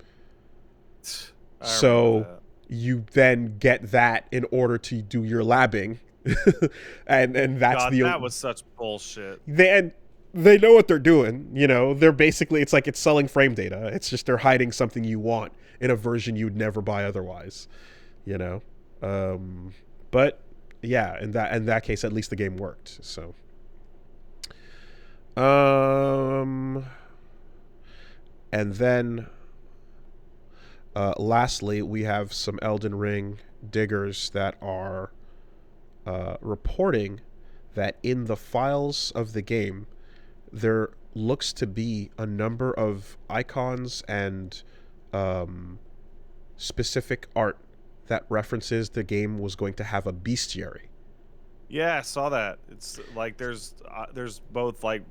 So you then get that in order to do your labbing, and that's God, that was such bullshit. They know what they're doing. They're basically, it's like it's selling frame data. It's just they're hiding something you want in a version you'd never buy otherwise. But yeah, in that case, at least the game worked. So, and then lastly, we have some Elden Ring diggers that are reporting that in the files of the game, there looks to be a number of icons and specific art that references the game was going to have a bestiary. Yeah, I saw that. It's like there's both like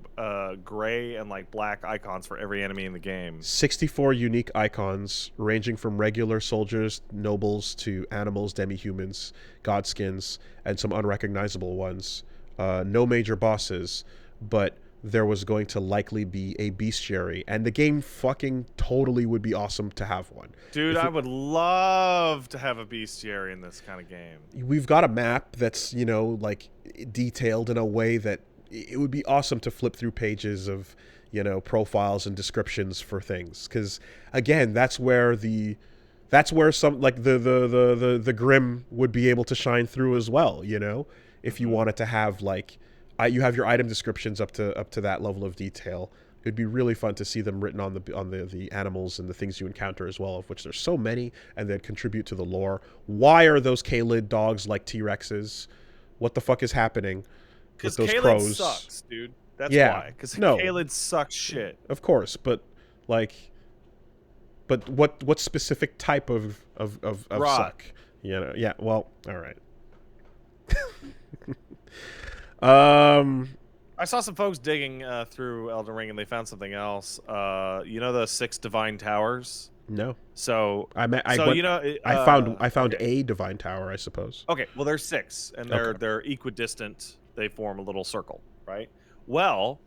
gray and like black icons for every enemy in the game. 64 unique icons ranging from regular soldiers, nobles to animals, demi-humans, godskins, and some unrecognizable ones. No major bosses, but there was going to likely be a bestiary, and the game fucking totally would be awesome to have one. Dude, I would love to have a bestiary in this kind of game. We've got a map that's, like detailed in a way that it would be awesome to flip through pages of, profiles and descriptions for things. Because again, that's where some like the Grim would be able to shine through as well. If you wanted to have like, you have your item descriptions up to that level of detail. It'd be really fun to see them written on the animals and the things you encounter as well, of which there's so many, and then contribute to the lore. Why are those K-Lid dogs like T-Rexes? What the fuck is happening with those K-Lid crows? Sucks, dude. That's why. Because K-Lid sucks shit. Of course, but what specific type of suck? Yeah. Well, all right. I saw some folks digging through Elden Ring, and they found something else. The 6 divine towers? No. So I found a divine tower, I suppose. Okay, well there's 6, and they're equidistant. They form a little circle, right? Well,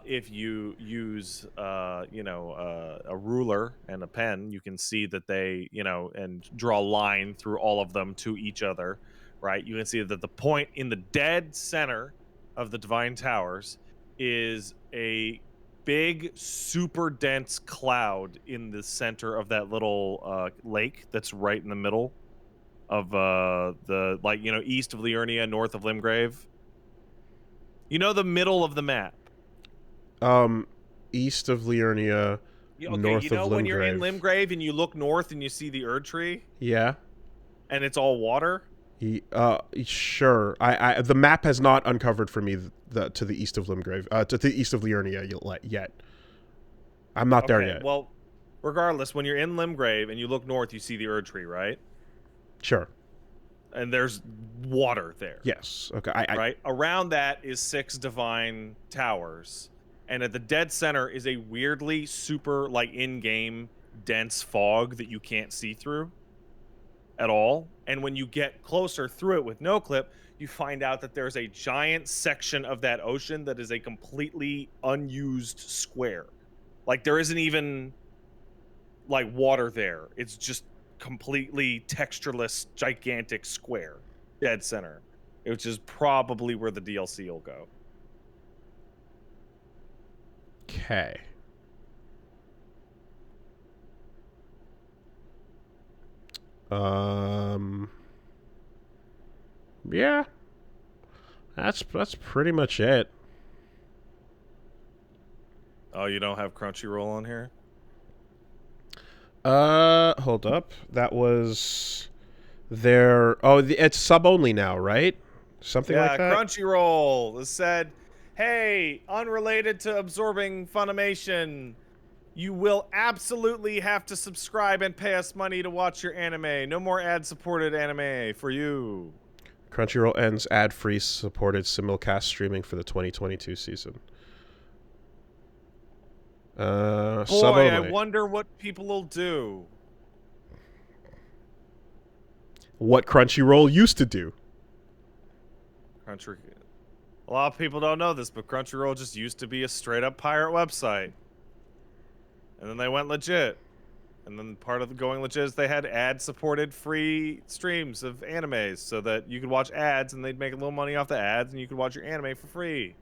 if you use a ruler and a pen, you can see that they and draw a line through all of them to each other. Right, you can see that the point in the dead center of the Divine Towers is a big, super dense cloud in the center of that little lake that's right in the middle of the east of Liurnia, north of Limgrave. The middle of the map. East of Liurnia, north of Limgrave. When you're in Limgrave and you look north and you see the Erd Tree? Yeah. And it's all water? Sure. The map has not uncovered for me to the east of Limgrave, to the east of Liurnia yet. I'm not there yet. Well, regardless, when you're in Limgrave and you look north, you see the Erd Tree, right? Sure. And there's water there. Yes. Okay. Right? Around that is 6 divine towers, and at the dead center is a weirdly super in-game dense fog that you can't see through. at all. And when you get closer through it with no clip, you find out that there's a giant section of that ocean that is a completely unused square. Like there isn't even like water there. It's just completely textureless, gigantic square, dead center, which is probably where the DLC will go. Okay. Yeah. That's pretty much it. Oh, you don't have Crunchyroll on here? Hold up. That was their... Oh, it's sub only now, right? Something like that? Crunchyroll said, hey, unrelated to absorbing Funimation, you will absolutely have to subscribe and pay us money to watch your anime. No more ad-supported anime for you. Crunchyroll ends ad-free supported simulcast streaming for the 2022 season. Boy, sub only. I wonder what people will do. What Crunchyroll used to do. A lot of people don't know this, but Crunchyroll just used to be a straight-up pirate website. And then they went legit. And then part of the going legit is they had ad-supported free streams of animes so that you could watch ads and they'd make a little money off the ads and you could watch your anime for free.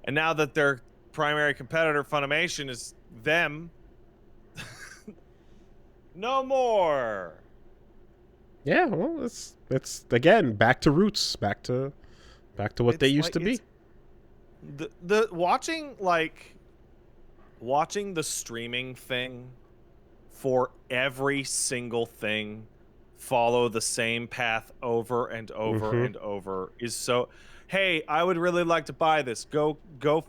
And now that their primary competitor, Funimation, is them, no more. Yeah, well, it's again back to roots, back to what they used to be. The watching the streaming thing for every single thing follow the same path over and over and over is so, hey, I would really like to buy this. Go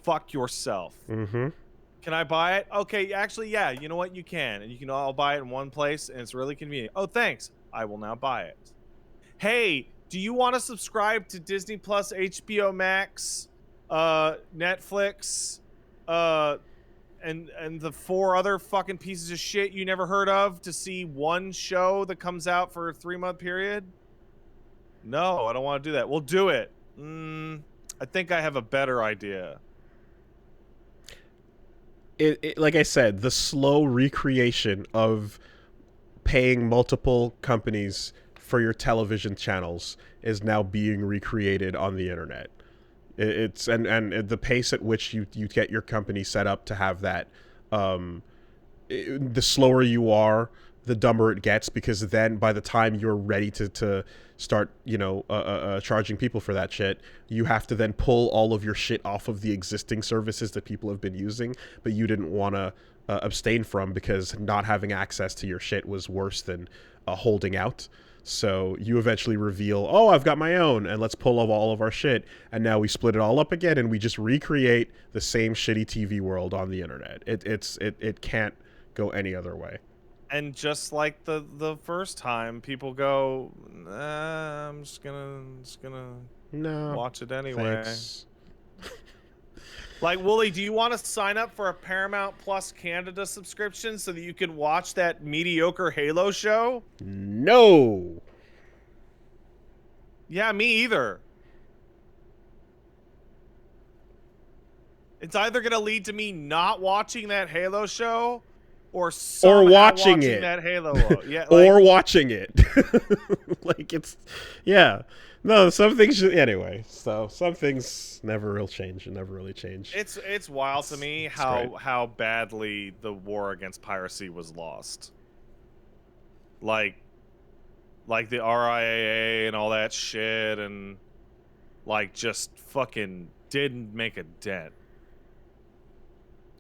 fuck yourself. Can I buy it? Okay, actually, yeah, you know what? You can. And you can all buy it in one place, and it's really convenient. Oh, thanks. I will now buy it. Hey, do you want to subscribe to Disney Plus, HBO Max, Netflix, and the 4 other fucking pieces of shit you never heard of to see one show that comes out for a 3-month period? No, I don't want to do that. We'll do it. I think I have a better idea. Like I said, the slow recreation of paying multiple companies for your television channels is now being recreated on the internet. It's and the pace at which you get your company set up to have that, the slower you are, the dumber it gets, because then by the time you're ready to start, charging people for that shit, you have to then pull all of your shit off of the existing services that people have been using, but you didn't want to abstain from because not having access to your shit was worse than holding out. So you eventually reveal, oh, I've got my own, and let's pull all of our shit, and now we split it all up again, and we just recreate the same shitty TV world on the internet. It can't go any other way. And just like the first time, people go, I'm just gonna watch it anyway. Thanks. Like, Wooly, do you want to sign up for a Paramount Plus Canada subscription so that you can watch that mediocre Halo show? No. Yeah, me either. It's either going to lead to me not watching that Halo show or watching it. That Halo. Yeah, or watching it. Like, it's, yeah. No, some things anyway. So some things never really change. It's wild to me how badly the war against piracy was lost. Like the RIAA and all that shit, and like just fucking didn't make a dent.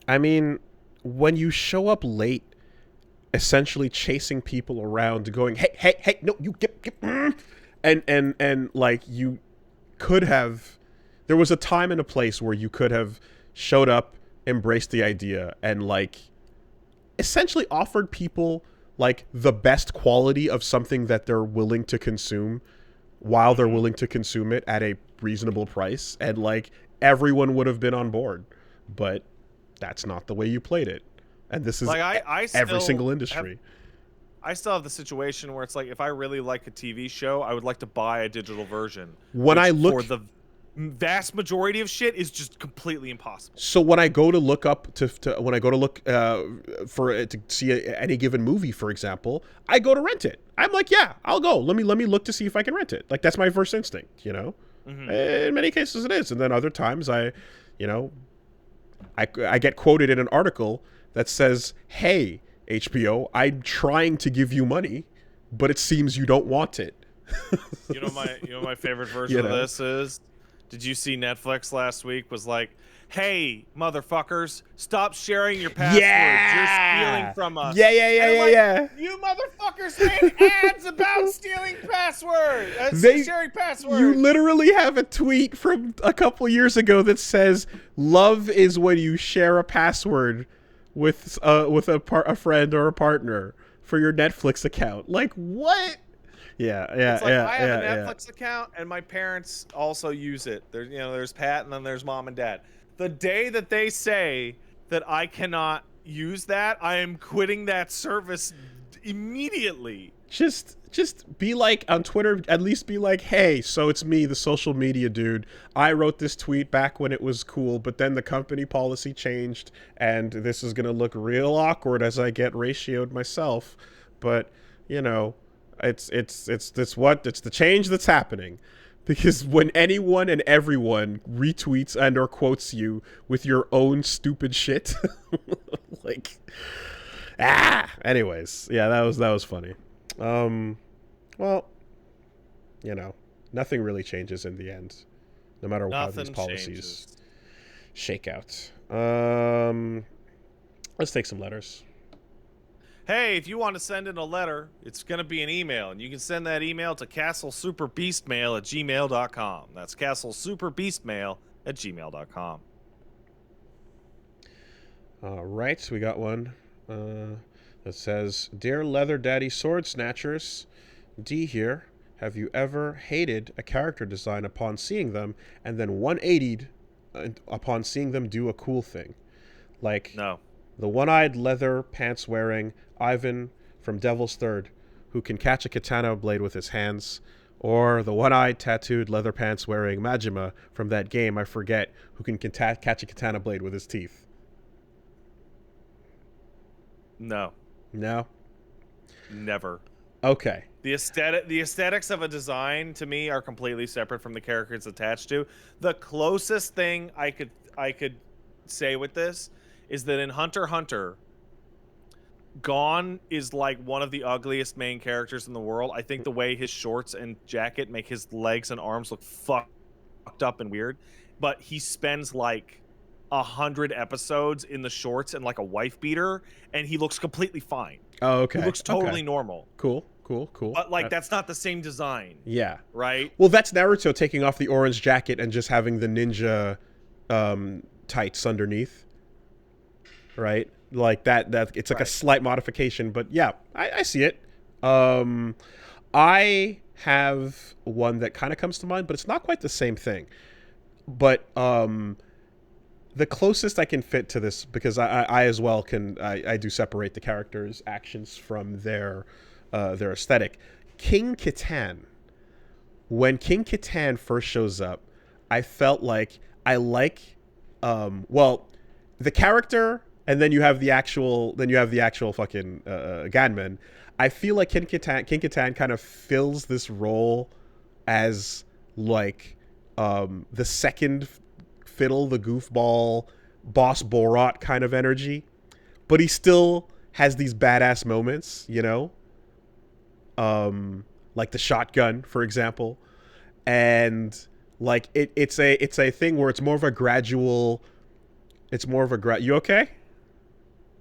I mean, when you show up late, essentially chasing people around, going, hey, no, you get. And like, you could have, there was a time and a place where you could have showed up, embraced the idea, and like essentially offered people like the best quality of something that they're willing to consume while they're willing to consume it at a reasonable price, and like everyone would have been on board. But that's not the way you played it. And this is like every single industry. have the situation where it's like if I really like a TV show, I would like to buy a digital version, When which I look for the vast majority of shit is just completely impossible. So when I go to look up when I go to look to see any given movie, for example, I go to rent it. I'm like, yeah, I'll go. Let me look to see if I can rent it. Like that's my first instinct, you know. In many cases, it is, and then other times I get quoted in an article that says, "Hey, HBO, I'm trying to give you money, but it seems you don't want it." You know my favorite version of this is. Did you see Netflix last week was like, hey, motherfuckers, stop sharing your passwords. Yeah! You're stealing from us. Yeah. You motherfuckers made ads about stealing passwords. Sharing passwords. You literally have a tweet from a couple years ago that says, love is when you share a password with a friend or a partner for your Netflix account. Like, what? Yeah. It's like I have a Netflix account, and my parents also use it. There's Pat, and then there's Mom and Dad. The day that they say that I cannot use that, I am quitting that service immediately. Just be like on Twitter. At least be like, hey, so it's me, the social media dude. I wrote this tweet back when it was cool, but then the company policy changed, and this is gonna look real awkward as I get ratioed myself. But It's the change that's happening, because when anyone and everyone retweets and or quotes you with your own stupid shit, like, anyways, yeah, that was funny. Well, nothing really changes in the end, no matter how these policies shake out. Let's take some letters. Hey, if you want to send in a letter, it's going to be an email, and you can send that email to castlesuperbeastmail@gmail.com. That's castlesuperbeastmail@gmail.com. All right, we got one that says, Dear Leather Daddy Sword Snatchers, D here. Have you ever hated a character design upon seeing them, and then 180'd upon seeing them do a cool thing? Like, no. The one-eyed leather pants wearing Ivan from Devil's Third, who can catch a katana blade with his hands, or the one-eyed tattooed leather pants wearing Majima from that game I forget, who can catch a katana blade with his teeth. No. No? Never. Okay. The aesthetics of a design to me are completely separate from the character it's attached to. The closest thing I could say with this is that in Hunter x Hunter, Gon is like one of the ugliest main characters in the world. I think the way his shorts and jacket make his legs and arms look fucked up and weird, but he spends like 100 episodes in the shorts and like a wife beater, and he looks completely fine. Oh, okay. He looks totally normal. Cool. But like that's not the same design. Yeah. Right? Well, that's Naruto taking off the orange jacket and just having the ninja tights underneath. Right? Like that it's like a slight modification, but yeah, I see it. I have one that kind of comes to mind, but it's not quite the same thing. But the closest I can fit to this, because I as well I do separate the characters' actions from their aesthetic. King Catan. When King Catan first shows up, I felt like I like the character. And then you have the actual fucking Ganmen. I feel like King Catan kind of fills this role as like the second fiddle, the goofball, boss Borat kind of energy, but he still has these badass moments, like the shotgun, for example, and like it's a thing where it's more of a gradual. You okay?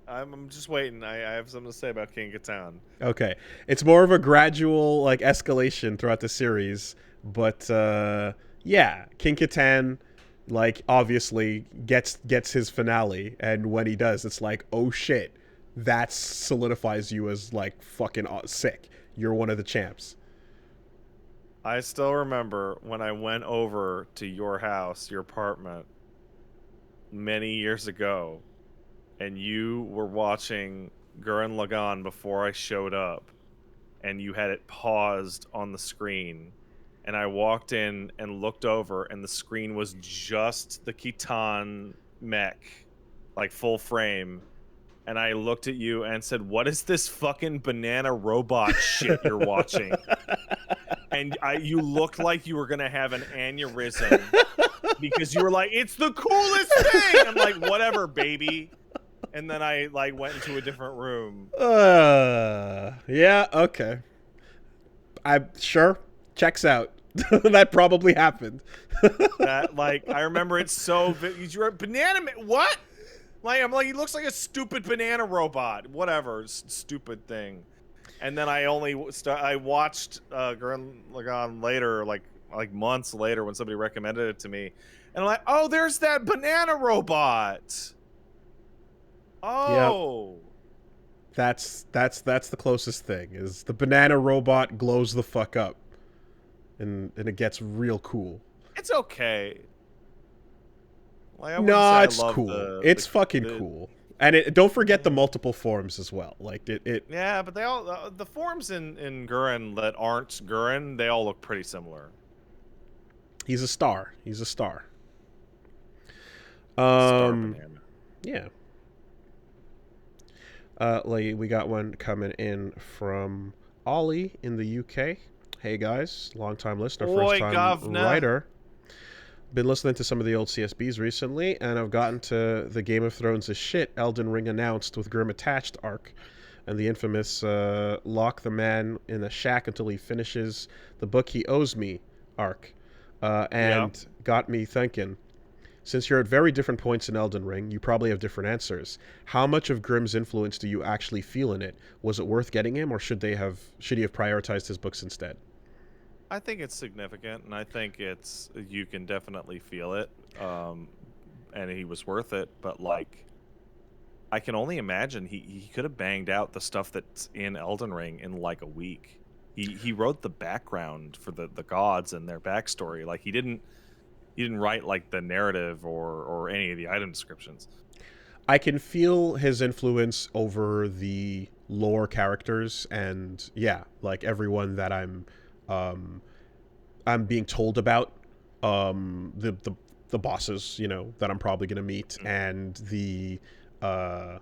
I'm just waiting. I have something to say about King Catan. Okay. It's more of a gradual like escalation throughout the series, but yeah, King Catan like obviously gets his finale, and when he does, it's like, oh shit, that solidifies you as like fucking sick. You're one of the champs. I still remember when I went over to your house, your apartment, many years ago, and you were watching Gurren Lagann before I showed up. and you had it paused on the screen. And I walked in and looked over, and the screen was just the Khitan mech, like full frame. And I looked at you and said, "What is this fucking banana robot shit you're watching?" And you looked like you were gonna have an aneurysm because you were like, "It's the coolest thing." I'm like, "Whatever, baby." And then I like went into a different room. Yeah, okay. I'm sure. Checks out. That probably happened. That like I remember it so. You're a banana. What? Like I'm like he looks like a stupid banana robot. Whatever, stupid thing. And then I watched Gurren Lagann later, like months later when somebody recommended it to me, and I'm like, oh, there's that banana robot. Oh. Yep. That's the closest thing. Is the banana robot glows the fuck up, and it gets real cool. It's okay. Like, No, it's cool. It's fucking cool. And don't forget the multiple forms as well. Like it. Yeah, but they all the forms in Gurren that aren't Gurren, they all look pretty similar. He's a star. He's a star. Star banana. Yeah. We got one coming in from Ollie in the UK. Hey guys, long time listener, first time writer. Been listening to some of the old CSBs recently, and I've gotten to the Game of Thrones is shit Elden Ring announced with Grim attached arc, and the infamous lock the man in a shack until he finishes the book he owes me arc, and got me thinking. Since you're at very different points in Elden Ring, you probably have different answers. How much of Grimm's influence do you actually feel in it? Was it worth getting him, or should he have prioritized his books instead? I think it's significant, and I think you can definitely feel it, and he was worth it. But like, I can only imagine he could have banged out the stuff that's in Elden Ring in like a week. He wrote the background for the gods and their backstory. Like he didn't write like the narrative or any of the item descriptions. I can feel his influence over the lore characters, and like everyone that I'm being told about, the bosses, that I'm probably gonna meet, and the round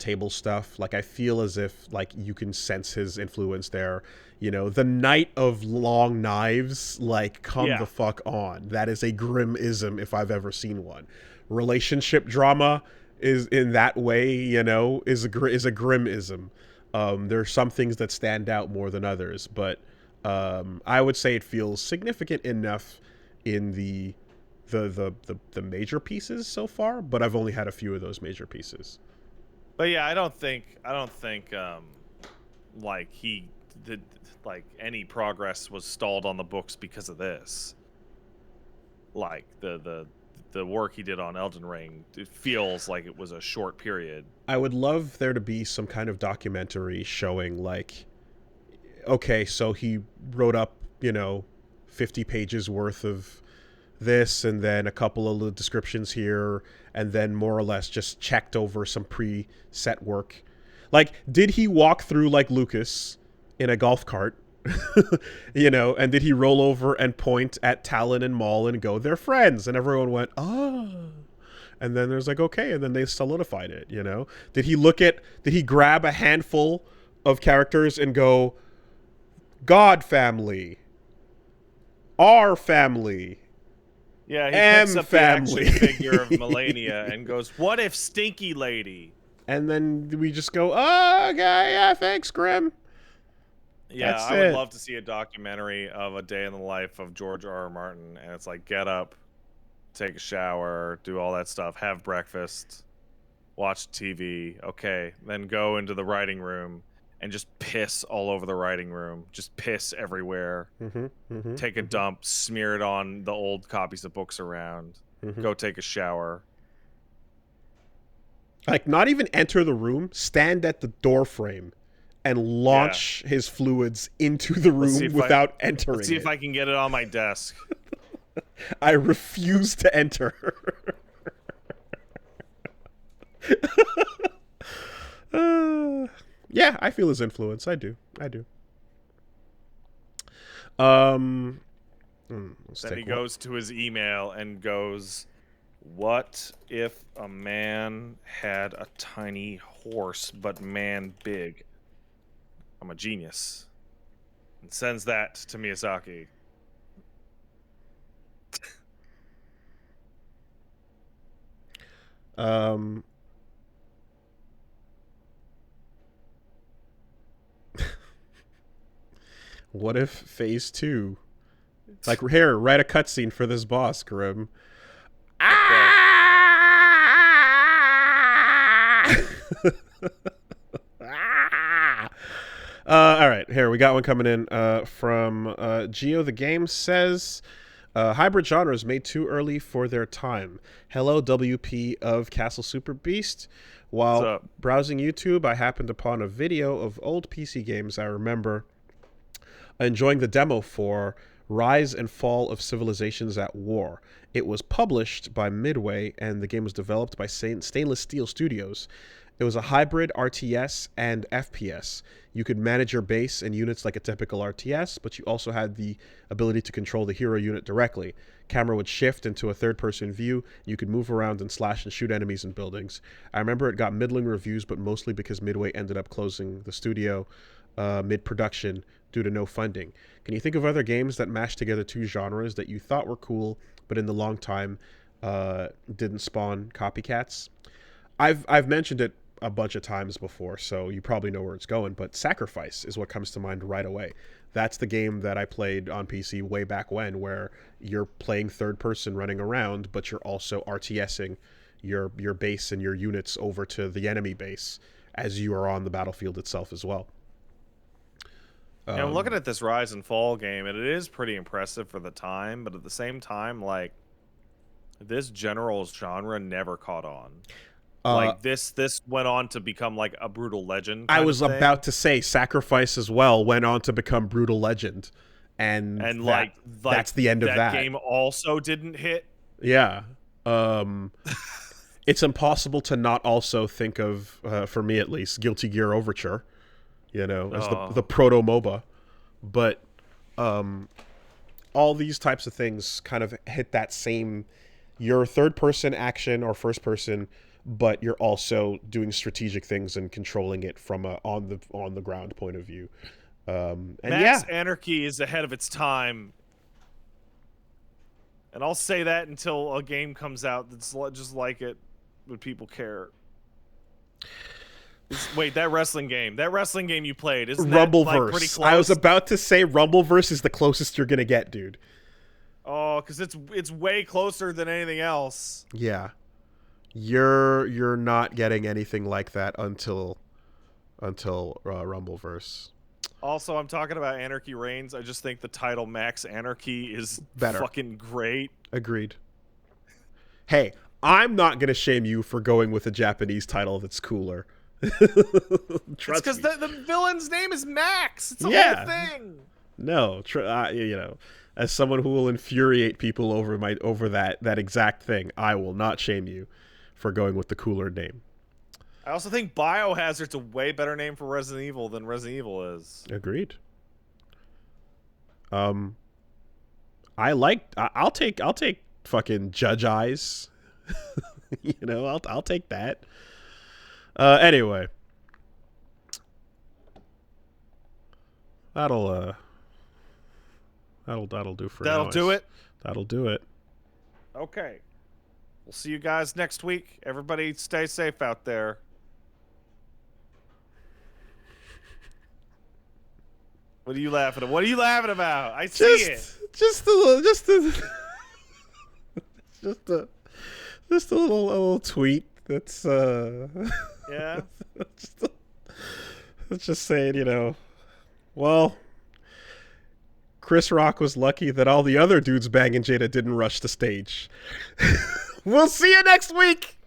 table stuff. Like I feel as if like you can sense his influence there. The Knight of Long Knives, like come the fuck on. That is a grim-ism if I've ever seen one. Relationship drama is in that way, is a grim-ism. There's some things that stand out more than others, but I would say it feels significant enough in the major pieces so far, but I've only had a few of those major pieces. But yeah, I don't think like he did, like any progress was stalled on the books because of this. Like the work he did on Elden Ring, it feels like it was a short period. I would love there to be some kind of documentary showing like, okay, so he wrote up, 50 pages worth of this, and then a couple of little descriptions here, and then more or less just checked over some preset work. Like, did he walk through like Lucas in a golf cart, and did he roll over and point at Talon and Maul and go, they're friends, and everyone went, oh, and then there's like, okay, and then they solidified it, Did he grab a handful of characters and go, God family, our family, yeah, he picks up family. The action figure of Melania and goes, what if Stinky Lady? And then we just go, oh, okay, yeah, thanks, Grim. Yeah, I would love to see a documentary of a day in the life of George R.R. Martin, and it's like get up, take a shower, do all that stuff, have breakfast, watch TV, okay, then go into the writing room and just piss all over the writing room, just piss everywhere, take a dump, smear it on the old copies of books around, go take a shower. Like, not even enter the room, stand at the door frame and launch his fluids into the room without entering. Let's see if I can get it on my desk. I refuse to enter. Yeah, I feel his influence. I do. Then he goes to his email and goes, "What if a man had a tiny horse but man big? I'm a genius." And sends that to Miyazaki. What if phase 2? Like, here, write a cutscene for this boss, Grim. Okay. All right, here, we got one coming in from Geo the Game says, hybrid genres made too early for their time. Hello, WP of Castle Super Beast. While browsing YouTube, I happened upon a video of old PC games I remember enjoying the demo for Rise and Fall of Civilizations at War. It was published by Midway, and the game was developed by Stainless Steel Studios. It was a hybrid RTS and FPS. You could manage your base and units like a typical RTS, but you also had the ability to control the hero unit directly. Camera would shift into a third-person view. You could move around and slash and shoot enemies in buildings. I remember it got middling reviews, but mostly because Midway ended up closing the studio mid-production due to no funding. Can you think of other games that mashed together two genres that you thought were cool, but in the long time didn't spawn copycats? I've mentioned it a bunch of times before, so you probably know where it's going, but Sacrifice is what comes to mind right away. That's the game that I played on PC way back when, where you're playing third person running around, but you're also RTSing your base and your units over to the enemy base as you are on the battlefield itself as well. And I'm looking at this Rise and Fall game, and it is pretty impressive for the time, but at the same time, like, this general genre never caught on. Like, this went on to become, like, a Brutal Legend I was about to say, Sacrifice as well went on to become Brutal Legend. And that's the end of that. That game also didn't hit. Yeah. It's impossible to not also think of, for me at least, Guilty Gear Overture. You know, as the proto-MOBA. But all these types of things kind of hit that same... You're third-person action or first-person, but you're also doing strategic things and controlling it from a on-the-ground point of view. Max Anarchy is ahead of its time. And I'll say that until a game comes out that's just like it, but people care. Wait, that wrestling game you played, isn't Rumbleverse. That, like, pretty close? I was about to say Rumbleverse is the closest you're gonna get, dude. Oh, because it's way closer than anything else. Yeah, you're not getting anything like that until Rumbleverse. Also, I'm talking about Anarchy Reigns. I just think the title Max Anarchy is better. Fucking great. Agreed. Hey, I'm not gonna shame you for going with a Japanese title that's cooler. It's because the villain's name is Max. It's a whole thing. No, you know, as someone who will infuriate people over that exact thing, I will not shame you for going with the cooler name. I also think Biohazard's a way better name for Resident Evil than Resident Evil is. Agreed. I'll take fucking Judge Eyes. You know, I'll take that. Anyway. That'll do for now. That'll do it? That'll do it. Okay. We'll see you guys next week. Everybody stay safe out there. What are you laughing at? What are you laughing about? I see it. Just a little tweet that's yeah. just saying, you know, well, Chris Rock was lucky that all the other dudes banging Jada didn't rush the stage. We'll see you next week.